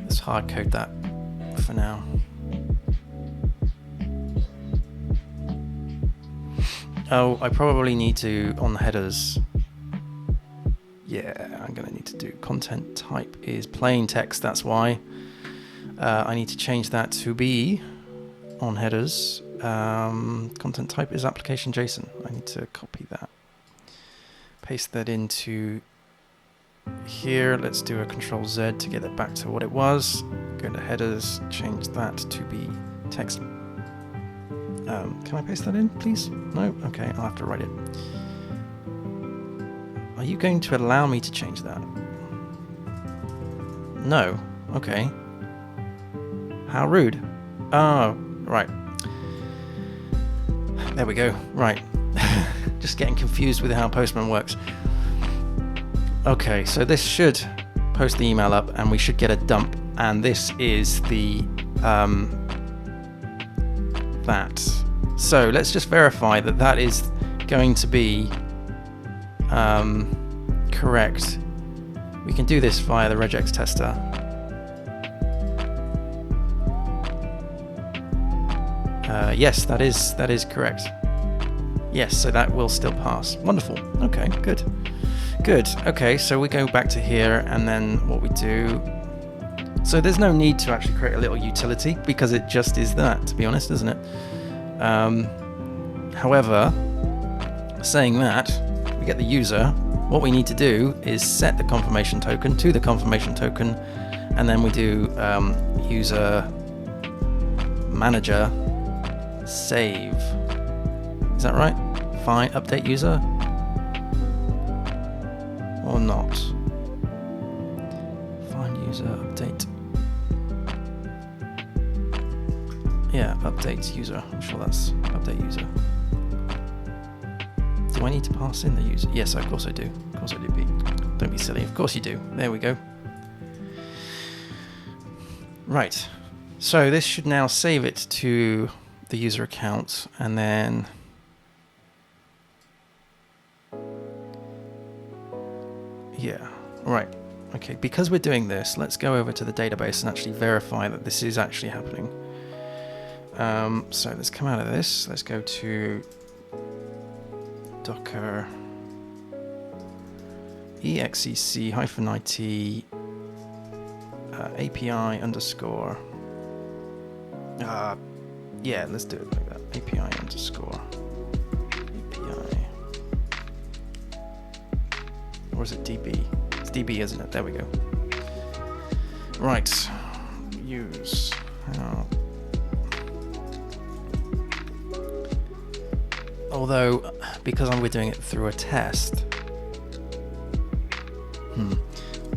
A: Let's hard code that for now. Oh, I probably need to, on the headers... Yeah, I'm going to need to do content type is plain text, that's why. I need to change that to be on headers. Content type is application JSON. I need to copy that. Paste that into here. Let's do a Control Z to get it back to what it was. Go to headers, change that to be text. Can I paste that in, please? No? Okay, I'll have to write it. Are you going to allow me to change that? No. Okay. How rude. Oh, right. There we go. Right. Just getting confused with how Postman works. Okay, so this should post the email up and we should get a dump. And this is the that. So let's just verify that that is going to be correct. We can do this via the regex tester. Yes, that is correct. Yes, so that will still pass. Wonderful. Okay, good. Good. Okay, so we go back to here and then what we do. So there's no need to actually create a little utility because it just is that, to be honest, isn't it? However, saying that, we get the user. What we need to do is set the confirmation token to the confirmation token, and then we do user manager save. Is that right? Fine. Update user or not? Find user update. Yeah, update user. I'm sure that's update user. Do I need to pass in the user? Yes, of course I do. Of course I do, Pete. Don't be silly. Of course you do. There we go. Right. So this should now save it to the user account and then yeah. Right. Okay. Because we're doing this, let's go over to the database and actually verify that this is actually happening. So let's come out of this. Let's go to Docker exec-it API underscore Yeah, let's do it like that. API underscore API. Or is it DB? It's DB, isn't it? There we go. Right. Use. Although, because we're doing it through a test.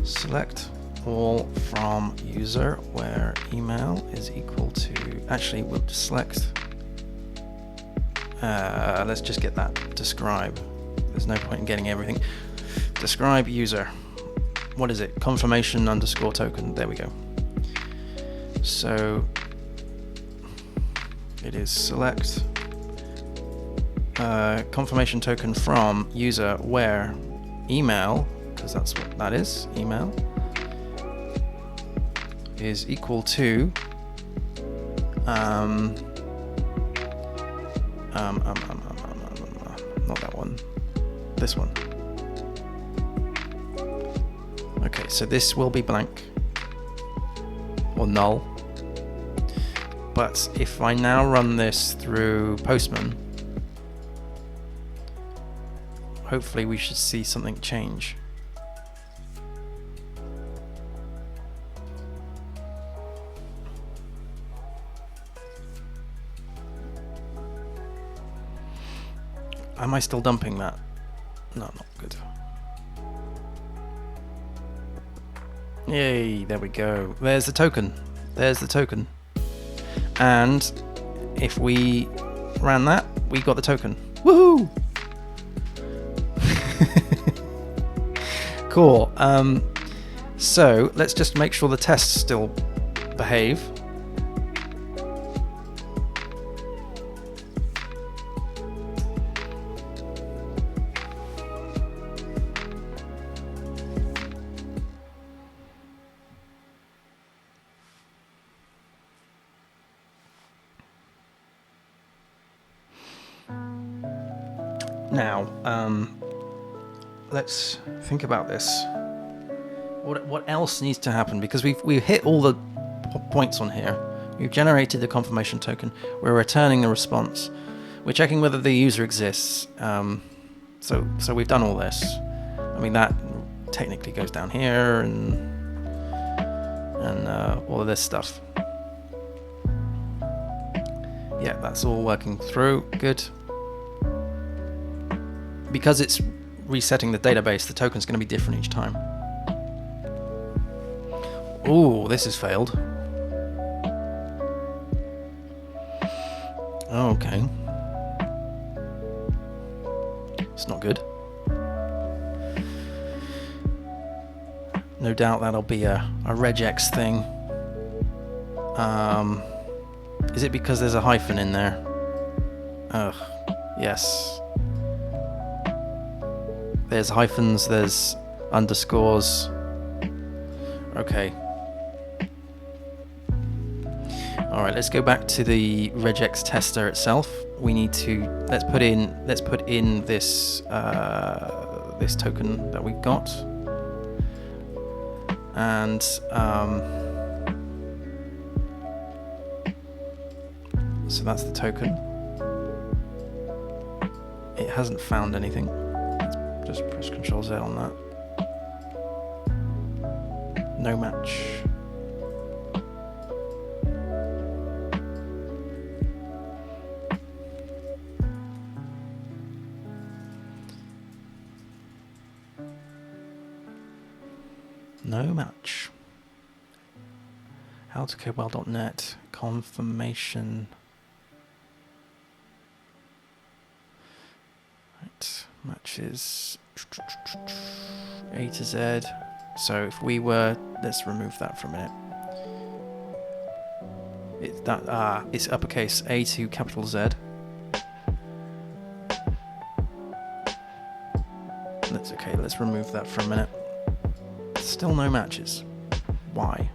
A: Select all from user where email is equal to. Actually, we'll just select. Let's just get that. Describe. There's no point in getting everything. Describe user. What is it? Confirmation underscore token. There we go. So it is select confirmation token from user where email, because that's what that is, email, is equal to not that one, this one. Okay, so this will be blank or null. But if I now run this through Postman, hopefully we should see something change. Am I still dumping that? No, not good. Yay, there we go. There's the token. There's the token. And if we ran that, we got the token. Woohoo! Cool. So let's just make sure the tests still behave. Now, let's think about this. What else needs to happen? Because we've hit all the points on here. We've generated the confirmation token. We're returning the response. We're checking whether the user exists. So we've done all this. I mean, that technically goes down here and all of this stuff. Yeah, that's all working through. Good. Because it's resetting the database, the token's going to be different each time. Ooh, this has failed. Okay. It's not good. No doubt that'll be a regex thing. Is it because there's a hyphen in there? Ugh, yes. There's hyphens, there's underscores. Okay. Alright, let's go back to the regex tester itself. We need to let's put in this this token that we've got. And so that's the token. It hasn't found anything. Just press Ctrl Z on that. No match. No match. Howtocodewell.net confirmation. Right, matches A to Z. So if we were, let's remove that for a minute. It's uppercase A to capital Z. Let's remove that for a minute. Still no matches. Why?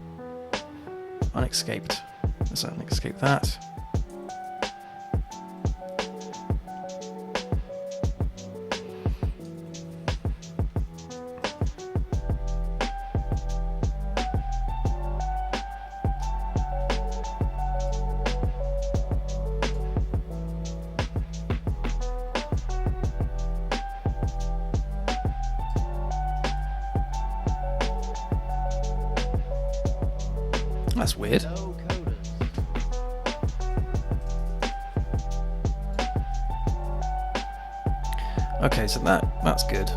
A: Unescaped. Let's unescape that. That's weird. Okay, so that's good.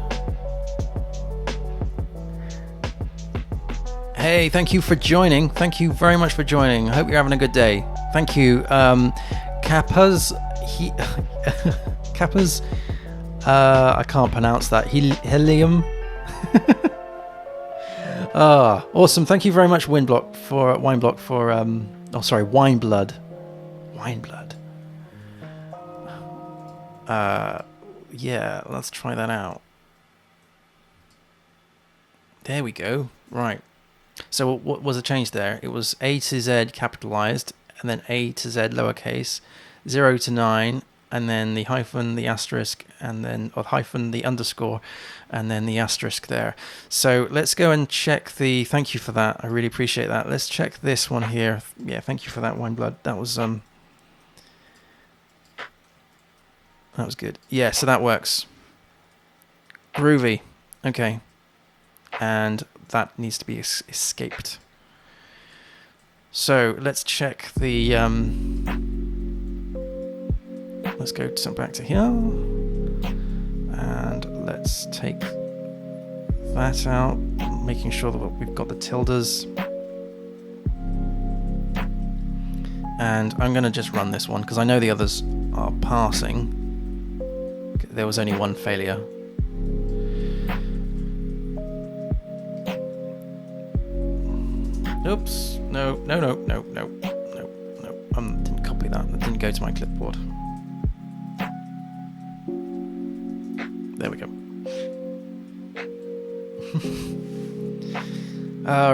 A: Hey, thank you for joining. Thank you very much for joining. I hope you're having a good day. Thank you. Kappas, Kappas, I can't pronounce that. Helium. Awesome. Thank you very much, Wineblock, for Wineblood. Wineblood. Yeah, let's try that out. There we go. Right. So what was the change there? It was A to Z capitalized, and then A to Z lowercase, 0 to 9, and then the hyphen, the asterisk, and then hyphen, the underscore, and then the asterisk there. So let's go and check the. Thank you for that. I really appreciate that. Let's check this one here. Yeah, thank you for that, Wineblood. That was good. Yeah, so that works. Groovy. Okay. And that needs to be escaped. So let's check the. Let's go back to here, and let's take that out, making sure that we've got the tildes. And I'm going to just run this one because I know the others are passing. There was only one failure. Oops, no. Didn't copy that. That didn't go to my clipboard. There we go.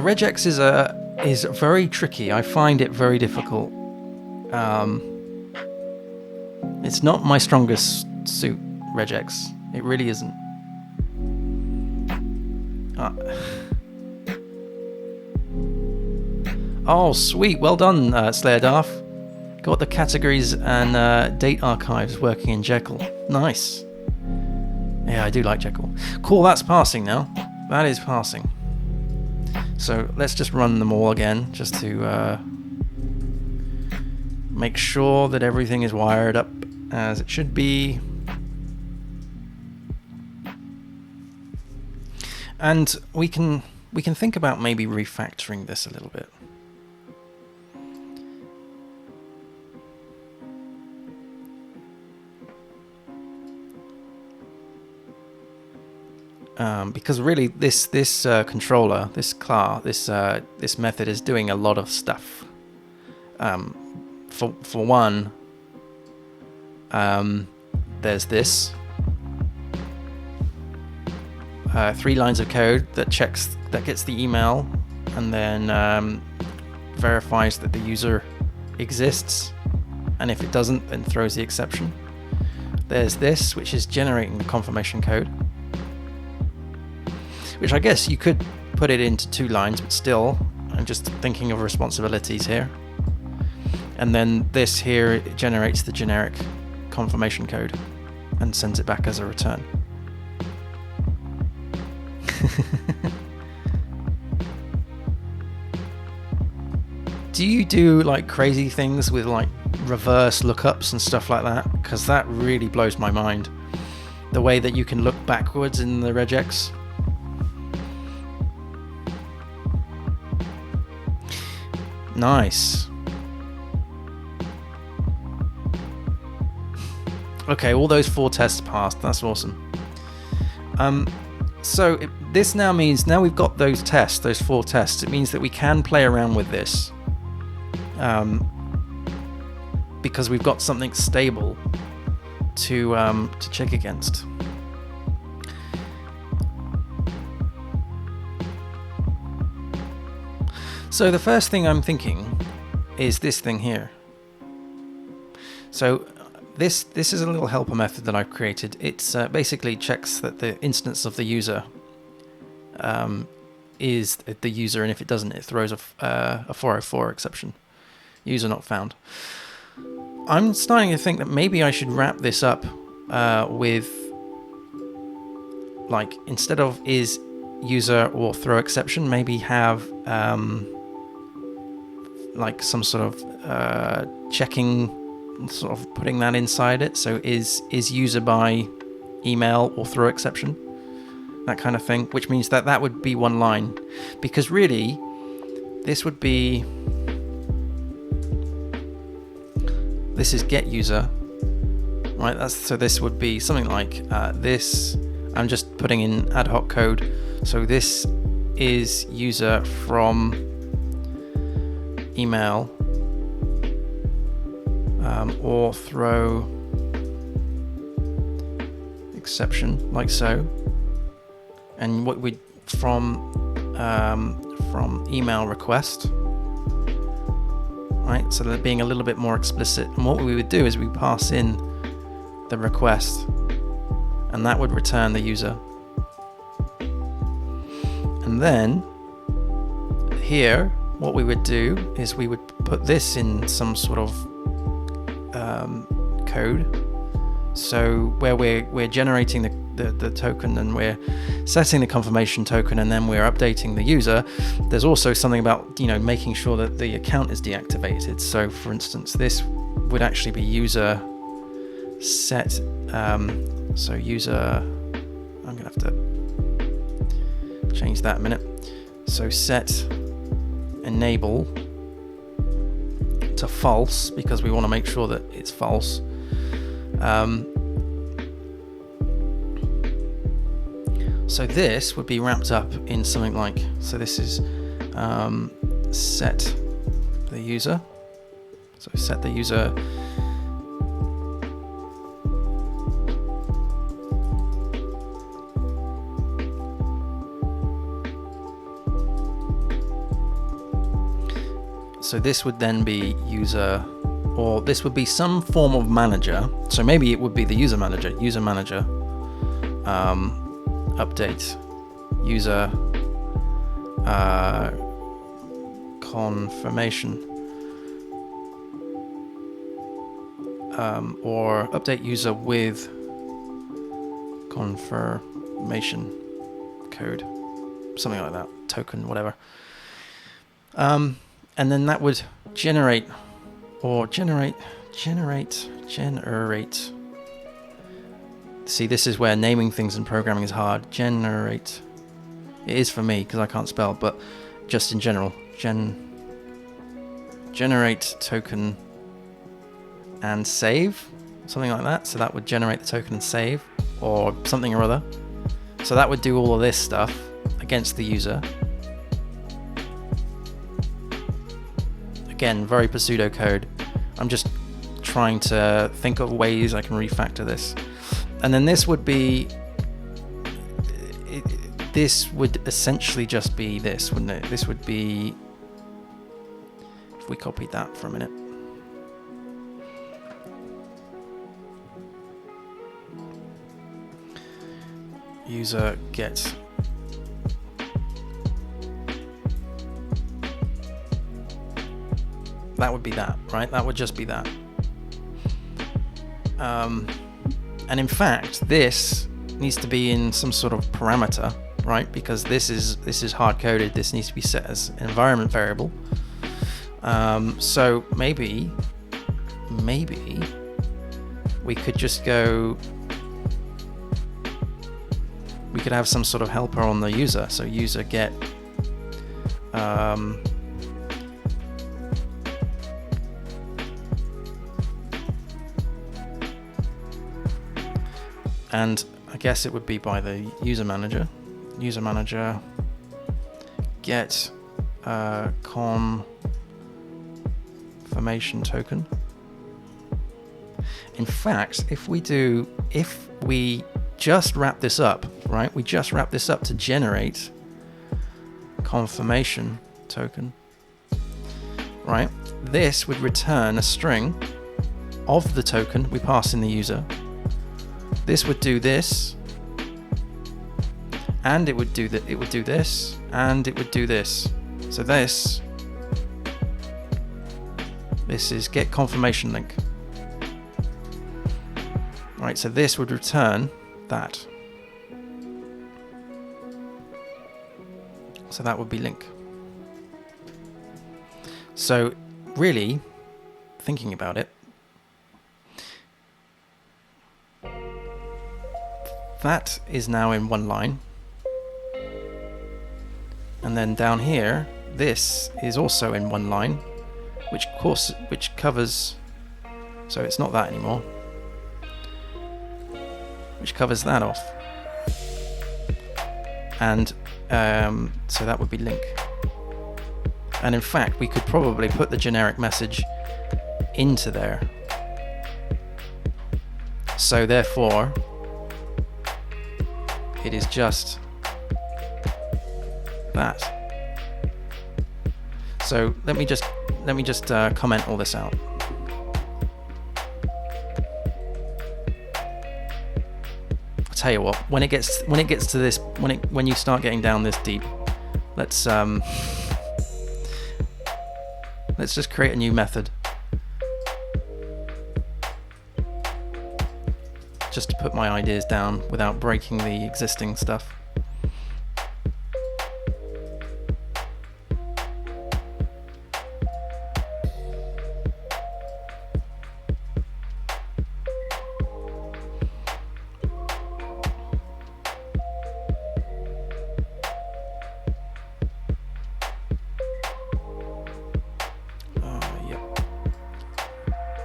A: Regex is very tricky. I find it very difficult. It's not my strongest suit, Regex. It really isn't. Oh, sweet. Well done, Slayerdarth. Got the categories and date archives working in Jekyll. Nice. Yeah, I do like Jekyll. Cool, that's passing now. That is passing. So let's just run them all again, just to make sure that everything is wired up as it should be. And we can think about maybe refactoring this a little bit. Because really, this controller, this method is doing a lot of stuff. For one, there's this 3 lines of code that gets the email, and then verifies that the user exists, and if it doesn't, then throws the exception. There's this, which is generating the confirmation code, which I guess you could put it into 2 lines, but still, I'm just thinking of responsibilities here. And then this here, it generates the generic confirmation code and sends it back as a return. Do you do like crazy things with like reverse lookups and stuff like that? Because that really blows my mind. The way that you can look backwards in the regex. Nice. Okay, all those 4 tests passed. That's awesome. So this now means, now we've got those tests, those 4 tests, it means that we can play around with this. Because we've got something stable to check against. So the first thing I'm thinking is this thing here. So this is a little helper method that I've created. It's basically checks that the instance of the user is the user, and if it doesn't, it throws a 404 exception. User not found. I'm starting to think that maybe I should wrap this up with, like, instead of is user or throw exception, maybe have like some sort of checking, sort of putting that inside it. So is user by email or throw exception, that kind of thing, which means that that would be one line, because really this would be, this is get user, right? So this would be something like this. I'm just putting in ad hoc code. So this is user from email or throw exception, like so. And what we from email request, right? So they're being a little bit more explicit. And what we would do is we pass in the request, and that would return the user. And then here, what we would do is we would put this in some sort of code. So where we're generating the token, and we're setting the confirmation token, and then we're updating the user. There's also something about, you know, making sure that the account is deactivated. So for instance, this would actually be user set. So user, I'm gonna have to change that in a minute. So set enable to false, because we want to make sure that it's false. So this would be wrapped up in something like, so this is set the user. So set the user So this would then be user, or this would be some form of manager. So maybe it would be the user manager, update user confirmation, or update user with confirmation code, something like that, token, whatever. And then that would generate. See, this is where naming things in programming is hard. Generate. It is for me because I can't spell, but just in general. Generate token and save. Something like that. So that would generate the token and save, or something or other. So that would do all of this stuff against the user. Again, very pseudo code. I'm just trying to think of ways I can refactor this. And then this would be, this would essentially just be this, wouldn't it? This would be, if we copied that for a minute. User get that would be that, right? That would just be that. And in fact, this needs to be in some sort of parameter, right? Because this is hard coded. This needs to be set as an environment variable. So maybe we could just go. We could have some sort of helper on the user. So user get. And I guess it would be by the user manager. User manager get confirmation token. In fact, if we just wrap this up, right? We just wrap this up to generate confirmation token, right? This would return a string of the token we pass in the user. This would do this, and it would do that. It would do this, and it would do this. So this is get confirmation link. Right. So this would return that. So that would be link. So really, thinking about it, that is now in one line. And then down here, this is also in one line, which covers, so it's not that anymore, which covers that off. And so that would be link. And in fact, we could probably put the generic message into there. So therefore, it is just that. So let me just comment all this out. I'll tell you what, when it gets to this, when you start getting down this deep, let's just create a new method. Just to put my ideas down without breaking the existing stuff.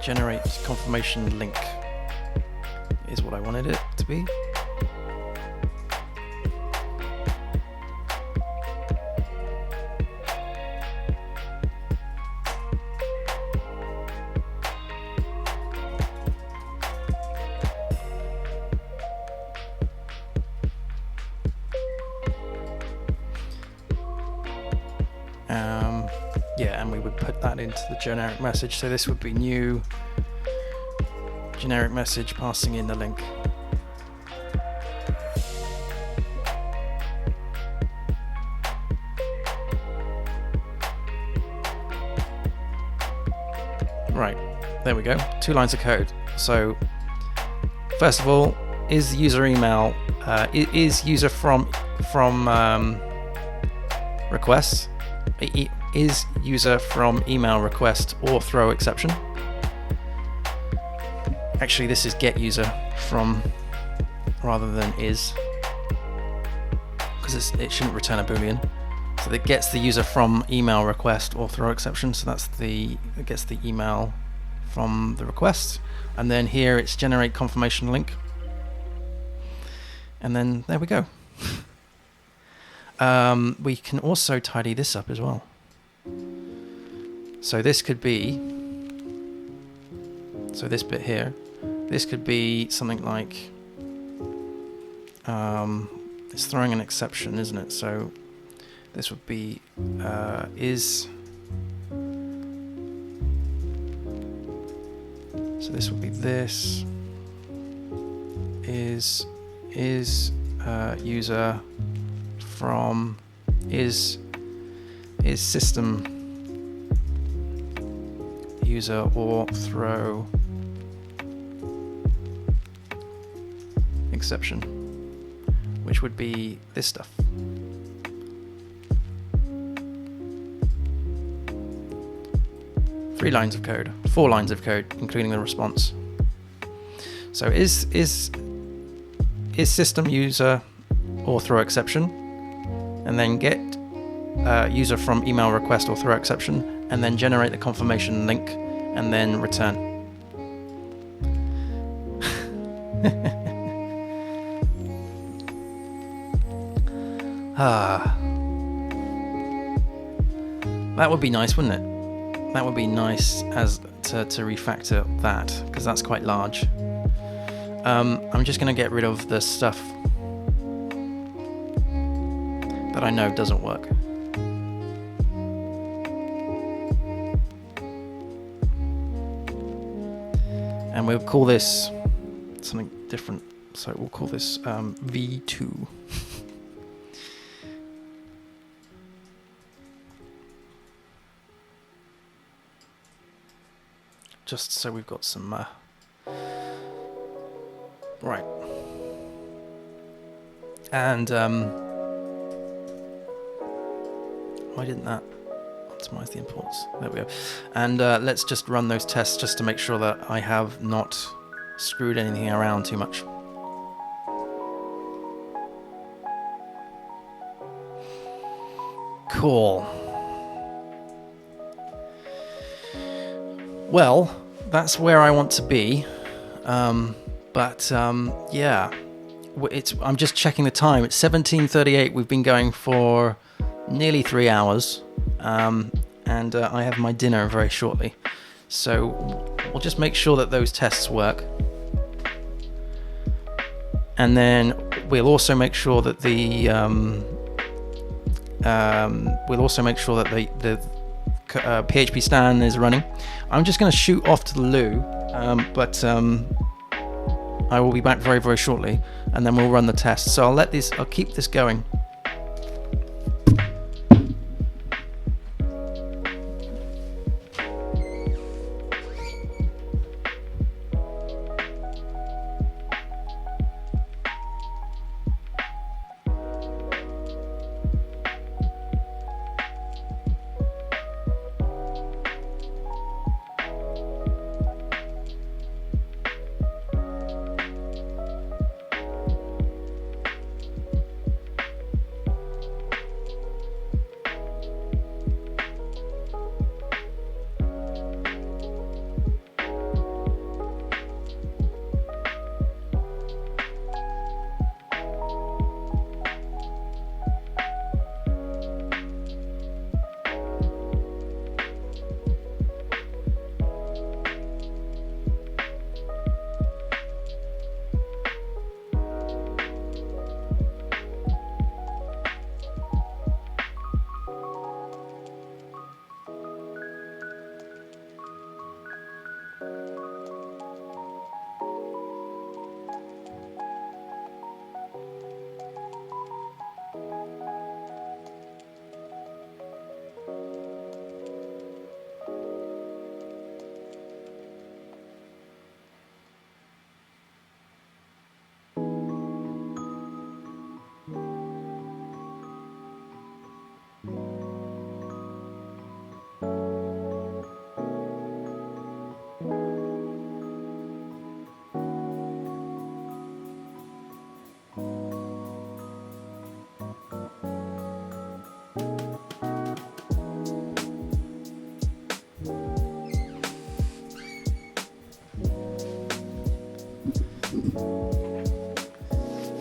A: Generate confirmation link is what I wanted it to be. Yeah, and we would put that into the generic message. So this would be new generic message passing in the link. Right, there we go. 2 lines of code. So first of all, is user email is user from request. Is user from email request or throw exception. Actually, this is get user from rather than is, because it shouldn't return a boolean. So it gets the user from email request or throw exception. So it gets the email from the request, and then here it's generate confirmation link, and then there we go. We can also tidy this up as well. So this could be, so this bit here, this could be something like, it's throwing an exception, isn't it? So this would be is, so this would be this, is user from, is system user or throw exception, which would be this stuff. Four lines of code, including the response. So is system user or throw exception, and then get user from email request or throw exception, and then generate the confirmation link, and then return. That would be nice, wouldn't it? That would be nice as to refactor that, because that's quite large. I'm just going to get rid of the stuff that I know doesn't work. And we'll call this something different. So we'll call this V2. Just so we've got some right. And why didn't that? I'll optimize the imports. There we go. And let's just run those tests just to make sure that I have not screwed anything around too much. Cool. Well, that's where I want to be. Yeah, I'm just checking the time. It's 17:38. We've been going for nearly 3 hours, and I have my dinner very shortly. So we'll just make sure that those tests work, and then we'll also make sure that the Phpstorm is running. I'm just going to shoot off to the loo, but I will be back very, very shortly, and then we'll run the test. So I'll keep this going.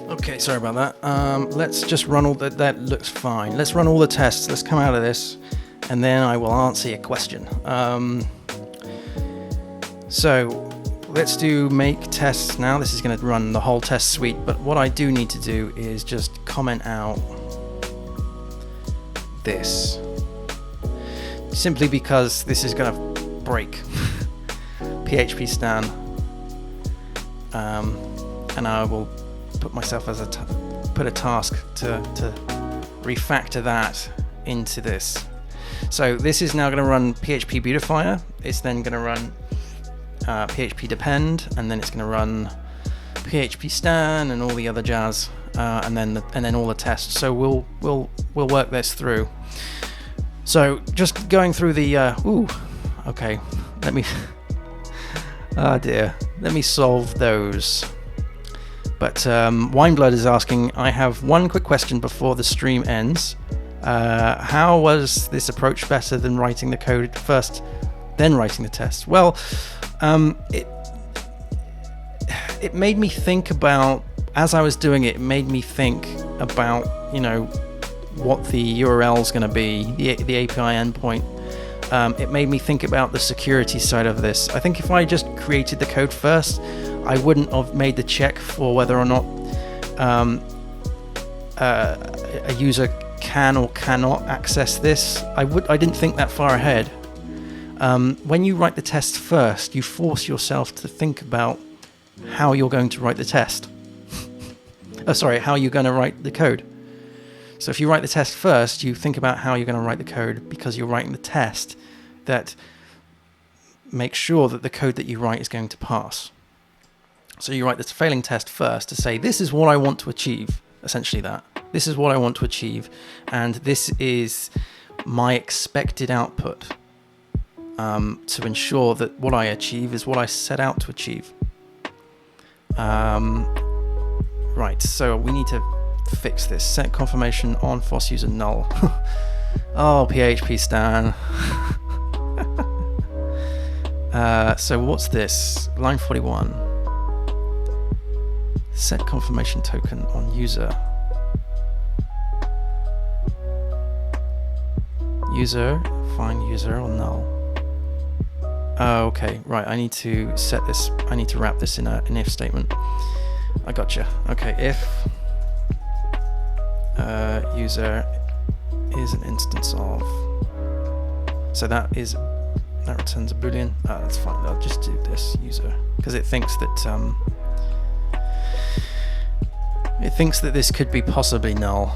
A: Okay, sorry about that. Let's just run all that looks fine. Let's run all the tests. Let's come out of this, and then I will answer your question. So let's do make tests now. This is going to run the whole test suite, but what I do need to do is just comment out this. Simply because this is going to break Phpstorm, and I will put myself as put a task to refactor that into this. So this is now going to run PHP beautifier. It's then going to run PHP depend, and then it's going to run Phpstorm and all the other jazz, and then all the tests. So we'll work this through. So just going through the okay, let me oh dear, let me solve those. But Wineblood is asking, I have one quick question before the stream ends. How was this approach better than writing the code first, then writing the test? Well, it made me think about, as I was doing it, it made me think about, what the URL is going to be, the API endpoint. It made me think about the security side of this. I think if I just created the code first, I wouldn't have made the check for whether or not a user can or cannot access this. I didn't think that far ahead. When you write the test first, you force yourself to think about how you're going to write the test. How you're going to write the code. So if you write the test first, you think about how you're going to write the code, because you're writing the test that makes sure that the code that you write is going to pass. So you write this failing test first to say, this is what I want to achieve, essentially that. This is what I want to achieve, and this is my expected output to ensure that what I achieve is what I set out to achieve. Right, so we need to fix this. Set confirmation on FOSS user null. Oh, PHP Stan. So what's this? Line 41. Set confirmation token on user. User, find user or null. Oh, okay, right, I need to set this, I need to wrap this in an if statement. I gotcha. Okay, if user is an instance of, so that returns a boolean. That's fine, I'll just do this user, because it thinks that this could be possibly null,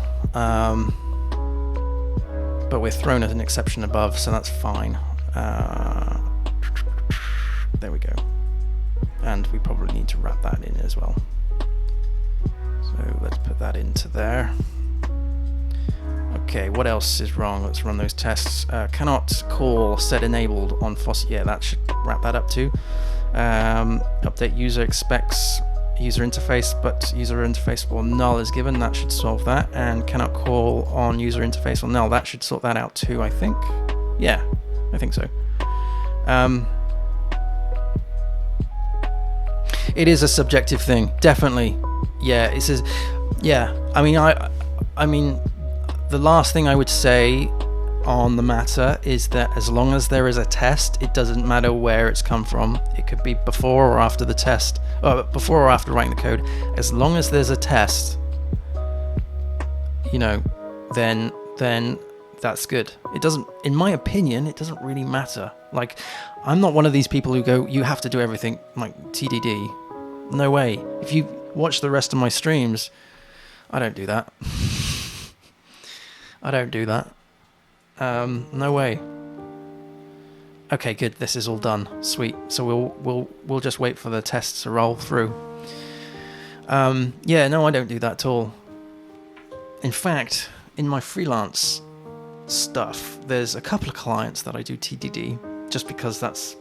A: but we're thrown as an exception above, so that's fine. There we go. And we probably need to wrap that in as well. So let's put that into there. Okay, what else is wrong? Let's run those tests. Cannot call set enabled on FOSS. Yeah, that should wrap that up too. Update user expects user interface, but user interface or null is given. That should solve that. And cannot call on user interface or null. That should sort that out too, I think. Yeah, I think so. It is a subjective thing, definitely. Yeah, it says. Yeah, I mean, the last thing I would say on the matter is that as long as there is a test, it doesn't matter where it's come from. It could be before or after the test, or before or after writing the code. As long as there's a test, you know, then that's good. It doesn't, in my opinion, it doesn't really matter. Like, I'm not one of these people who go, you have to do everything like TDD. No way. If you watch the rest of my streams, I don't do that. I don't do that. No way. Okay, good. This is all done. Sweet. So we'll just wait for the tests to roll through. Yeah, no, I don't do that at all. In fact, in my freelance stuff, there's a couple of clients that I do TDD, just because that's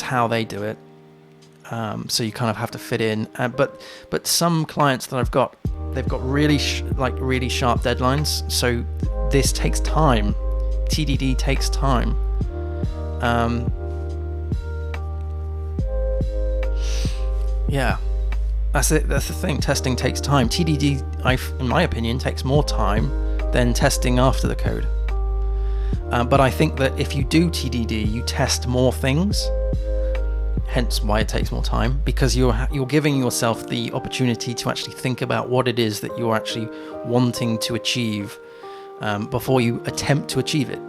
A: how they do it. So you kind of have to fit in. But some clients that I've got, they've got really sharp deadlines. So this takes time. TDD takes time. Yeah, that's it. That's the thing. Testing takes time. TDD, in my opinion, takes more time than testing after the code. But I think that if you do TDD, you test more things. Hence why it takes more time, because you're giving yourself the opportunity to actually think about what it is that you're actually wanting to achieve before you attempt to achieve it.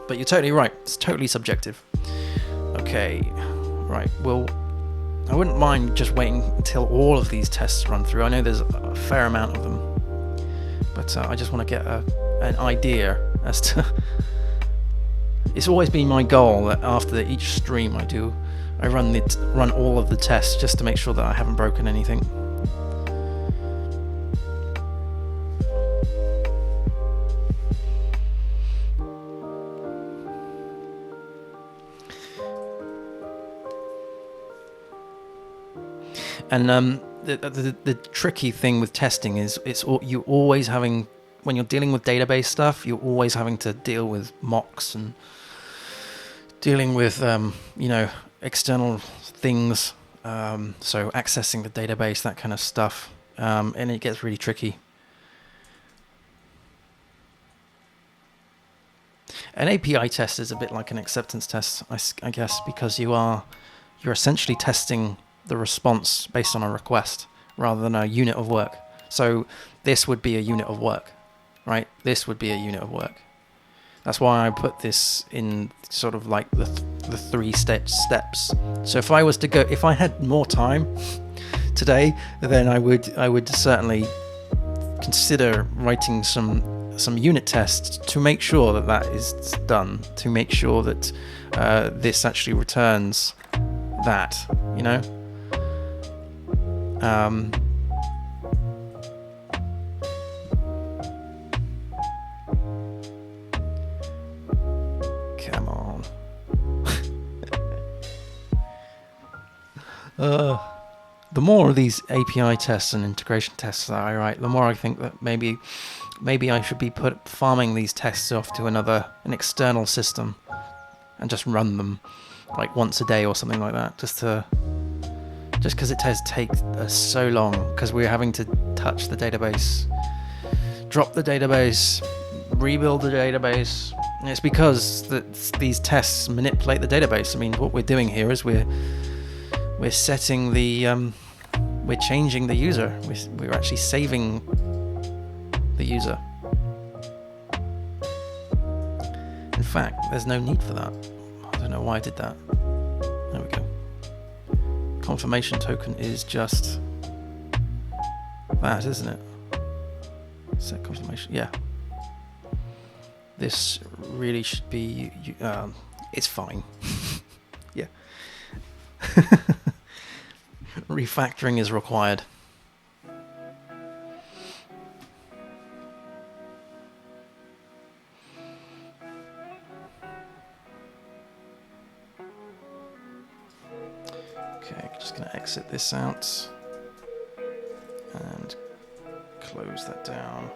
A: But you're totally right. It's totally subjective. Okay, right. Well, I wouldn't mind just waiting until all of these tests run through. I know there's a fair amount of them, but I just want to get an idea as to. It's always been my goal that after each stream I run all of the tests just to make sure that I haven't broken anything. And the tricky thing with testing is you're always having, when you're dealing with database stuff, you're always having to deal with mocks and dealing with external things, so accessing the database, that kind of stuff, and it gets really tricky. An API test is a bit like an acceptance test, I guess, because you're essentially testing the response based on a request rather than a unit of work. So this would be a unit of work, right? This would be a unit of work. That's why I put this in sort of like the 3 steps. So if I had more time today, then I would certainly consider writing some unit tests to make sure that is done, to make sure that this actually returns that, you know. The more of these API tests and integration tests that I write, the more I think that maybe I should be farming these tests off to an external system and just run them like once a day or something like that, just because it takes so long, because we're having to touch the database, drop the database, rebuild the database. And it's because these tests manipulate the database. I mean, what we're doing here is we're setting we're changing the user. We're actually saving the user. In fact, there's no need for that. I don't know why I did that. There we go. Confirmation token is just that, isn't it? Set confirmation. Yeah. This really should be. It's fine. Yeah. Refactoring is required. Okay, just going to exit this out and close that down.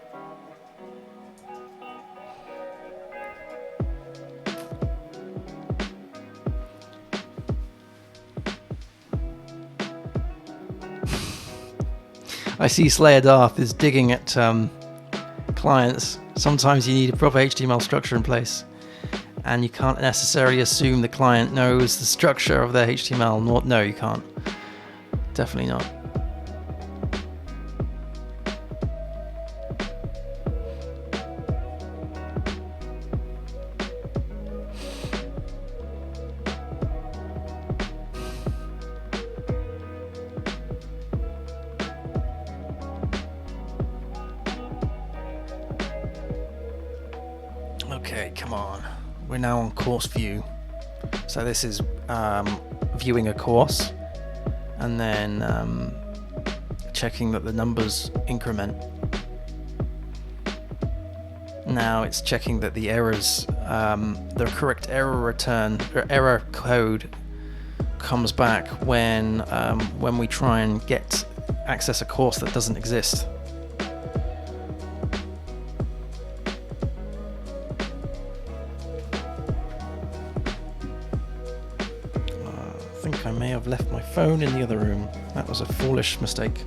A: I see Slayer Darth is digging at clients. Sometimes you need a proper HTML structure in place, and you can't necessarily assume the client knows the structure of their HTML. No, you can't. Definitely not. Okay, come on. We're now on course view. So this is viewing a course and then checking that the numbers increment. Now it's checking that the errors, the correct error return or error code comes back when we try and access a course that doesn't exist. I think I may have left my phone in the other room. That was a foolish mistake.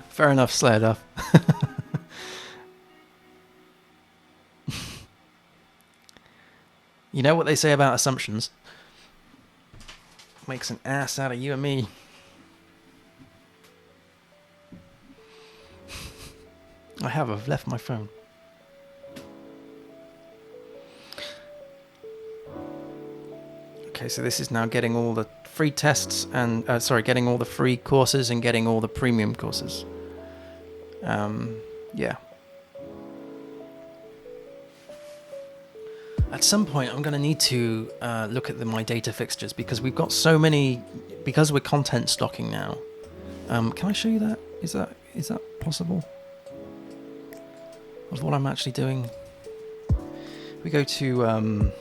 A: Fair enough, Slayer Duff. You know what they say about assumptions? Makes an ass out of you and me. I've left my phone. Okay, so this is now getting all the free tests and getting all the free courses and getting all the premium courses. Yeah. At some point, I'm going to need to look at my data fixtures, because we've got so many. Because we're content stocking now. Can I show you that? Is that possible? Of what I'm actually doing. We go to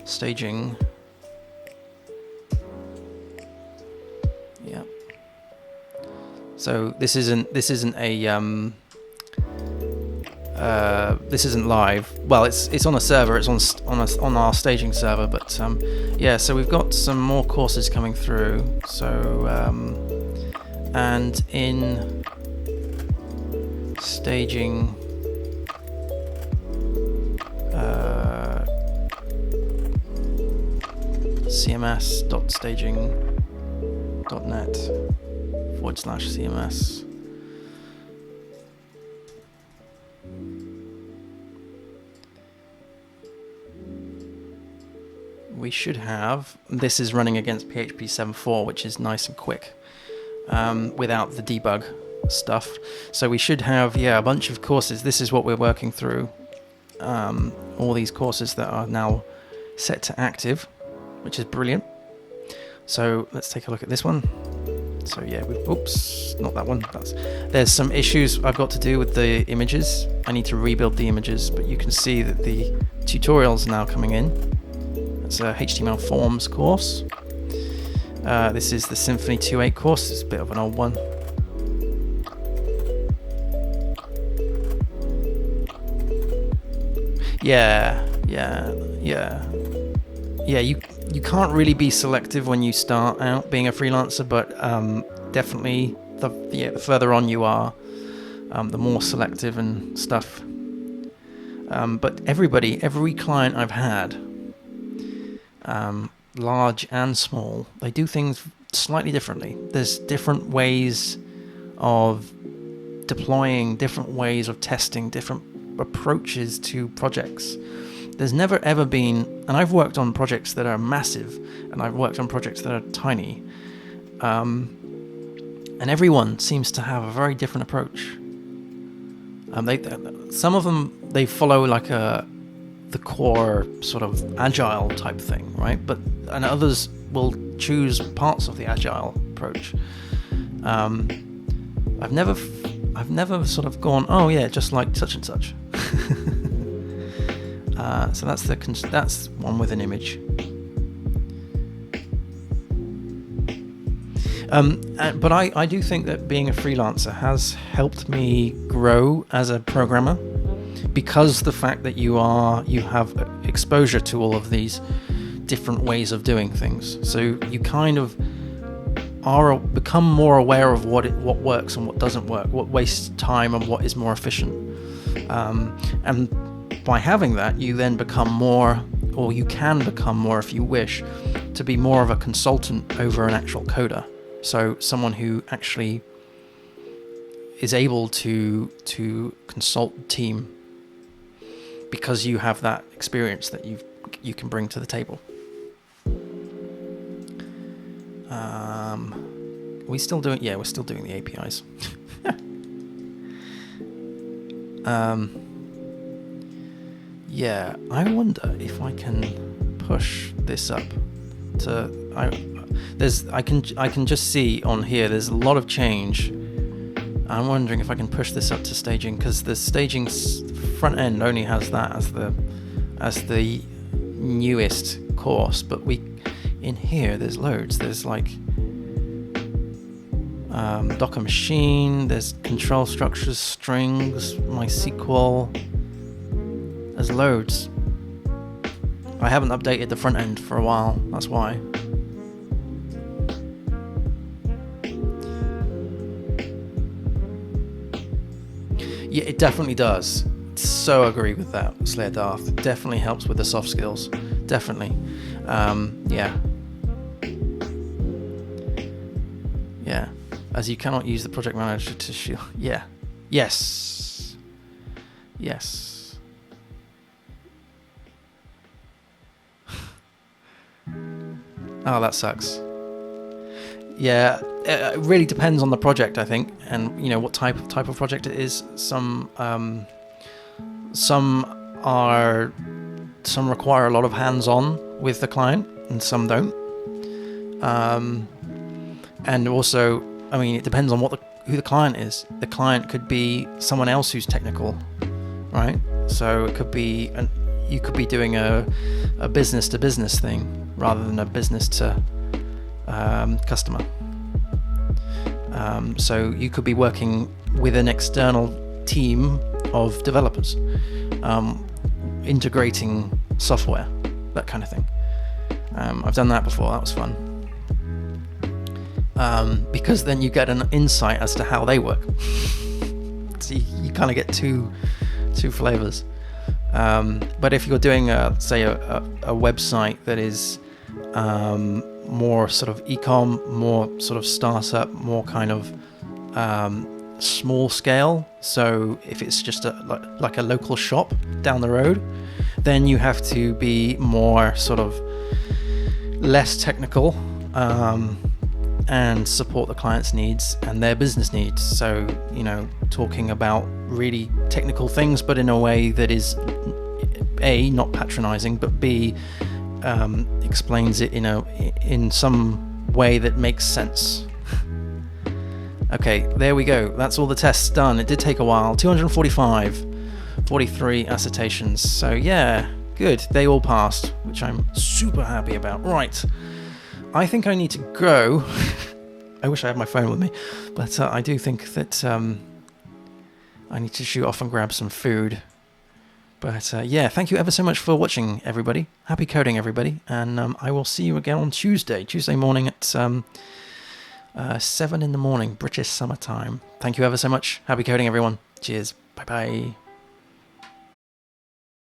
A: staging. Yeah. So this isn't live. Well, it's on a server. It's on our staging server. But yeah. So we've got some more courses coming through. So and in staging. cms.staging.net/cms. We should have, this is running against PHP 7.4, which is nice and quick, without the debug. stuff. So we should have, a bunch of courses. This is what we're working through. All these courses that are now set to active, which is brilliant. So let's take a look at this one. So oops, not that one. There's some issues I've got to do with the images. I need to rebuild the images, but you can see that the tutorial's now coming in. It's a HTML forms course. This is the Symfony 2.8 course. It's a bit of an old one. You can't really be selective when you start out being a freelancer, but definitely the further on you are, the more selective and stuff. But every client I've had, large and small, they do things slightly differently. There's different ways of deploying, different ways of testing, different approaches to projects. There's never ever been, and I've worked on projects that are massive, and I've worked on projects that are tiny, and everyone seems to have a very different approach. Some of them, they follow like the core sort of agile type thing, right? And others will choose parts of the agile approach. I've never sort of gone, oh yeah, just like such and such. So that's one with an image. But I do think that being a freelancer has helped me grow as a programmer, because the fact that you have exposure to all of these different ways of doing things. So you kind of become more aware of what works and what doesn't work, what wastes time and what is more efficient. And by having that, you then become more, or you can become more if you wish, to be more of a consultant over an actual coder. So someone who actually is able to consult the team, because you have that experience that you can bring to the table. We're still doing the APIs. I wonder if I can push this up to. I can just see on here. There's a lot of change. I'm wondering if I can push this up to staging, because the staging front end only has that as the newest course. But in here there's loads. There's like Docker machine. There's control structures, strings, MySQL. There's loads. I haven't updated the front end for a while, that's why. Yeah, it definitely does. So agree with that, Slayer Darth. It definitely helps with the soft skills. Definitely. Yeah. As you cannot use the project manager to shield. Yeah. Yes. Oh, that sucks. Yeah, it really depends on the project, I think, and what type of project it is. Some require a lot of hands-on with the client, and some don't. And also, it depends on who the client is. The client could be someone else who's technical, right? So it could be you could be doing a business-to-business thing rather than a business-to customer. So you could be working with an external team of developers, integrating software, that kind of thing. I've done that before. That was fun. Because then you get an insight as to how they work. So you kind of get two flavors. But if you're doing a website that is more sort of e-com, more sort of startup, more kind of small scale, so if it's just like a local shop down the road, then you have to be more sort of less technical, and support the client's needs and their business needs. So, talking about really technical things, but in a way that is A, not patronizing, but B, explains it in some way that makes sense. Okay, there we go. That's all the tests done. It did take a while. 43 assertions. So yeah, good. They all passed, which I'm super happy about. Right. I think I need to go. I wish I had my phone with me, but I do think that I need to shoot off and grab some food. But yeah, thank you ever so much for watching, everybody. Happy coding, everybody. And I will see you again on Tuesday morning at 7 in the morning, British summertime. Thank you ever so much. Happy coding, everyone. Cheers. Bye-bye.